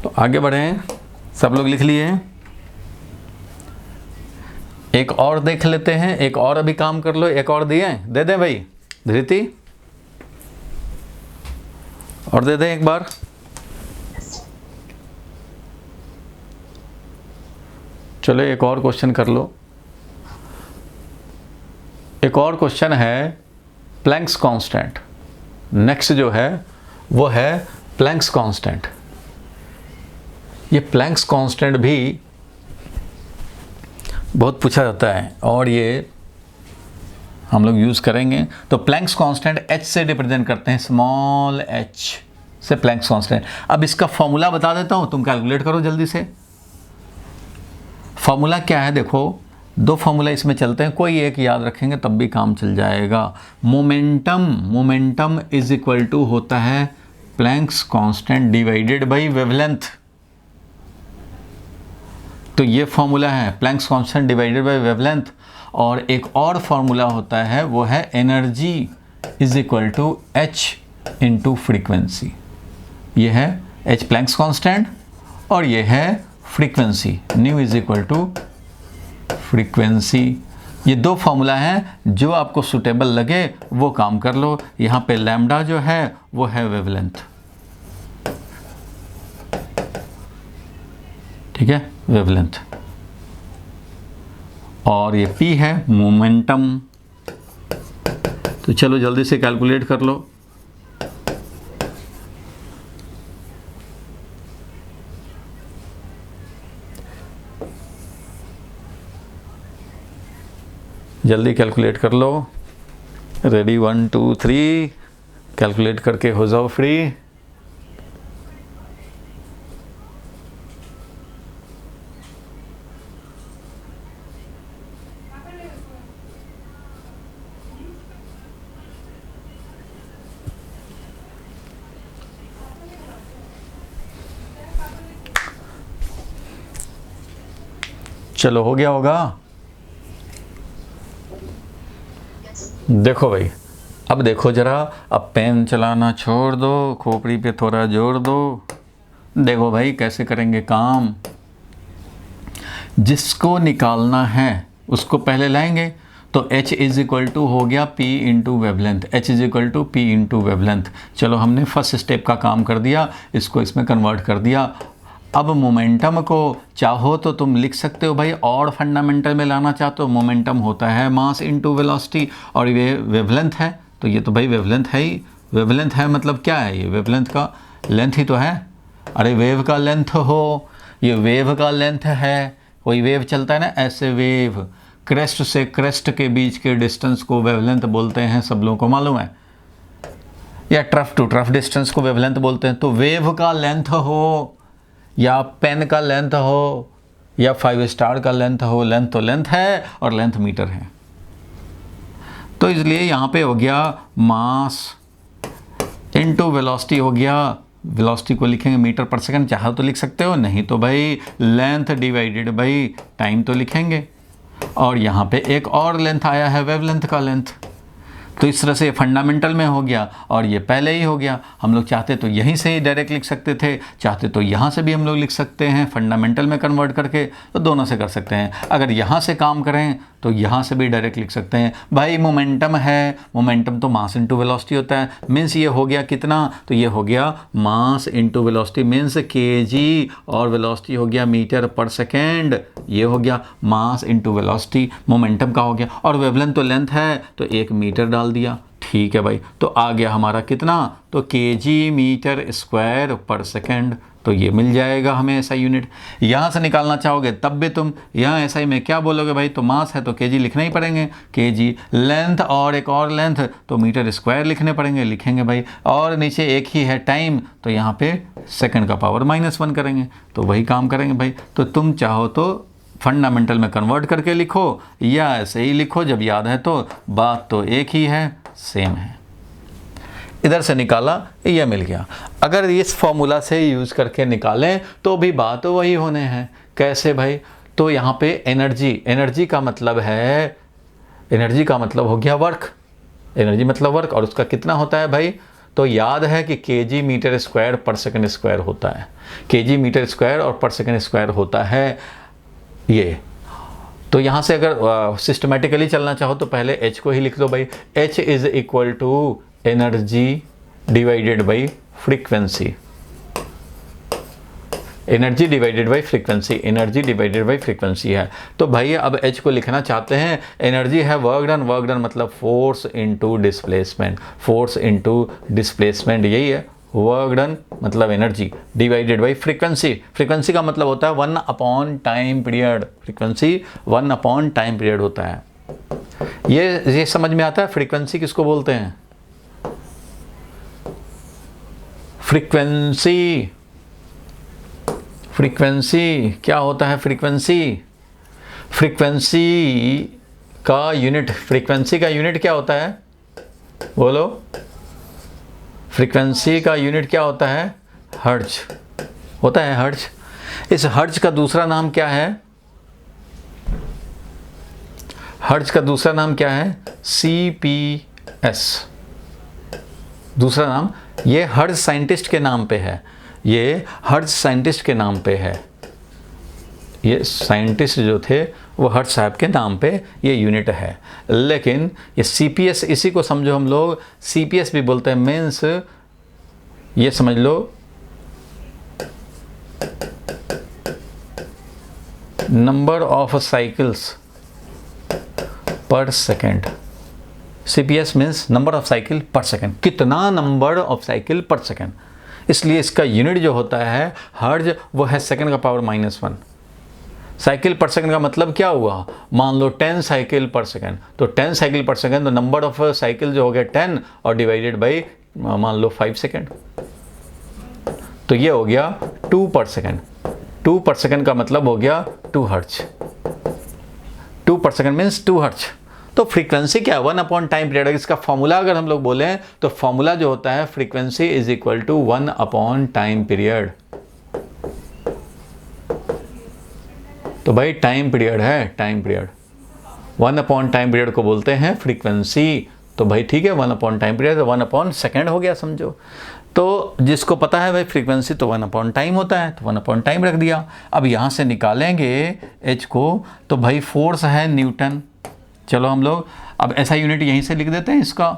तो आगे बढ़ें, सब लोग लिख लिए? एक और देख लेते हैं, एक और अभी काम कर लो। एक और दिए, दे दें भाई धृति, और दे दें एक बार। चलो एक और क्वेश्चन कर लो। एक और क्वेश्चन है प्लैंक्स कांस्टेंट। नेक्स्ट जो है वो है प्लैंक्स कांस्टेंट। ये प्लैंक्स कांस्टेंट भी बहुत पूछा जाता है और ये हम लोग यूज़ करेंगे। तो प्लैंक्स कांस्टेंट H से रिप्रेजेंट करते हैं, स्मॉल h से प्लैंक्स कांस्टेंट। अब इसका फॉर्मूला बता देता हूँ, तुम कैलकुलेट करो जल्दी से। फॉर्मूला क्या है देखो, 2 फॉर्मूला इसमें चलते हैं, कोई एक याद रखेंगे तब भी काम चल जाएगा। मोमेंटम इज इक्वल टू होता है Planck's constant divided by wavelength. तो ये फॉर्मूला है Planck's constant divided by wavelength. और एक और फॉर्मूला होता है वो है energy is equal to h into frequency. ये है h प्लैंक्स कांस्टेंट और ये है frequency, nu is equal to frequency. ये 2 फॉर्मूला हैं, जो आपको सुटेबल लगे वो काम कर लो। यहाँ पे लैम्डा जो है वो है वेवलेंथ, ठीक है, वेवलेंथ। और ये P है मोमेंटम। तो चलो जल्दी से कैलकुलेट कर लो। जल्दी कैलकुलेट कर लो। रेडी 1 2 3 कैलकुलेट करके हो जाओ फ्री। चलो हो गया होगा। देखो भाई, अब देखो जरा, अब पेन चलाना छोड़ दो, खोपड़ी पे थोड़ा जोर दो। देखो भाई कैसे करेंगे काम। जिसको निकालना है उसको पहले लाएंगे, तो H इज इक्वल टू हो गया P into wavelength, H is equal to P into wavelength. चलो हमने फर्स्ट स्टेप का काम कर दिया, इसको इसमें कन्वर्ट कर दिया। अब मोमेंटम को चाहो तो तुम लिख सकते हो भाई, और फंडामेंटल में लाना चाहते हो, मोमेंटम होता है मास इंटू वेलोसिटी, और ये वेवलेंथ है, तो ये तो भाई वेवलेंथ है ही। वेवलेंथ है मतलब क्या है, ये वेवलेंथ का लेंथ ही तो है। अरे वेव का लेंथ हो, ये वेव का लेंथ है। कोई वेव चलता है ना ऐसे, वेव क्रेस्ट से क्रेस्ट के बीच के डिस्टेंस को वेवलेंथ बोलते हैं, सब लोगों को मालूम है। या ट्रफ टू ट्रफ डिस्टेंस को वेवलेंथ बोलते हैं। तो वेव का लेंथ हो, या पेन का लेंथ हो, या 5 स्टार का लेंथ हो, लेंथ तो लेंथ है और लेंथ मीटर है। तो इसलिए यहाँ पे हो गया मास इनटू वेलोसिटी हो गया। वेलोसिटी को लिखेंगे मीटर पर सेकंड, चाहो तो लिख सकते हो, नहीं तो भाई लेंथ डिवाइडेड बाई टाइम तो लिखेंगे। और यहाँ पे एक और लेंथ आया है, वेवलेंथ का लेंथ। तो इस तरह से ये फंडामेंटल में हो गया और ये पहले ही हो गया। हम लोग चाहते तो यहीं से ही डायरेक्ट लिख सकते थे, चाहते तो यहाँ से भी हम लोग लिख सकते हैं फंडामेंटल में कन्वर्ट करके, तो दोनों से कर सकते हैं। अगर यहाँ से काम करें तो यहाँ से भी डायरेक्ट लिख सकते हैं। भाई मोमेंटम है, मोमेंटम तो मास इंटू वेलोसिटी होता है, मीन्स ये हो गया कितना, तो ये हो गया mass into velocity, means KG, और वेलोसिटी हो गया मीटर पर सेकेंड। ये हो गया मास इंटू वेलोसिटी, मोमेंटम का हो गया। और वेवलेंथ तो लेंथ है, तो 1 मीटर डाल दिया। ठीक है भाई, तो आ गया हमारा कितना, तो केजी मीटर स्क्वायर पर सेकेंड। तो ये मिल जाएगा हमें ऐसा यूनिट। यहाँ से निकालना चाहोगे तब भी तुम यहाँ ऐसा ही में क्या बोलोगे भाई, तो मास है तो केजी लिखना ही पड़ेंगे, केजी। लेंथ और एक और लेंथ तो मीटर स्क्वायर लिखने पड़ेंगे, लिखेंगे भाई। और नीचे एक ही है टाइम, तो यहाँ पे सेकंड का पावर -1 करेंगे, तो वही काम करेंगे भाई। तो तुम चाहो तो फंडामेंटल में कन्वर्ट करके लिखो, या ऐसे ही लिखो जब याद है, तो बात तो एक ही है, सेम है। इधर से निकाला, ये मिल गया। अगर इस फॉर्मूला से यूज़ करके निकालें तो भी बात वही होने हैं। कैसे भाई, तो यहाँ पे एनर्जी, एनर्जी का मतलब है, एनर्जी का मतलब हो गया वर्क, एनर्जी मतलब वर्क, और उसका कितना होता है भाई, तो याद है कि KG metre square per second square होता है, केजी मीटर स्क्वायर और पर सेकंड स्क्वायर होता है ये। तो यहाँ से अगर सिस्टमेटिकली चलना चाहो तो पहले H को ही लिख दो भाई, H is equal to energy divided by frequency, energy divided by frequency, energy divided by frequency है। तो भाई अब H को लिखना चाहते हैं, एनर्जी है वर्क डन, वर्क डन मतलब force into displacement, force into displacement, यही है वर्क डन मतलब energy, divided by frequency, frequency का मतलब होता है 1 time period, frequency 1 time period होता है। ये समझ में आता है फ्रीक्वेंसी किसको बोलते हैं, फ्रीक्वेंसी, फ्रीक्वेंसी क्या होता है, फ्रीक्वेंसी, फ्रीक्वेंसी का यूनिट, फ्रीक्वेंसी का यूनिट क्या होता है, बोलो, फ्रीक्वेंसी का यूनिट क्या होता है, हर्ट्ज होता है, हर्ट्ज। इस हर्ट्ज का दूसरा नाम क्या है, हर्ट्ज का दूसरा नाम क्या है, CPS, दूसरा नाम। ये हर्ट्ज साइंटिस्ट के नाम पे है, ये हर्ट्ज साइंटिस्ट के नाम पे है, ये साइंटिस्ट जो थे वो हर्ट्ज साहब के नाम पे ये यूनिट है। लेकिन ये CPS, इसी को समझो हम लोग CPS भी बोलते हैं, मीन्स ये समझ लो नंबर ऑफ साइकिल्स पर second. CPS means number of cycle पर सेकेंड, कितना नंबर ऑफ साइकिल पर सेकेंड। इसलिए इसका यूनिट जो होता है हर्ट्ज, वो है सेकेंड का पावर -1। साइकिल पर सेकंड का मतलब क्या हुआ, मान लो 10 साइकिल पर सेकंड, तो 10 साइकिल पर सेकंड, तो नंबर ऑफ साइकिल जो हो गया 10 और डिवाइडेड बाई मान लो 5 सेकेंड, तो ये हो गया 2 पर सेकेंड। 2 पर सेकेंड का मतलब हो गया 2 हर्ट्ज। 2 पर सेकेंड मीन्स 2 हर्ट्ज। तो फ्रीक्वेंसी क्या है? 1 अपॉन टाइम पीरियड। इसका फॉर्मूला अगर हम लोग बोलें तो फॉर्मूला जो होता है frequency is equal to 1 upon time period. तो भाई टाइम पीरियड है, time period 1 upon time period को बोलते हैं फ्रीक्वेंसी। तो भाई ठीक है, 1 upon time period 1 upon second हो गया समझो। तो जिसको पता है भाई फ्रीक्वेंसी तो 1 अपॉन टाइम होता है, तो 1 अपॉन टाइम रख दिया। अब यहाँ से निकालेंगे एच को, तो भाई फोर्स है न्यूटन। चलो हम लोग अब ऐसा यूनिट यहीं से लिख देते हैं इसका,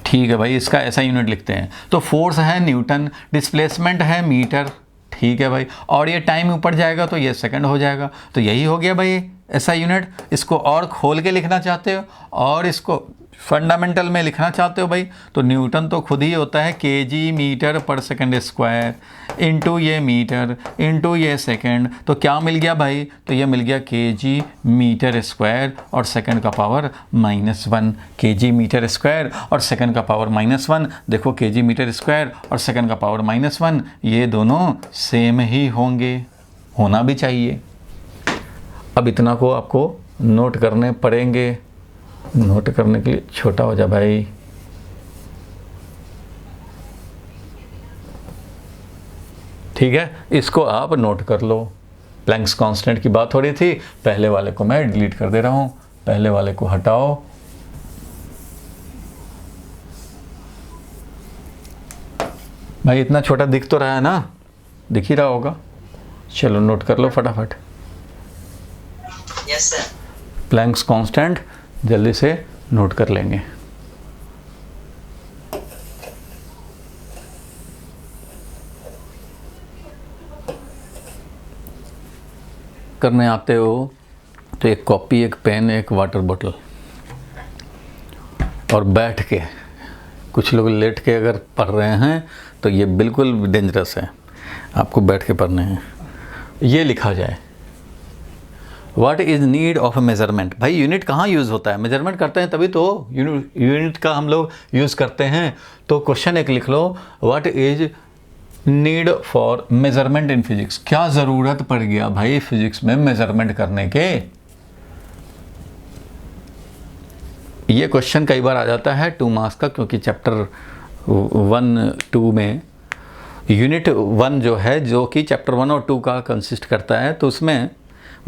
ठीक है भाई, इसका ऐसा यूनिट लिखते हैं। तो फोर्स है न्यूटन, डिस्प्लेसमेंट है मीटर, ठीक है भाई, और ये टाइम ऊपर जाएगा तो ये सेकंड हो जाएगा। तो यही हो गया भाई ऐसा यूनिट। इसको और खोल के लिखना चाहते हो और इसको फंडामेंटल में लिखना चाहते हो भाई, तो न्यूटन तो खुद ही होता है KG metre per second square into ये मीटर इंटू ये सेकंड। तो क्या मिल गया भाई? तो ये मिल गया केजी मीटर स्क्वायर और सेकंड का पावर -1। केजी मीटर स्क्वायर और सेकंड का पावर -1। देखो केजी मीटर स्क्वायर और सेकंड का पावर -1, ये दोनों सेम ही होंगे, होना भी चाहिए। अब इतना को आपको नोट करने पड़ेंगे। नोट करने के लिए छोटा हो जा भाई। ठीक है, इसको आप नोट कर लो। प्लैंक्स कांस्टेंट की बात हो रही थी, पहले वाले को मैं डिलीट कर दे रहा हूं, पहले वाले को हटाओ। भाई इतना छोटा दिख तो रहा है ना, दिख ही रहा होगा। चलो नोट कर लो फटाफट। Yes sir. प्लैंक्स कांस्टेंट जल्दी से नोट कर लेंगे। करने आते हो तो एक कॉपी, एक पेन, एक वाटर बोतल, और बैठ के, कुछ लोग लेट के अगर पढ़ रहे हैं तो ये बिल्कुल डेंजरस है, आपको बैठ के पढ़ने हैं। ये लिखा जाए what is need of a measurement. भाई यूनिट कहाँ यूज़ होता है? मेजरमेंट करते हैं तभी तो यूनिट का हम लोग यूज़ करते हैं। तो क्वेश्चन एक लिख लो, what is need for measurement in physics. क्या ज़रूरत पड़ गया भाई फिजिक्स में मेजरमेंट करने के? ये क्वेश्चन कई बार आ जाता है 2 मार्क्स का, क्योंकि चैप्टर 1-2 में यूनिट 1 जो है, जो कि चैप्टर 1 और 2 का कंसिस्ट करता है, तो उसमें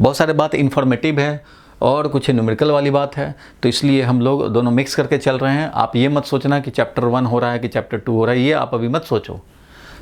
बहुत सारे बात इन्फॉर्मेटिव है और कुछ न्यूमेरिकल वाली बात है। तो इसलिए हम लोग दोनों मिक्स करके चल रहे हैं। आप ये मत सोचना कि चैप्टर 1 हो रहा है कि चैप्टर 2 हो रहा है, ये आप अभी मत सोचो।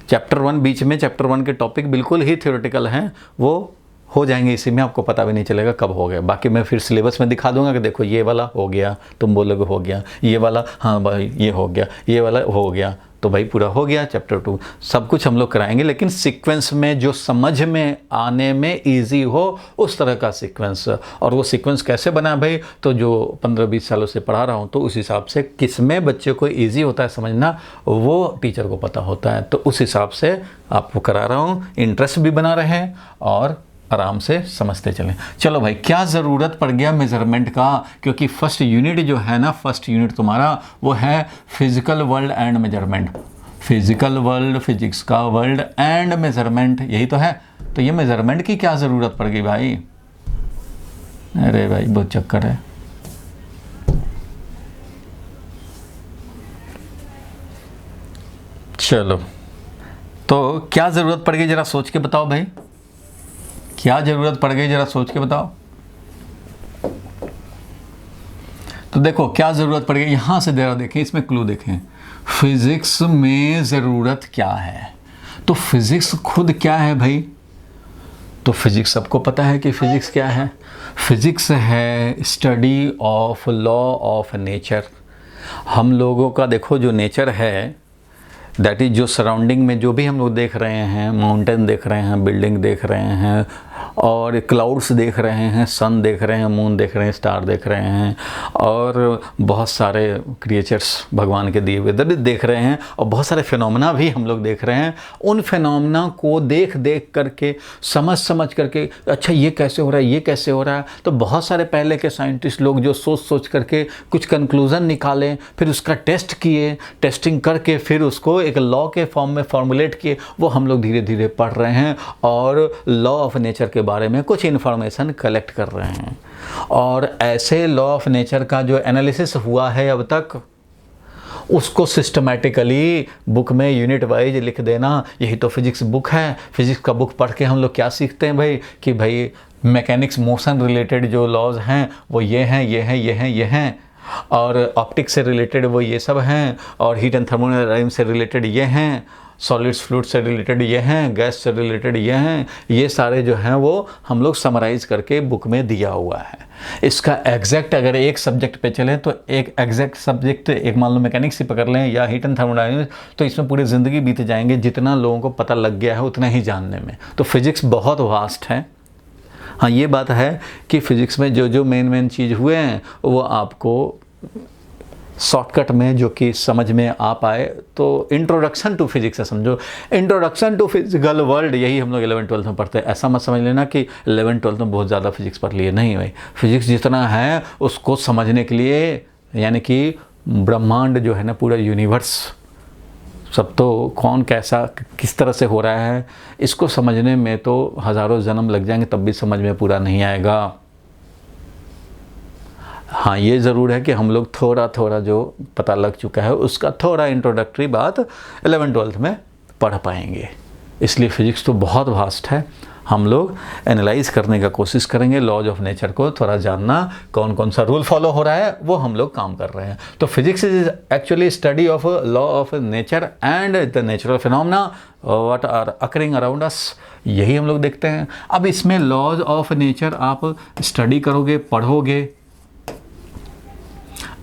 चैप्टर 1 बीच में, चैप्टर 1 के टॉपिक बिल्कुल ही थ्योरेटिकल हैं, वो हो जाएंगे इसी में, आपको पता भी नहीं चलेगा कब हो गए। बाकी मैं फिर सिलेबस में दिखा दूंगा कि देखो ये वाला हो गया, तुम बोलोगे हो गया, ये वाला हाँ भाई ये हो गया, ये वाला हो गया, तो भाई पूरा हो गया चैप्टर 2। सब कुछ हम लोग कराएंगे, लेकिन सीक्वेंस में जो समझ में आने में इजी हो उस तरह का सीक्वेंस। और वो सीक्वेंस कैसे बना भाई? तो जो 15-20 सालों से पढ़ा रहा हूँ, तो उस हिसाब से किस में बच्चे को इजी होता है समझना, वो टीचर को पता होता है। तो उस हिसाब से आपको करा रहा हूँ, इंटरेस्ट भी बना रहे और आराम से समझते चलें। चलो भाई, क्या ज़रूरत पड़ गया मेज़रमेंट का? क्योंकि फर्स्ट यूनिट जो है ना, फर्स्ट यूनिट तुम्हारा वो है physical world and measurement. Physical world, physics का वर्ल्ड एंड मेजरमेंट, यही तो है। तो ये मेजरमेंट की क्या ज़रूरत पड़ गई भाई? अरे भाई बहुत चक्कर है। चलो, तो क्या ज़रूरत पड़ गई जरा सोच के बताओ भाई, क्या ज़रूरत पड़ गई जरा सोच के बताओ। तो देखो क्या ज़रूरत पड़ गई, यहाँ से जरा देखें, इसमें क्लू देखें। फिज़िक्स में ज़रूरत क्या है? तो फिज़िक्स खुद क्या है भाई? तो फिज़िक्स सबको पता है कि फ़िज़िक्स क्या है। फिज़िक्स है study of law of nature. हम लोगों का देखो जो नेचर है, दैट इज़ जो सराउंडिंग में जो भी हम लोग देख रहे हैं, माउंटेन देख रहे हैं, बिल्डिंग देख रहे हैं, और क्लाउड्स देख रहे हैं, सन देख रहे हैं, मून देख रहे हैं, स्टार देख रहे हैं, और बहुत सारे क्रिएचर्स भगवान के दिए हुए देख रहे हैं, और बहुत सारे फिनोमेना भी हम लोग देख रहे हैं। उन फिनोमेना को देख देख करके, समझ करके, अच्छा ये कैसे हो रहा है, ये कैसे हो रहा है, तो बहुत सारे पहले के साइंटिस्ट लोग जो सोच करके कुछ कंक्लूज़न निकाले, फिर उसका टेस्ट किए, टेस्टिंग करके फिर उसको एक लॉ के फॉर्म में फॉर्मुलेट किए, वो हम लोग धीरे धीरे पढ़ रहे हैं और लॉ ऑफ नेचर के बारे में कुछ इन्फॉर्मेशन कलेक्ट कर रहे हैं। और ऐसे लॉ ऑफ नेचर का जो एनालिसिस हुआ है अब तक, उसको सिस्टमैटिकली बुक में यूनिट वाइज लिख देना, यही तो फिजिक्स बुक है। फिजिक्स का बुक पढ़ के हम लोग क्या सीखते हैं भाई, कि भाई मैकेनिक्स मोशन रिलेटेड जो लॉज हैं वो ये हैं, और ऑप्टिक्स से रिलेटेड वो ये सब हैं, और हीट एंड थर्मोडायनामिक्स से रिलेटेड ये हैं, सॉलिड्स फ्लूइड से रिलेटेड ये हैं, गैस से रिलेटेड ये हैं। ये सारे जो हैं वो हम लोग समराइज़ करके बुक में दिया हुआ है। इसका एग्जैक्ट अगर एक सब्जेक्ट पे चलें तो एक एग्जैक्ट सब्जेक्ट, एक मान लो मैकेनिक्स ही पकड़ लें या हीट एंड थर्मोडायनामिक्स, तो इसमें पूरी ज़िंदगी बीत जाएंगे जितना लोगों को पता लग गया है उतना ही जानने में। तो फिज़िक्स बहुत वास्ट है। हाँ, ये बात है कि फ़िज़िक्स में जो मेन चीज़ हुए हैं वो आपको शॉर्टकट में जो कि समझ में आ पाए, तो इंट्रोडक्शन टू फिज़िक्स है, समझो इंट्रोडक्शन टू फिजिकल वर्ल्ड, यही हम लोग 11th-12th में पढ़ते हैं। ऐसा मत समझ लेना कि 11th-12th में बहुत ज़्यादा फिज़िक्स पढ़ लिए, नहीं भाई। फिज़िक्स जितना है उसको समझने के लिए, यानी कि ब्रह्मांड जो है ना, पूरा यूनिवर्स, सब तो कौन कैसा किस तरह से हो रहा है, इसको समझने में तो हज़ारों जन्म लग जाएंगे, तब भी समझ में पूरा नहीं आएगा। हाँ, ये ज़रूर है कि हम लोग थोड़ा जो पता लग चुका है उसका थोड़ा इंट्रोडक्टरी बात 11th-12th में पढ़ पाएंगे। इसलिए फ़िज़िक्स तो बहुत वास्ट है। हम लोग एनालाइज करने का कोशिश करेंगे, लॉज ऑफ नेचर को थोड़ा जानना, कौन कौन सा रूल फॉलो हो रहा है वो हम लोग काम कर रहे हैं। तो physics is actually study of law of nature and the natural phenomena what are occurring around us, यही हम लोग देखते हैं। अब इसमें लॉज ऑफ नेचर आप स्टडी करोगे, पढ़ोगे,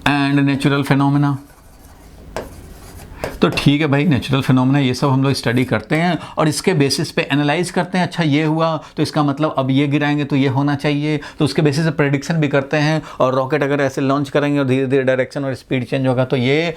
एंड नेचुरल फिनोमेना, तो ठीक है भाई, नेचुरल फिनोमेना ये सब हम लोग स्टडी करते हैं और इसके बेसिस पे एनालाइज करते हैं। अच्छा ये हुआ तो इसका मतलब अब ये गिराएंगे तो ये होना चाहिए, तो उसके बेसिस पे प्रेडिक्शन भी करते हैं। और रॉकेट अगर ऐसे लॉन्च करेंगे और धीरे धीरे डायरेक्शन और स्पीड चेंज होगा तो ये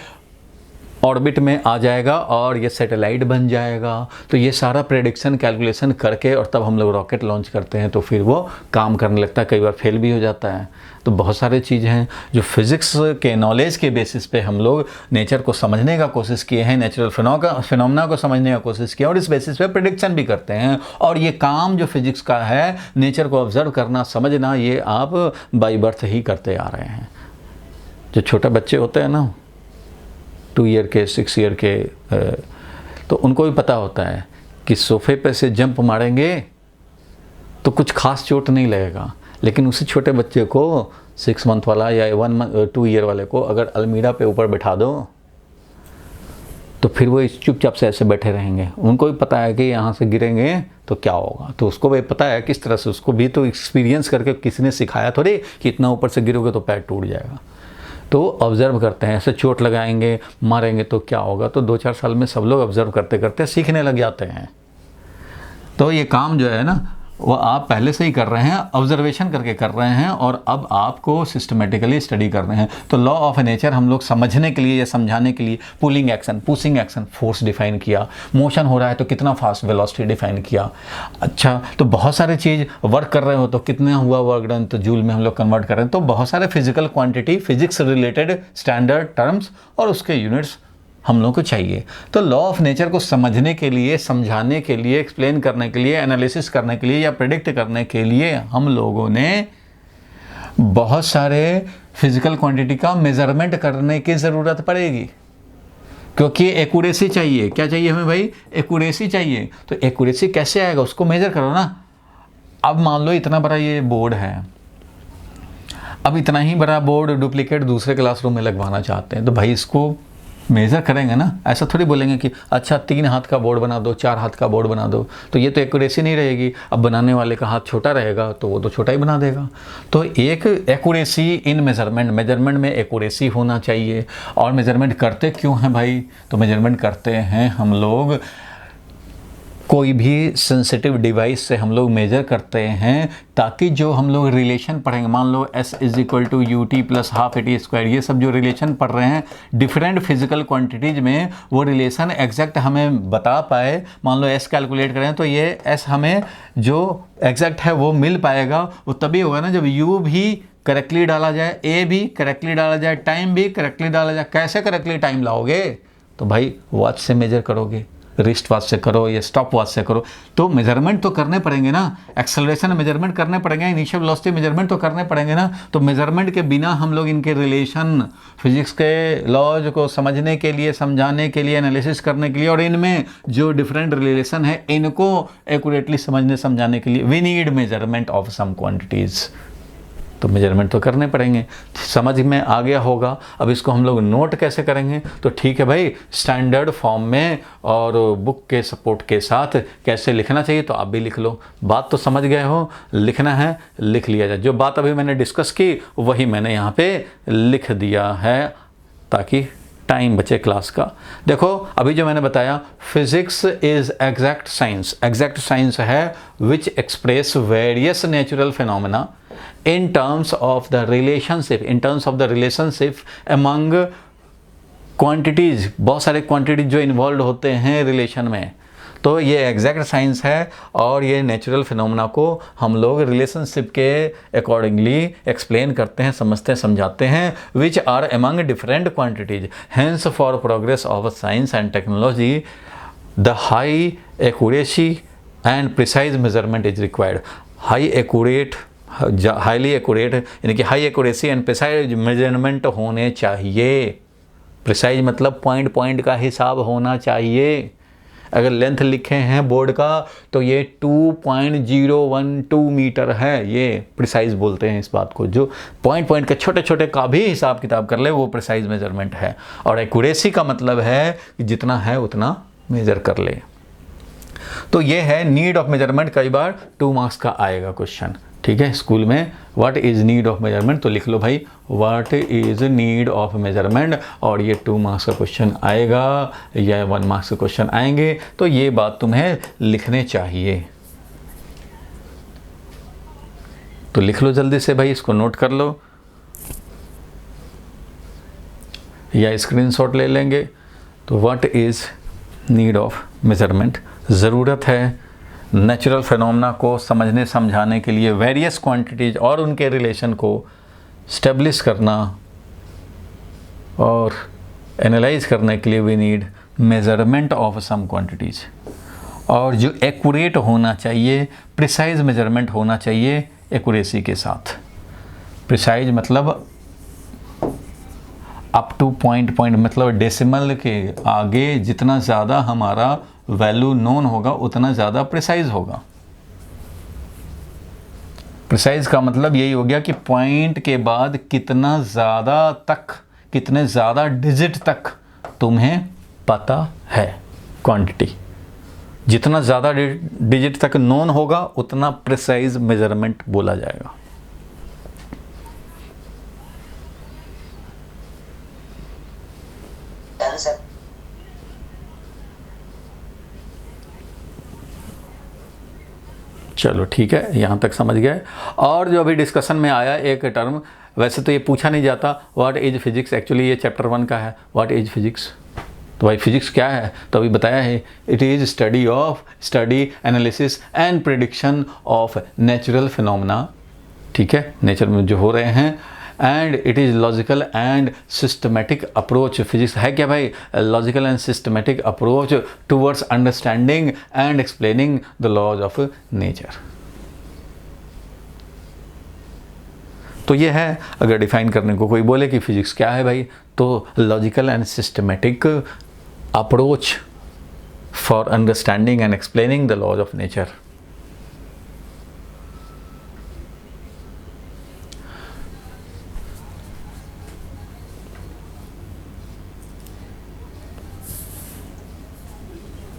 ऑर्बिट में आ जाएगा और ये सैटेलाइट बन जाएगा। तो ये सारा प्रेडिक्शन कैलकुलेशन करके और तब हम लोग रॉकेट लॉन्च करते हैं, तो फिर वो काम करने लगता है, कई बार फेल भी हो जाता है। तो बहुत सारे चीज़ें हैं जो फिज़िक्स के नॉलेज के बेसिस पे हम लोग नेचर को समझने का कोशिश किए हैं, नेचुरल फिनोमेना को समझने का कोशिश किया और इस बेसिस पे प्रेडिक्शन भी करते हैं। और ये काम जो फिज़िक्स का है, नेचर को ऑब्जर्व करना, समझना, ये आप बाई बर्थ ही करते आ रहे हैं। जो छोटे बच्चे होते हैं ना, 2 ईयर के, 6 ईयर के, तो उनको भी पता होता है कि सोफे पे से जंप मारेंगे तो कुछ खास चोट नहीं लगेगा, लेकिन उसी छोटे बच्चे को 6 मंथ वाला या 2 ईयर वाले को अगर अलमीरा पे ऊपर बैठा दो तो फिर वो चुपचाप से ऐसे बैठे रहेंगे। उनको भी पता है कि यहाँ से गिरेंगे तो क्या होगा, तो उसको भी पता है किस तरह से, उसको भी तो एक्सपीरियंस करके किसी ने सिखाया थोड़ी कि इतना ऊपर से गिरोगे तो पैर टूट जाएगा। तो ऑब्ज़र्व करते हैं, ऐसे चोट लगाएंगे, मारेंगे तो क्या होगा, तो 2-4 साल में सब लोग ऑब्ज़र्व करते करते सीखने लग जाते हैं। तो ये काम जो है ना, वो आप पहले से ही कर रहे हैं, ऑब्जर्वेशन करके कर रहे हैं और अब आपको सिस्टमेटिकली स्टडी कर रहे हैं। तो लॉ ऑफ नेचर हम लोग समझने के लिए या समझाने के लिए pulling action, pushing action, force define किया, मोशन हो रहा है तो कितना फास्ट वेलोसिटी डिफाइन किया। अच्छा, तो बहुत सारे चीज़ वर्क कर रहे हो तो कितना हुआ वर्क डन, तो जूल में हम लोग कन्वर्ट कर रहे हैं। तो बहुत सारे physical quantity, physics related standard terms और उसके यूनिट्स हम लोगों को चाहिए। तो लॉ ऑफ नेचर को समझने के लिए, समझाने के लिए, एक्सप्लेन करने के लिए, एनालिसिस करने के लिए या प्रेडिक्ट करने के लिए हम लोगों ने बहुत सारे फिजिकल क्वांटिटी का मेजरमेंट करने की ज़रूरत पड़ेगी, क्योंकि एक्यूरेसी चाहिए। क्या चाहिए हमें भाई? एक्यूरेसी चाहिए। तो एक्यूरेसी कैसे आएगा, उसको मेजर करो ना। अब मान लो इतना बड़ा ये बोर्ड है, अब इतना ही बड़ा बोर्ड डुप्लीकेट दूसरे क्लासरूम में लगवाना चाहते हैं, तो भाई इसको मेज़र करेंगे ना। ऐसा थोड़ी बोलेंगे कि अच्छा 3 हाथ का बोर्ड बना दो, 4 हाथ का बोर्ड बना दो, तो ये तो एक्यूरेसी नहीं रहेगी। अब बनाने वाले का हाथ छोटा रहेगा तो वो तो छोटा ही बना देगा। तो एक एक्यूरेसी इन मेजरमेंट में एक्यूरेसी होना चाहिए। और मेजरमेंट करते क्यों हैं भाई? तो मेजरमेंट करते हैं हम लोग कोई भी सेंसिटिव डिवाइस से हम लोग मेजर करते हैं, ताकि जो हम लोग रिलेशन पढ़ेंगे, मान लो S = UT + ½ AT², ये सब जो रिलेशन पढ़ रहे हैं डिफरेंट फिजिकल क्वांटिटीज़ में, वो रिलेशन एग्जैक्ट हमें बता पाए। मान लो S कैलकुलेट करें तो ये S हमें जो एग्जैक्ट है वो मिल पाएगा। वो तभी होगा ना जब U भी करेक्टली डाला जाए, A भी करेक्टली डाला जाए, टाइम भी करेक्टली डाला जाए। कैसे करेक्टली टाइम लाओगे? तो भाई वॉच से मेजर करोगे, रिस्ट वॉच से करो या स्टॉप वॉच से करो, तो मेजरमेंट तो करने पड़ेंगे ना। एक्सेलरेशन मेजरमेंट करने पड़ेंगे, इनिशियल वेलोसिटी मेजरमेंट तो करने पड़ेंगे ना। तो मेजरमेंट के बिना हम लोग इनके रिलेशन, फिजिक्स के लॉज को समझने के लिए, समझाने के लिए, एनालिसिस करने के लिए, और इनमें जो डिफरेंट रिलेशन है इनको एक्यूरेटली समझने समझाने के लिए we need measurement of some quantities. तो मेजरमेंट तो करने पड़ेंगे। समझ में आ गया होगा। अब इसको हम लोग नोट कैसे करेंगे? तो ठीक है भाई, स्टैंडर्ड फॉर्म में और बुक के सपोर्ट के साथ कैसे लिखना चाहिए तो आप भी लिख लो। बात तो समझ गए हो, लिखना है लिख लिया जाए। जो बात अभी मैंने डिस्कस की वही मैंने यहाँ पे लिख दिया है ताकि टाइम बचे क्लास का। देखो अभी जो मैंने बताया, physics is exact science. Exact science है which express various natural phenomena in terms of the relationship among quantities। बहुत सारे क्वांटिटीज जो इन्वॉल्व होते हैं रिलेशन में, तो ये एग्जैक्ट साइंस है। और ये नेचुरल फिनोमेना को हम लोग रिलेशनशिप के अकॉर्डिंगली एक्सप्लेन करते हैं, समझते हैं, समझाते हैं, which are among different quantities. Hence for progress of science and technology the high accuracy and precise measurement is required. Highly accurate यानी कि high accuracy and precise measurement होने चाहिए। प्रिसाइज मतलब पॉइंट पॉइंट का हिसाब होना चाहिए। अगर लेंथ लिखे हैं बोर्ड का तो ये 2.012 मीटर है, ये प्रिसाइज बोलते हैं इस बात को। जो पॉइंट पॉइंट के छोटे छोटे का भी हिसाब किताब कर ले वो प्रिसाइज मेजरमेंट है। और एक्यूरेसी का मतलब है कि जितना है उतना मेजर कर ले। तो ये है नीड ऑफ मेजरमेंट। कई बार 2 मार्क्स का आएगा क्वेश्चन, ठीक है, स्कूल में। What is need of measurement, तो लिख लो भाई what is need of measurement. और ये 2 मार्क्स का क्वेश्चन आएगा या 1 मार्क्स का क्वेश्चन आएंगे। तो ये बात तुम्हें लिखने चाहिए। तो लिख लो जल्दी से भाई, इसको नोट कर लो या स्क्रीनशॉट ले लेंगे। तो what is need of measurement, ज़रूरत है नेचुरल फिनोमेना को समझने समझाने के लिए वेरियस क्वांटिटीज और उनके रिलेशन को स्टेब्लिश करना और एनालाइज करने के लिए we need measurement of some quantities. और जो एक्यूरेट होना चाहिए, प्रिसाइज मेजरमेंट होना चाहिए एक्यूरेसी के साथ। प्रिसाइज मतलब अप टू पॉइंट मतलब डेसिमल के आगे जितना ज़्यादा हमारा वैल्यू नोन होगा उतना ज़्यादा प्रिसाइज होगा। प्रिसाइज का मतलब यही हो गया कि पॉइंट के बाद कितना ज़्यादा तक, कितने ज़्यादा डिजिट तक तुम्हें पता है क्वांटिटी। जितना ज़्यादा डिजिट तक नोन होगा उतना प्रिसाइज मेजरमेंट बोला जाएगा। चलो ठीक है, यहाँ तक समझ गए। और जो अभी डिस्कशन में आया एक टर्म, वैसे तो ये पूछा नहीं जाता, व्हाट इज फिजिक्स। एक्चुअली ये चैप्टर 1 का है, व्हाट इज फिजिक्स। तो भाई फिजिक्स क्या है, तो अभी बताया है, it is study analysis and prediction of natural phenomena. ठीक है, नेचर में जो हो रहे हैं। And it is logical and systematic approach. Physics है क्या भाई? Logical and systematic approach towards understanding and explaining the laws of nature. तो ये है, अगर डिफाइन करने को कोई बोले कि फिजिक्स क्या है भाई, तो logical and systematic approach for understanding and explaining the laws of nature.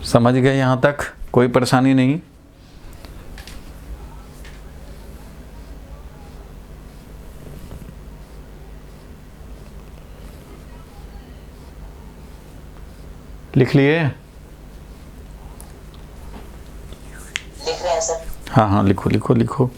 समझ गए यहाँ तक? कोई परेशानी नहीं? लिख लिए? हाँ हाँ, लिखो लिखो लिखो।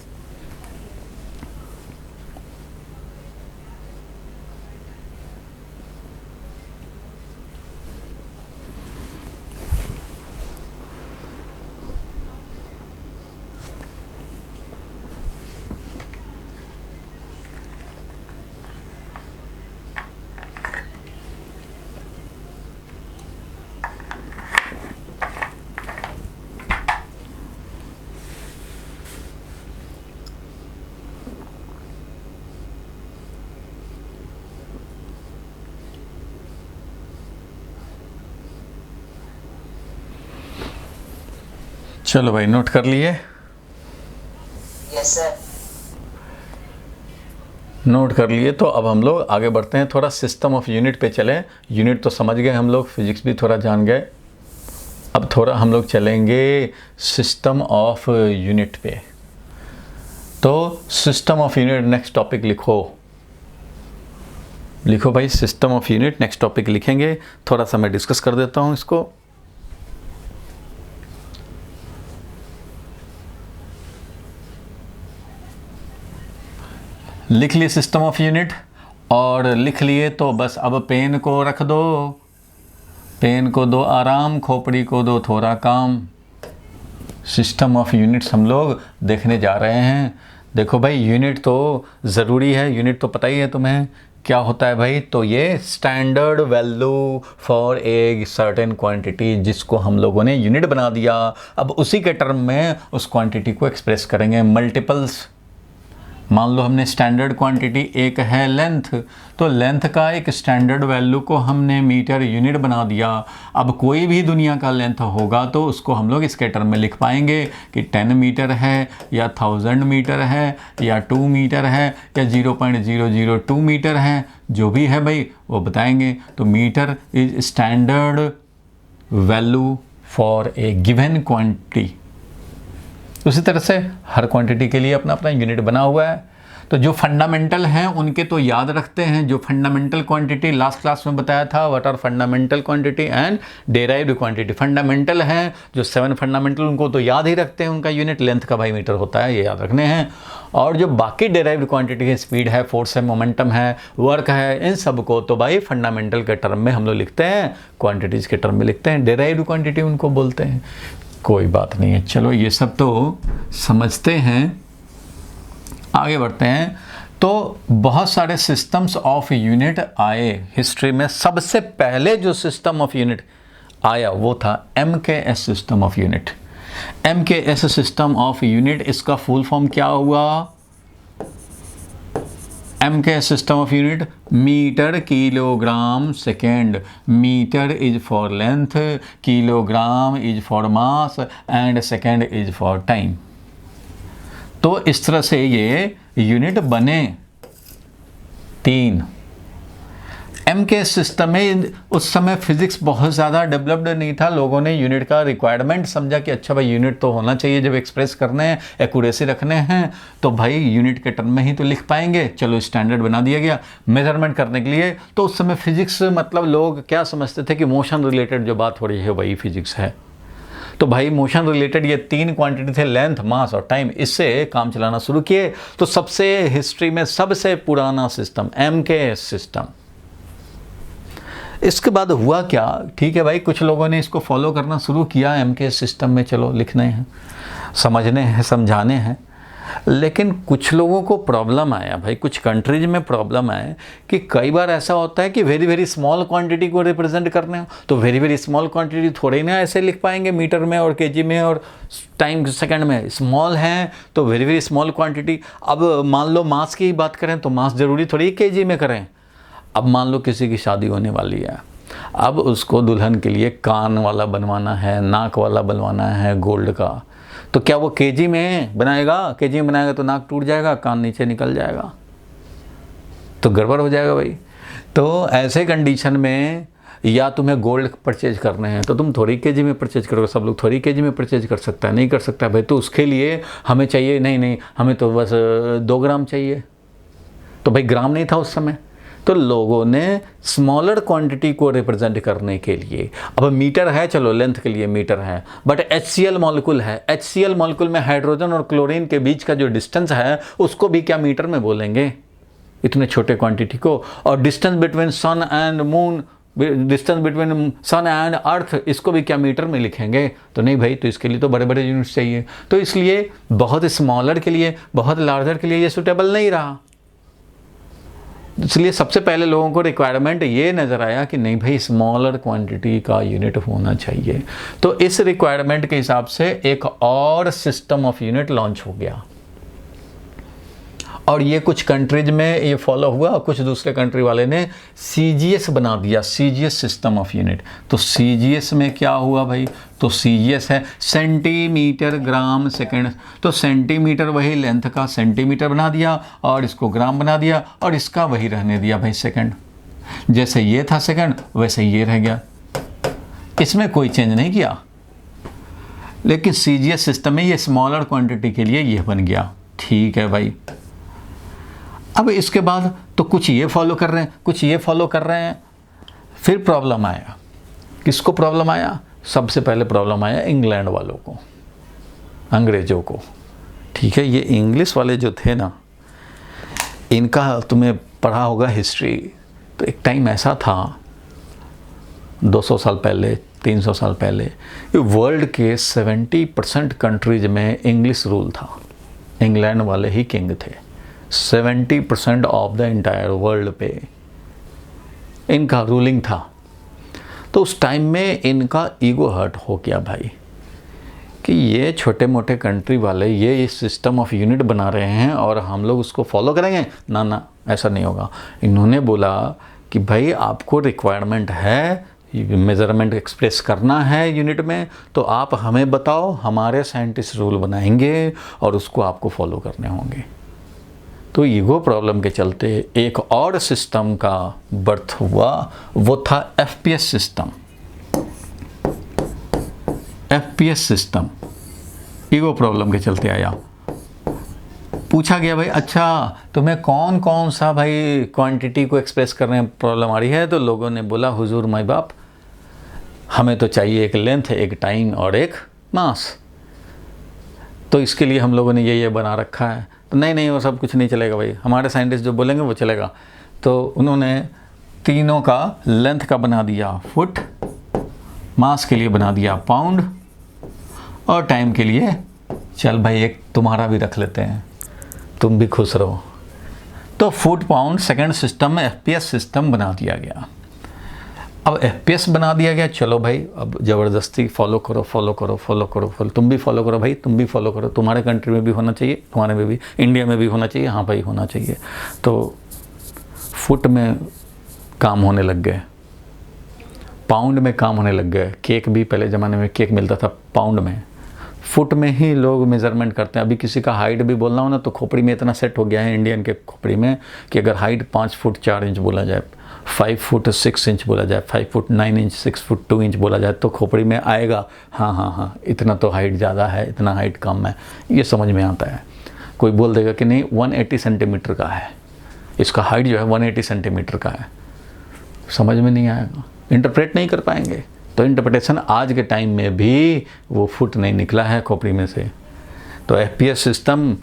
चलो भाई, नोट कर लिए? Yes sir. नोट कर लिए। तो अब हम लोग आगे बढ़ते हैं, थोड़ा सिस्टम ऑफ यूनिट पे चलें। यूनिट तो समझ गए हम लोग, फिजिक्स भी थोड़ा जान गए। अब थोड़ा हम लोग चलेंगे सिस्टम ऑफ यूनिट पे। तो system of unit next topic लिखो। लिखो भाई, system of unit next topic लिखेंगे। थोड़ा सा मैं डिस्कस कर देता हूँ इसको। लिख लिए सिस्टम ऑफ यूनिट, और लिख लिए तो बस अब पेन को रख दो, पेन को दो आराम, खोपड़ी को दो थोड़ा काम। सिस्टम ऑफ यूनिट्स हम लोग देखने जा रहे हैं। देखो भाई, यूनिट तो ज़रूरी है। यूनिट तो पता ही है तुम्हें क्या होता है भाई। तो ये standard value for a certain quantity, जिसको हम लोगों ने यूनिट बना दिया। अब उसी के टर्म में उस क्वांटिटी को एक्सप्रेस करेंगे। मल्टीपल्स, मान लो हमने स्टैंडर्ड क्वांटिटी एक है लेंथ, तो लेंथ का एक स्टैंडर्ड वैल्यू को हमने मीटर यूनिट बना दिया। अब कोई भी दुनिया का लेंथ होगा तो उसको हम लोग इसके टर्म में लिख पाएंगे कि 10 मीटर है, या 1000 मीटर है, या 2 मीटर है, या 0.002 मीटर है। जो भी है भाई वो बताएंगे। तो metre is standard value for a given quantity. उसी तरह से हर क्वांटिटी के लिए अपना अपना यूनिट बना हुआ है। तो जो फंडामेंटल हैं उनके तो याद रखते हैं। जो फंडामेंटल क्वांटिटी लास्ट क्लास में बताया था, what are fundamental quantity and derived quantity. Fundamental हैं जो 7 फंडामेंटल, उनको तो याद ही रखते हैं। उनका यूनिट लेंथ का भाई मीटर होता है, ये याद रखने हैं। और जो बाकी डेराइव्ड क्वांटिटी है, स्पीड है, फोर्स है, मोमेंटम है, वर्क है, इन सब को तो भाई फंडामेंटल के टर्म में हम लोग लिखते हैं, क्वांटिटीज़ के टर्म में लिखते हैं। डेराइव्ड क्वांटिटी उनको बोलते हैं। कोई बात नहीं है, चलो ये सब तो समझते हैं। आगे बढ़ते हैं। तो बहुत सारे सिस्टम्स ऑफ यूनिट आए हिस्ट्री में। सबसे पहले जो सिस्टम ऑफ यूनिट आया वो था MKS system of unit. MKS system of unit, इसका फुल फॉर्म क्या हुआ? MKS system of unit, metre kilogram second. Metre is for length, kilogram is for mass, and second is for time. तो इस तरह से ये यूनिट बने 3। MKS system में उस समय फिजिक्स बहुत ज़्यादा डेवलप्ड नहीं था। लोगों ने यूनिट का रिक्वायरमेंट समझा कि अच्छा भाई यूनिट तो होना चाहिए, जब एक्सप्रेस करने हैं, एक्यूरेसी रखने हैं, तो भाई यूनिट के टर्म में ही तो लिख पाएंगे। चलो स्टैंडर्ड बना दिया गया मेजरमेंट करने के लिए। तो उस समय फिजिक्स मतलब लोग क्या समझते थे कि मोशन रिलेटेड जो बात हो रही है वही फिजिक्स है। तो भाई मोशन रिलेटेड ये 3 क्वांटिटी थे, लेंथ, मास और टाइम, इससे काम चलाना शुरू किए। तो सबसे हिस्ट्री में सबसे पुराना सिस्टम MKS सिस्टम। इसके बाद हुआ क्या? ठीक है भाई, कुछ लोगों ने इसको फॉलो करना शुरू किया MKS सिस्टम में। चलो लिखने हैं, समझने हैं, समझाने हैं। लेकिन कुछ लोगों को प्रॉब्लम आया भाई, कुछ कंट्रीज में प्रॉब्लम आया कि कई बार ऐसा होता है कि वेरी वेरी स्मॉल क्वांटिटी को रिप्रेजेंट करने हो तो वेरी वेरी स्मॉल क्वांटिटी थोड़े ना ऐसे लिख पाएंगे मीटर में और केजी में और टाइम सेकंड में। स्मॉल हैं तो वेरी वेरी स्मॉल क्वांटिटी। अब मान लो मास की बात करें तो मास ज़रूरी थोड़ी केजी में करें। अब मान लो किसी की शादी होने वाली है, अब उसको दुल्हन के लिए कान वाला बनवाना है, नाक वाला बनवाना है गोल्ड का, तो क्या वो केजी में बनाएगा? केजी में बनाएगा तो नाक टूट जाएगा, कान नीचे निकल जाएगा, तो गड़बड़ हो जाएगा भाई। तो ऐसे कंडीशन में या तुम्हें गोल्ड परचेज करने हैं तो तुम थोड़ी केजी में परचेज करोगे। सब लोग थोड़ी केजी में परचेज कर सकता है? नहीं कर सकता भाई। तो उसके लिए हमें चाहिए, नहीं हमें तो बस 2 ग्राम चाहिए। तो भाई ग्राम नहीं था उस समय, तो लोगों ने स्मॉलर क्वांटिटी को रिप्रेजेंट करने के लिए, अब मीटर है, चलो लेंथ के लिए मीटर है, बट HCl मॉलिक्यूल है, HCl मॉलिक्यूल में हाइड्रोजन और क्लोरीन के बीच का जो डिस्टेंस है उसको भी क्या मीटर में बोलेंगे, इतने छोटे क्वांटिटी को। और distance between sun and moon, distance between sun and earth, इसको भी क्या मीटर में लिखेंगे? तो नहीं भाई, तो इसके लिए तो बड़े बड़े यूनिट्स चाहिए। तो इसलिए बहुत स्मॉलर के लिए, बहुत लार्जर के लिए ये सुटेबल नहीं रहा। इसलिए सबसे पहले लोगों को रिक्वायरमेंट ये नज़र आया कि नहीं भाई, स्मॉलर क्वांटिटी का यूनिट होना चाहिए। तो इस रिक्वायरमेंट के हिसाब से एक और सिस्टम ऑफ यूनिट लॉन्च हो गया, और ये कुछ कंट्रीज में ये फॉलो हुआ, और कुछ दूसरे कंट्री वाले ने CGS बना दिया, CGS सिस्टम ऑफ यूनिट। तो CGS में क्या हुआ भाई? तो CGS है सेंटीमीटर ग्राम सेकंड। तो सेंटीमीटर वही लेंथ का सेंटीमीटर बना दिया, और इसको ग्राम बना दिया, और इसका वही रहने दिया भाई सेकंड। जैसे ये था सेकंड, वैसे ये रह गया, इसमें कोई चेंज नहीं किया। लेकिन CGS सिस्टम में ये स्मॉलर क्वांटिटी के लिए ये बन गया। ठीक है भाई। अब इसके बाद तो कुछ ये फॉलो कर रहे हैं, कुछ ये फॉलो कर रहे हैं, फिर प्रॉब्लम आया। किसको प्रॉब्लम आया? सबसे पहले प्रॉब्लम आया इंग्लैंड वालों को, अंग्रेज़ों को। ठीक है, ये इंग्लिश वाले जो थे ना, इनका तुम्हें पढ़ा होगा हिस्ट्री। तो एक टाइम ऐसा था 200 साल पहले, 300 साल पहले, वर्ल्ड के 70% कंट्रीज में इंग्लिश रूल था। इंग्लैंड वाले ही किंग थे। 70% ऑफ द एंटायर वर्ल्ड पे इनका रूलिंग था। तो उस टाइम में इनका ईगो हर्ट हो गया भाई, कि ये छोटे मोटे कंट्री वाले ये इस सिस्टम ऑफ यूनिट बना रहे हैं और हम लोग उसको फॉलो करेंगे ना, ना ऐसा नहीं होगा। इन्होंने बोला कि भाई आपको रिक्वायरमेंट है, मेज़रमेंट एक्सप्रेस करना है यूनिट में, तो आप हमें बताओ, हमारे साइंटिस्ट रूल बनाएंगे और उसको आपको फॉलो करने होंगे। तो ईगो प्रॉब्लम के चलते एक और सिस्टम का बर्थ हुआ, वो था FPS system. FPS system ego problem के चलते आया। पूछा गया भाई, अच्छा तुम्हें कौन कौन सा भाई क्वांटिटी को एक्सप्रेस करने में प्रॉब्लम आ रही है? तो लोगों ने बोला, हुजूर माई बाप, हमें तो चाहिए एक लेंथ, एक टाइम और एक मास। तो इसके लिए हम लोगों ने ये बना रखा है। तो नहीं नहीं, वो सब कुछ नहीं चलेगा भाई, हमारे साइंटिस्ट जो बोलेंगे वो चलेगा। तो उन्होंने तीनों का लेंथ का बना दिया फुट, मास के लिए बना दिया पाउंड, और टाइम के लिए चल भाई एक तुम्हारा भी रख लेते हैं, तुम भी खुश रहो। तो फुट पाउंड सेकंड सिस्टम में FPS सिस्टम बना दिया गया। अब FPS बना दिया गया, चलो भाई अब ज़बरदस्ती फॉलो करो, फॉलो करो, फॉलो करो, फॉलो, तुम भी फॉलो करो भाई, तुम भी फॉलो करो, तुम्हारे कंट्री में भी होना चाहिए, तुम्हारे में भी, इंडिया में भी होना चाहिए, हाँ भाई होना चाहिए। तो फुट में काम होने लग गए, पाउंड में काम होने लग गए। केक भी पहले ज़माने में केक मिलता था पाउंड में, फुट में ही लोग मेज़रमेंट करते हैं। अभी किसी का हाइट भी बोलना हो ना, तो खोपड़ी में इतना सेट हो गया है इंडियन के खोपड़ी में कि अगर हाइट 5 फुट 4 इंच बोला जाए, 5 फुट 6 इंच बोला जाए, 5 फुट 9 इंच, 6 फुट 2 इंच बोला जाए, तो खोपड़ी में आएगा हाँ हाँ हाँ, इतना तो हाइट ज़्यादा है, इतना हाइट कम है, ये समझ में आता है। कोई बोल देगा कि नहीं 180 सेंटीमीटर का है, इसका हाइट जो है 180 सेंटीमीटर का है, समझ में नहीं आएगा, इंटरप्रेट नहीं कर पाएंगे। तो इंटरप्रिटेशन आज के टाइम में भी वो फुट नहीं निकला है खोपड़ी में से। तो FPS सिस्टम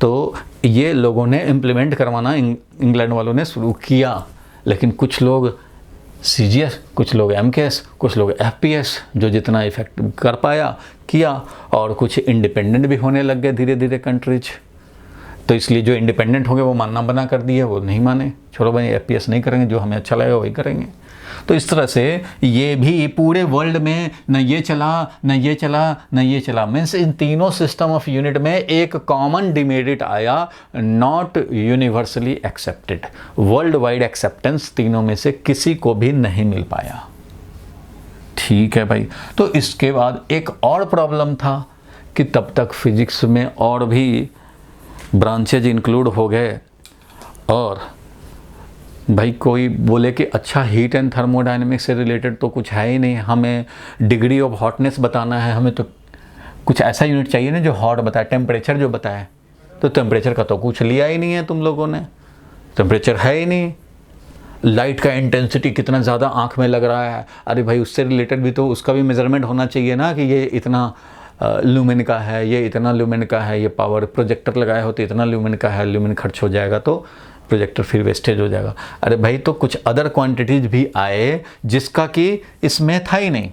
तो ये लोगों ने इम्प्लीमेंट करवाना इंग्लैंड वालों ने शुरू किया, लेकिन कुछ लोग CGS, कुछ लोग MKS, कुछ लोग FPS, जो जितना इफेक्ट कर पाया किया, और कुछ इंडिपेंडेंट भी होने लग गए धीरे धीरे कंट्रीज। तो इसलिए जो इंडिपेंडेंट हो गए वो मानना बना कर दिए, वो नहीं माने, छोड़ो भाई FPS नहीं करेंगे, जो हमें अच्छा लगेगा वही करेंगे। तो इस तरह से ये भी पूरे वर्ल्ड में न ये चला, न ये चला, न ये चला। मीन्स इन तीनों सिस्टम ऑफ यूनिट में एक कॉमन डिमेरिट आया, not universally accepted. World wide acceptance तीनों में से किसी को भी नहीं मिल पाया। ठीक है भाई। तो इसके बाद एक और प्रॉब्लम था कि तब तक फिजिक्स में और भी ब्रांचेज इंक्लूड हो गए, और भाई कोई बोले कि अच्छा हीट एंड थर्मोडायनेमिक्स से रिलेटेड तो कुछ है ही नहीं, हमें डिग्री ऑफ हॉटनेस बताना है, हमें तो कुछ ऐसा यूनिट चाहिए ना जो हॉट बताए, टेम्परेचर जो बताए। तो टेम्परेचर का तो कुछ लिया ही नहीं है तुम लोगों ने, टेम्परेचर है ही नहीं। लाइट का इंटेंसिटी कितना ज़्यादा आँख में लग रहा है, अरे भाई उससे रिलेटेड भी तो उसका भी मेजरमेंट होना चाहिए ना, कि ये इतना लुमेन का है, ये इतना लुमेन का है, ये पावर प्रोजेक्टर लगाया हो तो इतना लुमेन का है, लुमेन खर्च हो जाएगा तो प्रोजेक्टर फिर वेस्टेज हो जाएगा। अरे भाई तो कुछ अदर क्वांटिटीज भी आए जिसका कि इसमें था ही नहीं,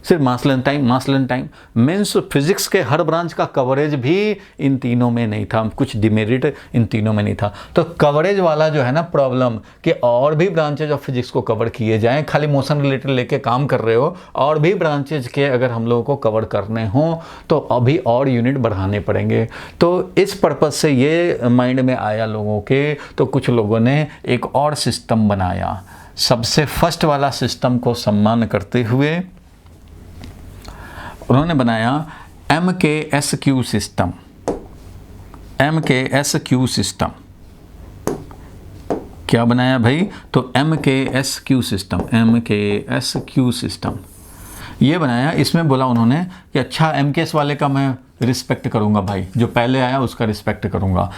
सिर्फ मास लेंथ टाइम मीन्स फिजिक्स के हर ब्रांच का कवरेज भी इन तीनों में नहीं था, कुछ डिमेरिट इन तीनों में नहीं था। तो कवरेज वाला जो है ना प्रॉब्लम, कि और भी ब्रांचेज ऑफ फिजिक्स को कवर किए जाएं, खाली मोशन रिलेटेड लेके काम कर रहे हो, और भी ब्रांचेज के अगर हम लोगों को कवर करने हों तो अभी और यूनिट बढ़ाने पड़ेंगे। तो इस पर्पज़ से ये माइंड में आया लोगों के, तो कुछ लोगों ने एक और सिस्टम बनाया। सबसे फर्स्ट वाला सिस्टम को सम्मान करते हुए उन्होंने बनाया MKSQ सिस्टम। MKSQ सिस्टम क्या बनाया भाई? तो MKSQ सिस्टम ये बनाया। इसमें बोला उन्होंने कि अच्छा MKS वाले का मैं रिस्पेक्ट करूंगा भाई, जो पहले आया उसका रिस्पेक्ट करूंगा।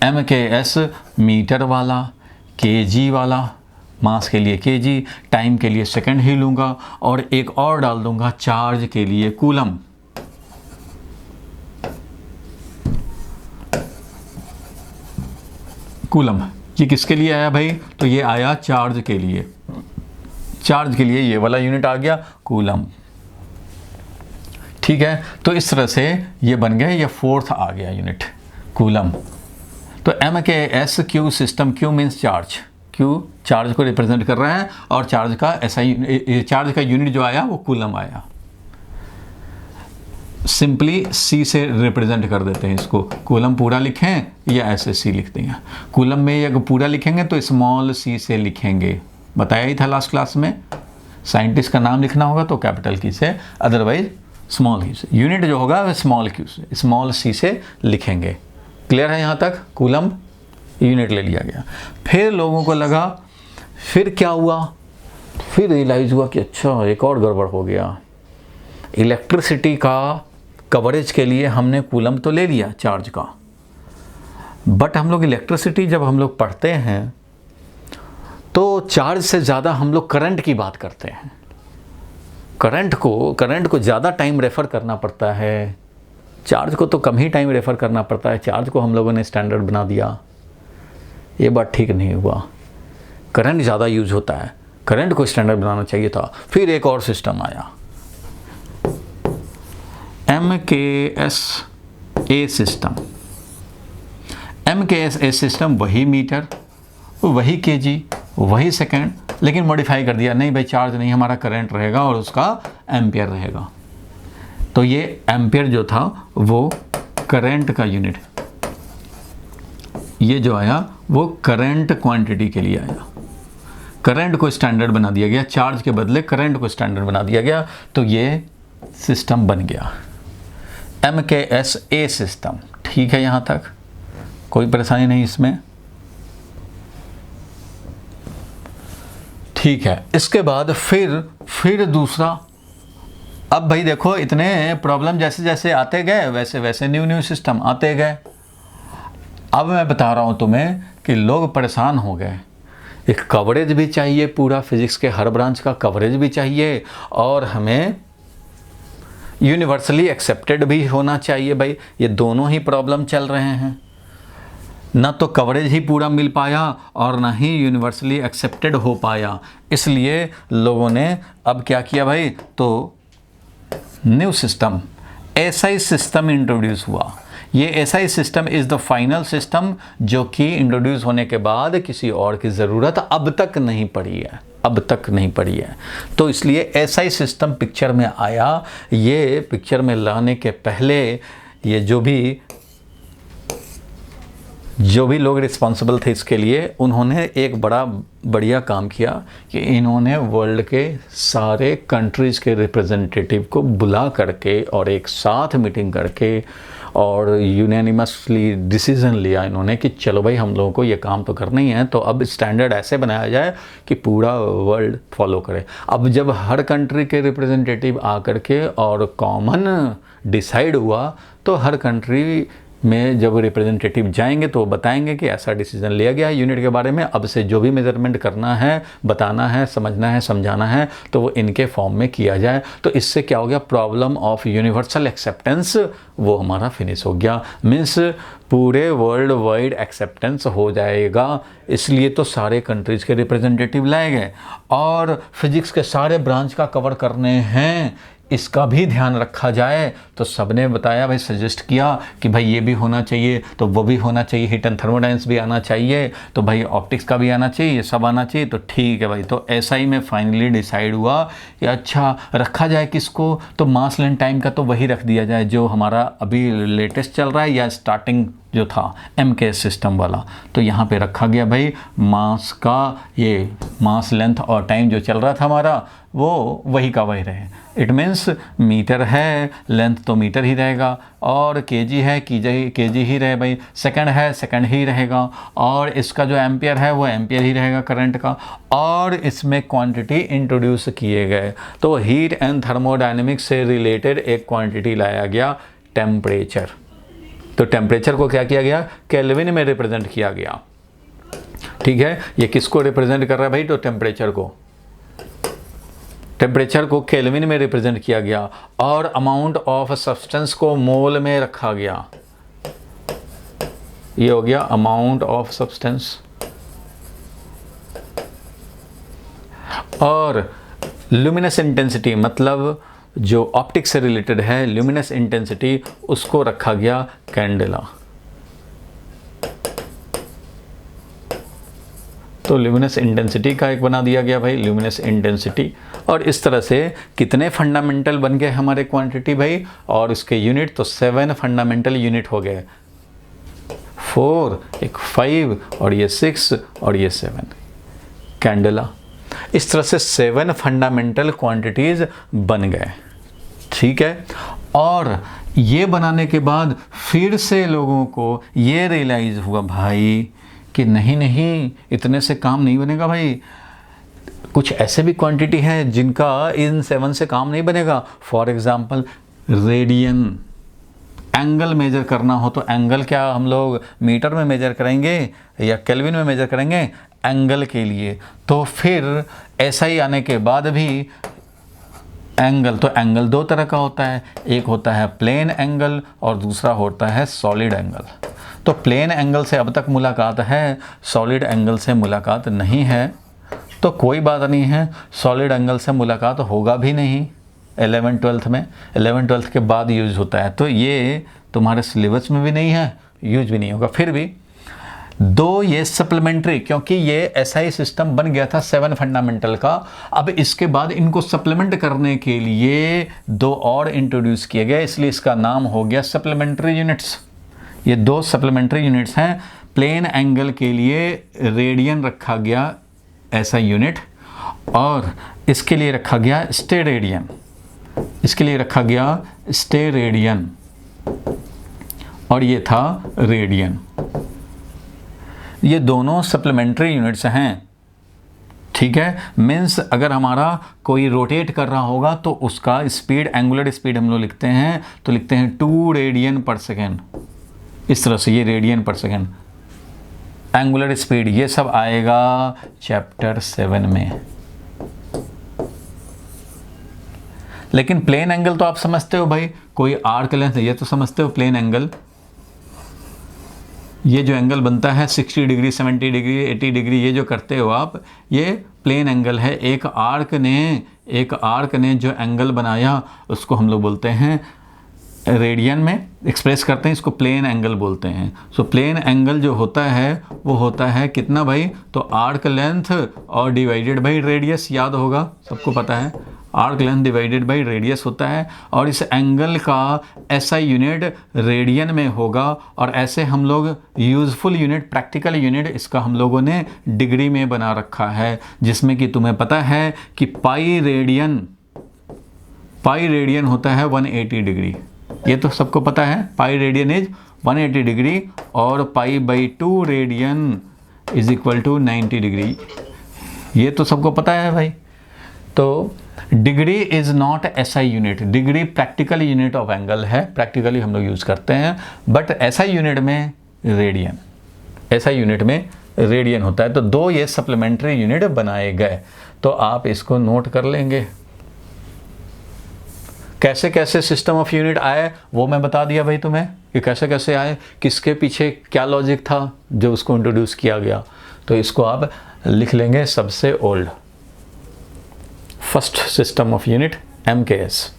MKS मीटर वाला, kg वाला, मास के लिए kg, टाइम के लिए सेकंड ही लूँगा, और एक और डाल दूंगा चार्ज के लिए कूलम। कूलम ये किसके लिए आया भाई? तो ये आया चार्ज के लिए। चार्ज के लिए ये वाला यूनिट आ गया कूलम। ठीक है, तो इस तरह से ये बन गया, ये फोर्थ आ गया यूनिट कूलम। तो MKSQ system, Q means charge, Q charge को रिप्रेजेंट कर रहा है, और चार्ज का चार्ज का यूनिट जो आया वो कूलम आया। सिंपली C से रिप्रेजेंट कर देते हैं इसको। कूलम पूरा लिखें या ऐसे C लिख देंगे। कूलम में अगर पूरा लिखेंगे तो स्मॉल c से लिखेंगे, बताया ही था लास्ट क्लास में। साइंटिस्ट का नाम लिखना होगा तो कैपिटल की से, अदरवाइज स्मॉल ही से। यूनिट जो होगा वह स्मॉल q से, स्मॉल c से लिखेंगे। क्लियर है यहाँ तक? कूलम यूनिट ले लिया गया। फिर लोगों को लगा, फिर क्या हुआ? फिर रियलाइज़ हुआ कि अच्छा एक और गड़बड़ हो गया। इलेक्ट्रिसिटी का कवरेज के लिए हमने कूलम तो ले लिया चार्ज का, बट हम लोग इलेक्ट्रिसिटी जब हम लोग पढ़ते हैं तो चार्ज से ज़्यादा हम लोग करंट की बात करते हैं। करंट को ज़्यादा टाइम रेफ़र करना पड़ता है, चार्ज को तो कम ही टाइम रेफ़र करना पड़ता है। चार्ज को हम लोगों ने स्टैंडर्ड बना दिया, ये बात ठीक नहीं हुआ। करंट ज़्यादा यूज होता है, करंट को स्टैंडर्ड बनाना चाहिए था। फिर एक और सिस्टम आया, MKSA सिस्टम। MKSA सिस्टम वही मीटर, वही kg, वही सेकंड, लेकिन मॉडिफाई कर दिया। नहीं भाई चार्ज नहीं, हमारा करंट रहेगा और उसका एम्पियर रहेगा। तो ये एम्पियर जो था वो करंट का यूनिट, ये जो आया वो करंट क्वांटिटी के लिए आया। करंट को स्टैंडर्ड बना दिया गया, चार्ज के बदले करंट को स्टैंडर्ड बना दिया गया। तो ये सिस्टम बन गया MKSA सिस्टम। ठीक है, यहाँ तक कोई परेशानी नहीं इसमें? ठीक है। इसके बाद फिर दूसरा, अब भाई देखो इतने प्रॉब्लम जैसे जैसे आते गए वैसे वैसे न्यू सिस्टम आते गए। अब मैं बता रहा हूँ तुम्हें कि लोग परेशान हो गए। एक कवरेज भी चाहिए, पूरा फिजिक्स के हर ब्रांच का कवरेज भी चाहिए, और हमें यूनिवर्सली एक्सेप्टेड भी होना चाहिए। भाई ये दोनों ही प्रॉब्लम चल रहे हैं, ना तो कवरेज ही पूरा मिल पाया और ना ही यूनिवर्सली एक्सेप्टेड हो पाया। इसलिए लोगों ने अब क्या किया भाई, तो new system SI system introduce हुआ। ये SI system is the final system, जो कि इंट्रोड्यूस होने के बाद किसी और की ज़रूरत अब तक नहीं पड़ी है। तो इसलिए SI सिस्टम पिक्चर में आया। ये पिक्चर में लाने के पहले ये जो भी लोग रिस्पॉन्सिबल थे इसके लिए, उन्होंने एक बड़ा बढ़िया काम किया कि इन्होंने वर्ल्ड के सारे कंट्रीज़ के रिप्रेजेंटेटिव को बुला करके और एक साथ मीटिंग करके और यूनानिमसली डिसीज़न लिया इन्होंने कि चलो भाई हम लोगों को ये काम तो करना ही है, तो अब स्टैंडर्ड ऐसे बनाया जाए कि पूरा वर्ल्ड फॉलो करे। अब जब हर कंट्री के रिप्रेजेंटेटिव आ करके और कॉमन डिसाइड हुआ, तो हर कंट्री में जब रिप्रेजेंटेटिव जाएंगे तो वो बताएंगे कि ऐसा डिसीजन लिया गया है यूनिट के बारे में, अब से जो भी मेजरमेंट करना है, बताना है, समझना है, समझाना है तो वो इनके फॉर्म में किया जाए। तो इससे क्या हो गया, प्रॉब्लम ऑफ यूनिवर्सल एक्सेप्टेंस वो हमारा फिनिश हो गया, मीन्स पूरे वर्ल्ड वाइड एक्सेप्टेंस हो जाएगा। इसलिए तो सारे कंट्रीज़ के रिप्रेजेंटेटिव लाए गए और फिजिक्स के सारे ब्रांच का कवर करने हैं, इसका भी ध्यान रखा जाए। तो सबने बताया भाई, सजेस्ट किया कि भाई ये भी होना चाहिए, तो वो भी होना चाहिए, हीट एंड थर्मोडाइनमिक्स भी आना चाहिए, तो भाई ऑप्टिक्स का भी आना चाहिए, ये सब आना चाहिए। तो ठीक है भाई, तो ऐसा ही में फाइनली डिसाइड हुआ कि अच्छा रखा जाए किसको, तो मास लेंथ टाइम का तो वही रख दिया जाए जो हमारा अभी लेटेस्ट चल रहा है या स्टार्टिंग जो था MKS सिस्टम वाला। तो यहाँ पे रखा गया भाई मास का, ये मास लेंथ और टाइम जो चल रहा था हमारा वो वही का वही रहे। इट मीन्स मीटर है, लेंथ तो मीटर ही रहेगा, और केजी है, केजी ही रहे भाई, सेकंड है, सेकंड ही रहेगा, और इसका जो एम्पियर है वो एम्पियर ही रहेगा करंट का। और इसमें क्वांटिटी इंट्रोड्यूस किए गए, तो हीट एंड थर्मोडायनेमिक्स से रिलेटेड एक क्वांटिटी लाया गया, टेम्परेचर। तो टेम्परेचर को क्या किया गया, केल्विन में रिप्रेजेंट किया गया। ठीक है, ये किसको रिप्रेजेंट कर रहा है भाई, तो टेम्परेचर को केल्विन में रिप्रेजेंट किया गया, और अमाउंट ऑफ सब्सटेंस को मोल में रखा गया। ये हो गया अमाउंट ऑफ सब्सटेंस। और ल्यूमिनस इंटेंसिटी, मतलब जो ऑप्टिक्स से रिलेटेड है, ल्यूमिनस इंटेंसिटी, उसको रखा गया कैंडेला। तो ल्यूमिनस इंटेंसिटी का एक बना दिया गया भाई, ल्यूमिनस इंटेंसिटी। और इस तरह से कितने फंडामेंटल बन गए हमारे क्वांटिटी भाई, और इसके यूनिट तो 7 फंडामेंटल यूनिट हो गए, 4, एक 5 और ये 6 और ये 7 कैंडेला। इस तरह से 7 फंडामेंटल क्वांटिटीज बन गए। ठीक है, और ये बनाने के बाद फिर से लोगों को ये रियलाइज़ हुआ भाई कि नहीं इतने से काम नहीं बनेगा भाई, कुछ ऐसे भी क्वांटिटी है जिनका इन 7 से काम नहीं बनेगा। For example radian, angle measure करना हो तो एंगल क्या हम लोग मीटर में मेजर करेंगे या केल्विन में मेजर करेंगे एंगल के लिए। तो फिर ऐसा ही आने के बाद भी एंगल, तो एंगल 2 तरह का होता है, एक होता है प्लेन एंगल और दूसरा होता है सॉलिड एंगल। तो प्लेन एंगल से अब तक मुलाकात है, सॉलिड एंगल से मुलाकात नहीं है, तो कोई बात नहीं है, सॉलिड एंगल से मुलाकात होगा भी नहीं 11th-12th में, 11th-12th के बाद यूज होता है। तो ये तुम्हारे सिलेबस में भी नहीं है, यूज भी नहीं होगा। फिर भी 2 ये सप्लीमेंट्री, क्योंकि ये SI सिस्टम बन गया था 7 फंडामेंटल का, अब इसके बाद इनको सप्लीमेंट करने के लिए 2 और इंट्रोड्यूस किए गए, इसलिए इसका नाम हो गया सप्लीमेंट्री यूनिट्स। ये 2 सप्लीमेंट्री यूनिट्स हैं। प्लेन एंगल के लिए रेडियन रखा गया ऐसा यूनिट, और इसके लिए रखा गया स्टेरेडियन, इसके लिए रखा गया स्टेरेडियन, और ये था रेडियन। ये दोनों सप्लीमेंट्री यूनिट्स हैं। ठीक है, मीन्स अगर हमारा कोई रोटेट कर रहा होगा तो उसका स्पीड, एंगुलर स्पीड हम लोग लिखते हैं, तो लिखते हैं 2 रेडियन पर सेकेंड, इस तरह से, ये रेडियन पर सेकेंड, एंगुलर स्पीड, ये सब आएगा चैप्टर 7 में। लेकिन प्लेन एंगल तो आप समझते हो भाई, कोई आर्क लेंथ, ये तो समझते हो प्लेन एंगल, ये जो एंगल बनता है 60 डिग्री, 70 डिग्री, 80 डिग्री, ये जो करते हो आप, ये प्लेन एंगल है। एक आर्क ने जो एंगल बनाया उसको हम लोग बोलते हैं, रेडियन में एक्सप्रेस करते हैं, इसको प्लेन एंगल बोलते हैं। सो प्लेन एंगल जो होता है वो होता है कितना भाई, तो आर्क लेंथ और डिवाइडेड बाई रेडियस, याद होगा सबको पता है, arc length divided by radius होता है। और इस एंगल का SI यूनिट रेडियन में होगा, और ऐसे हम लोग यूज़फुल यूनिट, प्रैक्टिकल यूनिट इसका हम लोगों ने डिग्री में बना रखा है, जिसमें कि तुम्हें पता है कि पाई रेडियन होता है 180 डिग्री, ये तो सबको पता है, पाई रेडियन इज 180 डिग्री, और π/2 radian is equal to 90 degree, ये तो सबको पता है भाई। तो degree is not SI unit. Degree practical unit of angle है, प्रैक्टिकली हम लोग यूज करते हैं, बट एसआई यूनिट में रेडियन, एसआई यूनिट में रेडियन होता है। तो दो ये सप्लीमेंट्री यूनिट बनाए गए, तो आप इसको नोट कर लेंगे। कैसे कैसे सिस्टम ऑफ यूनिट आए वो मैं बता दिया भाई तुम्हें कि कैसे कैसे आए, किसके पीछे क्या लॉजिक था जो उसको इंट्रोड्यूस किया गया। तो इसको आप लिख लेंगे, सबसे old first system of unit MKS।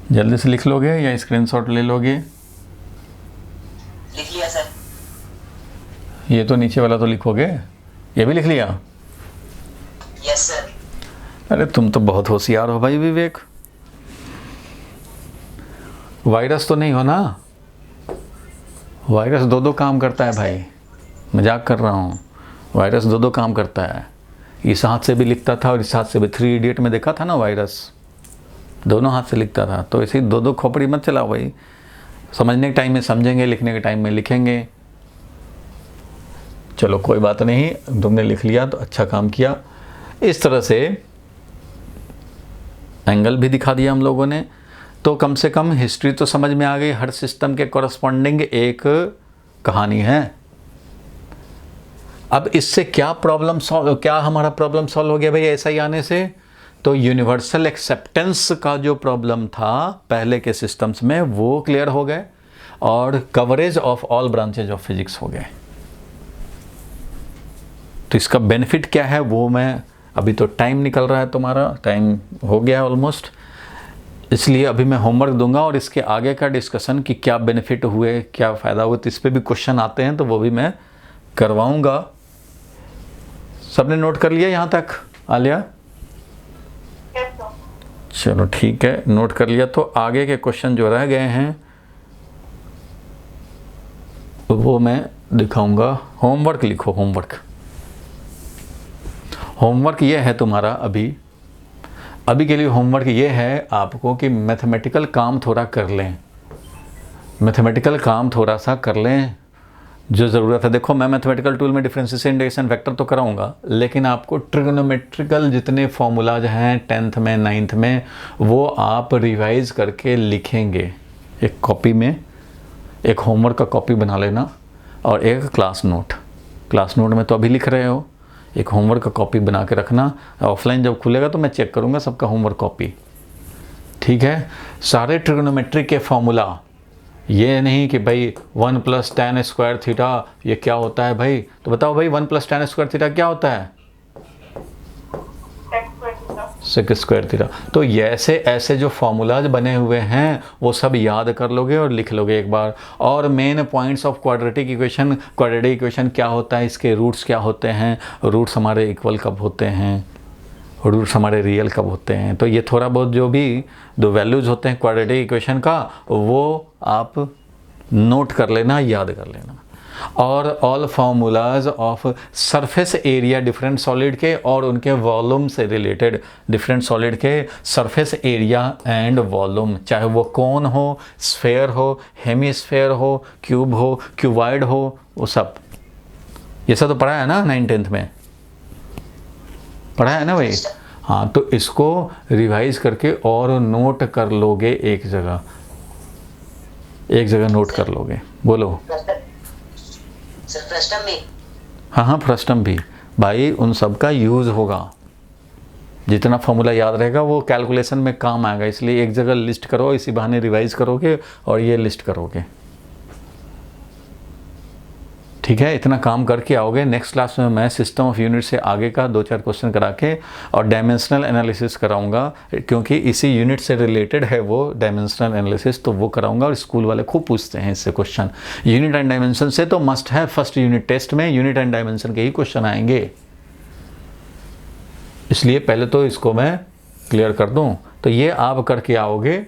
जल्दी से लिख लोगे या स्क्रीनशॉट ले लोगे? लिख लिया सर। ये तो नीचे वाला तो लिखोगे, ये भी लिख लिया? Yes sir. अरे तुम तो बहुत होशियार हो भाई विवेक। वायरस तो नहीं हो ना? वायरस दो काम करता है भाई, मजाक कर रहा हूँ। वायरस दो काम करता है, इस हाथ से भी लिखता था और इस हाथ से भी। 3 इडियट में देखा था ना, वायरस दोनों हाथ से लिखता था। तो ऐसे ही दो खोपड़ी मत चलाओ भाई, समझने के टाइम में समझेंगे, लिखने के टाइम में लिखेंगे। चलो कोई बात नहीं, तुमने लिख लिया तो अच्छा काम किया। इस तरह से एंगल भी दिखा दिया हम लोगों ने, तो कम से कम हिस्ट्री तो समझ में आ गई। हर सिस्टम के कॉरस्पॉन्डिंग एक कहानी है। अब इससे क्या प्रॉब्लम सॉल्व, क्या हमारा प्रॉब्लम सॉल्व हो गया भाई ऐसा ही आने से? तो यूनिवर्सल एक्सेप्टेंस का जो प्रॉब्लम था पहले के सिस्टम्स में वो क्लियर हो गए, और coverage of all branches of physics हो गए। तो इसका बेनिफिट क्या है वो मैं, अभी तो टाइम निकल रहा है, तुम्हारा टाइम हो गया ऑलमोस्ट, इसलिए अभी मैं होमवर्क दूंगा और इसके आगे का डिस्कशन कि क्या बेनिफिट हुए, क्या फ़ायदा हुआ, तो इस पर भी क्वेश्चन आते हैं तो वो भी मैं करवाऊंगा। सबने नोट कर लिया यहाँ तक? आलिया? चलो ठीक है, नोट कर लिया। तो आगे के क्वेश्चन जो रह गए हैं वो मैं दिखाऊंगा। होमवर्क लिखो, होमवर्क ये है तुम्हारा अभी के लिए होमवर्क ये है आपको कि मैथमेटिकल काम थोड़ा कर लें, मैथमेटिकल काम थोड़ा सा कर लें जो ज़रूरत है। देखो मैं मैथमेटिकल टूल में डिफरेंशिएशन, इंटीग्रेशन, वेक्टर तो कराऊंगा, लेकिन आपको ट्रिग्नोमेट्रिकल जितने फॉर्मूलाज हैं 10th में 9th में वो आप रिवाइज करके लिखेंगे। एक कॉपी में, एक होमवर्क का कॉपी बना लेना और एक क्लास नोट में तो अभी लिख रहे हो, एक होमवर्क का कॉपी बना के रखना। ऑफलाइन जब खुलेगा तो मैं चेक करूँगा सबका होमवर्क कॉपी, ठीक है? सारे ट्रिग्नोमेट्री के फॉर्मूला, ये नहीं कि भाई 1 + tan स्क्वायर थीटा ये क्या होता है भाई, तो बताओ भाई 1 + tan स्क्वायर थीटा क्या होता है? Sec square theta. तो ऐसे जो फॉर्मूलाज बने हुए हैं वो सब याद कर लोगे और लिख लोगे एक बार। और main points of quadratic equation क्या होता है, इसके रूट्स क्या होते हैं, रूट्स हमारे इक्वल कब होते हैं, रूट्स हमारे रियल कब होते हैं। तो ये थोड़ा बहुत जो भी दो वैल्यूज़ होते हैं क्वाड्रेटिक इक्वेशन का वो आप नोट कर लेना, याद कर लेना। और all formulas of surface area different solid के और उनके वॉल्यूम से रिलेटेड, डिफरेंट सॉलिड के सरफेस एरिया एंड वॉल्यूम, चाहे वो कोन हो, स्फेयर हो, हेमीस्फेयर हो, क्यूब हो, क्यूबॉइड हो, वो सब ये सब तो पढ़ा है ना 9th-10th में, पढ़ा है ना भाई? हाँ, तो इसको रिवाइज करके और नोट कर लोगे, एक जगह नोट कर लोगे। बोलो सर। फ्रस्टम में? हाँ, फ्रस्टम भी भाई, उन सब का यूज़ होगा। जितना फॉर्मूला याद रहेगा वो कैलकुलेशन में काम आएगा, इसलिए एक जगह लिस्ट करो, इसी बहाने रिवाइज करोगे और ये लिस्ट करोगे, ठीक है? इतना काम करके आओगे। नेक्स्ट क्लास में मैं सिस्टम ऑफ यूनिट से आगे का 2-4 क्वेश्चन करा के और डायमेंशनल एनालिसिस कराऊंगा, क्योंकि इसी यूनिट से रिलेटेड है वो डायमेंशनल एनालिसिस, तो वो कराऊंगा। और स्कूल वाले खूब पूछते हैं इससे क्वेश्चन, यूनिट एंड डायमेंशन से तो मस्ट है। फर्स्ट यूनिट टेस्ट में यूनिट एंड डायमेंशन के ही क्वेश्चन आएंगे, इसलिए पहले तो इसको मैं क्लियर कर दूँ। तो ये आप करके आओगे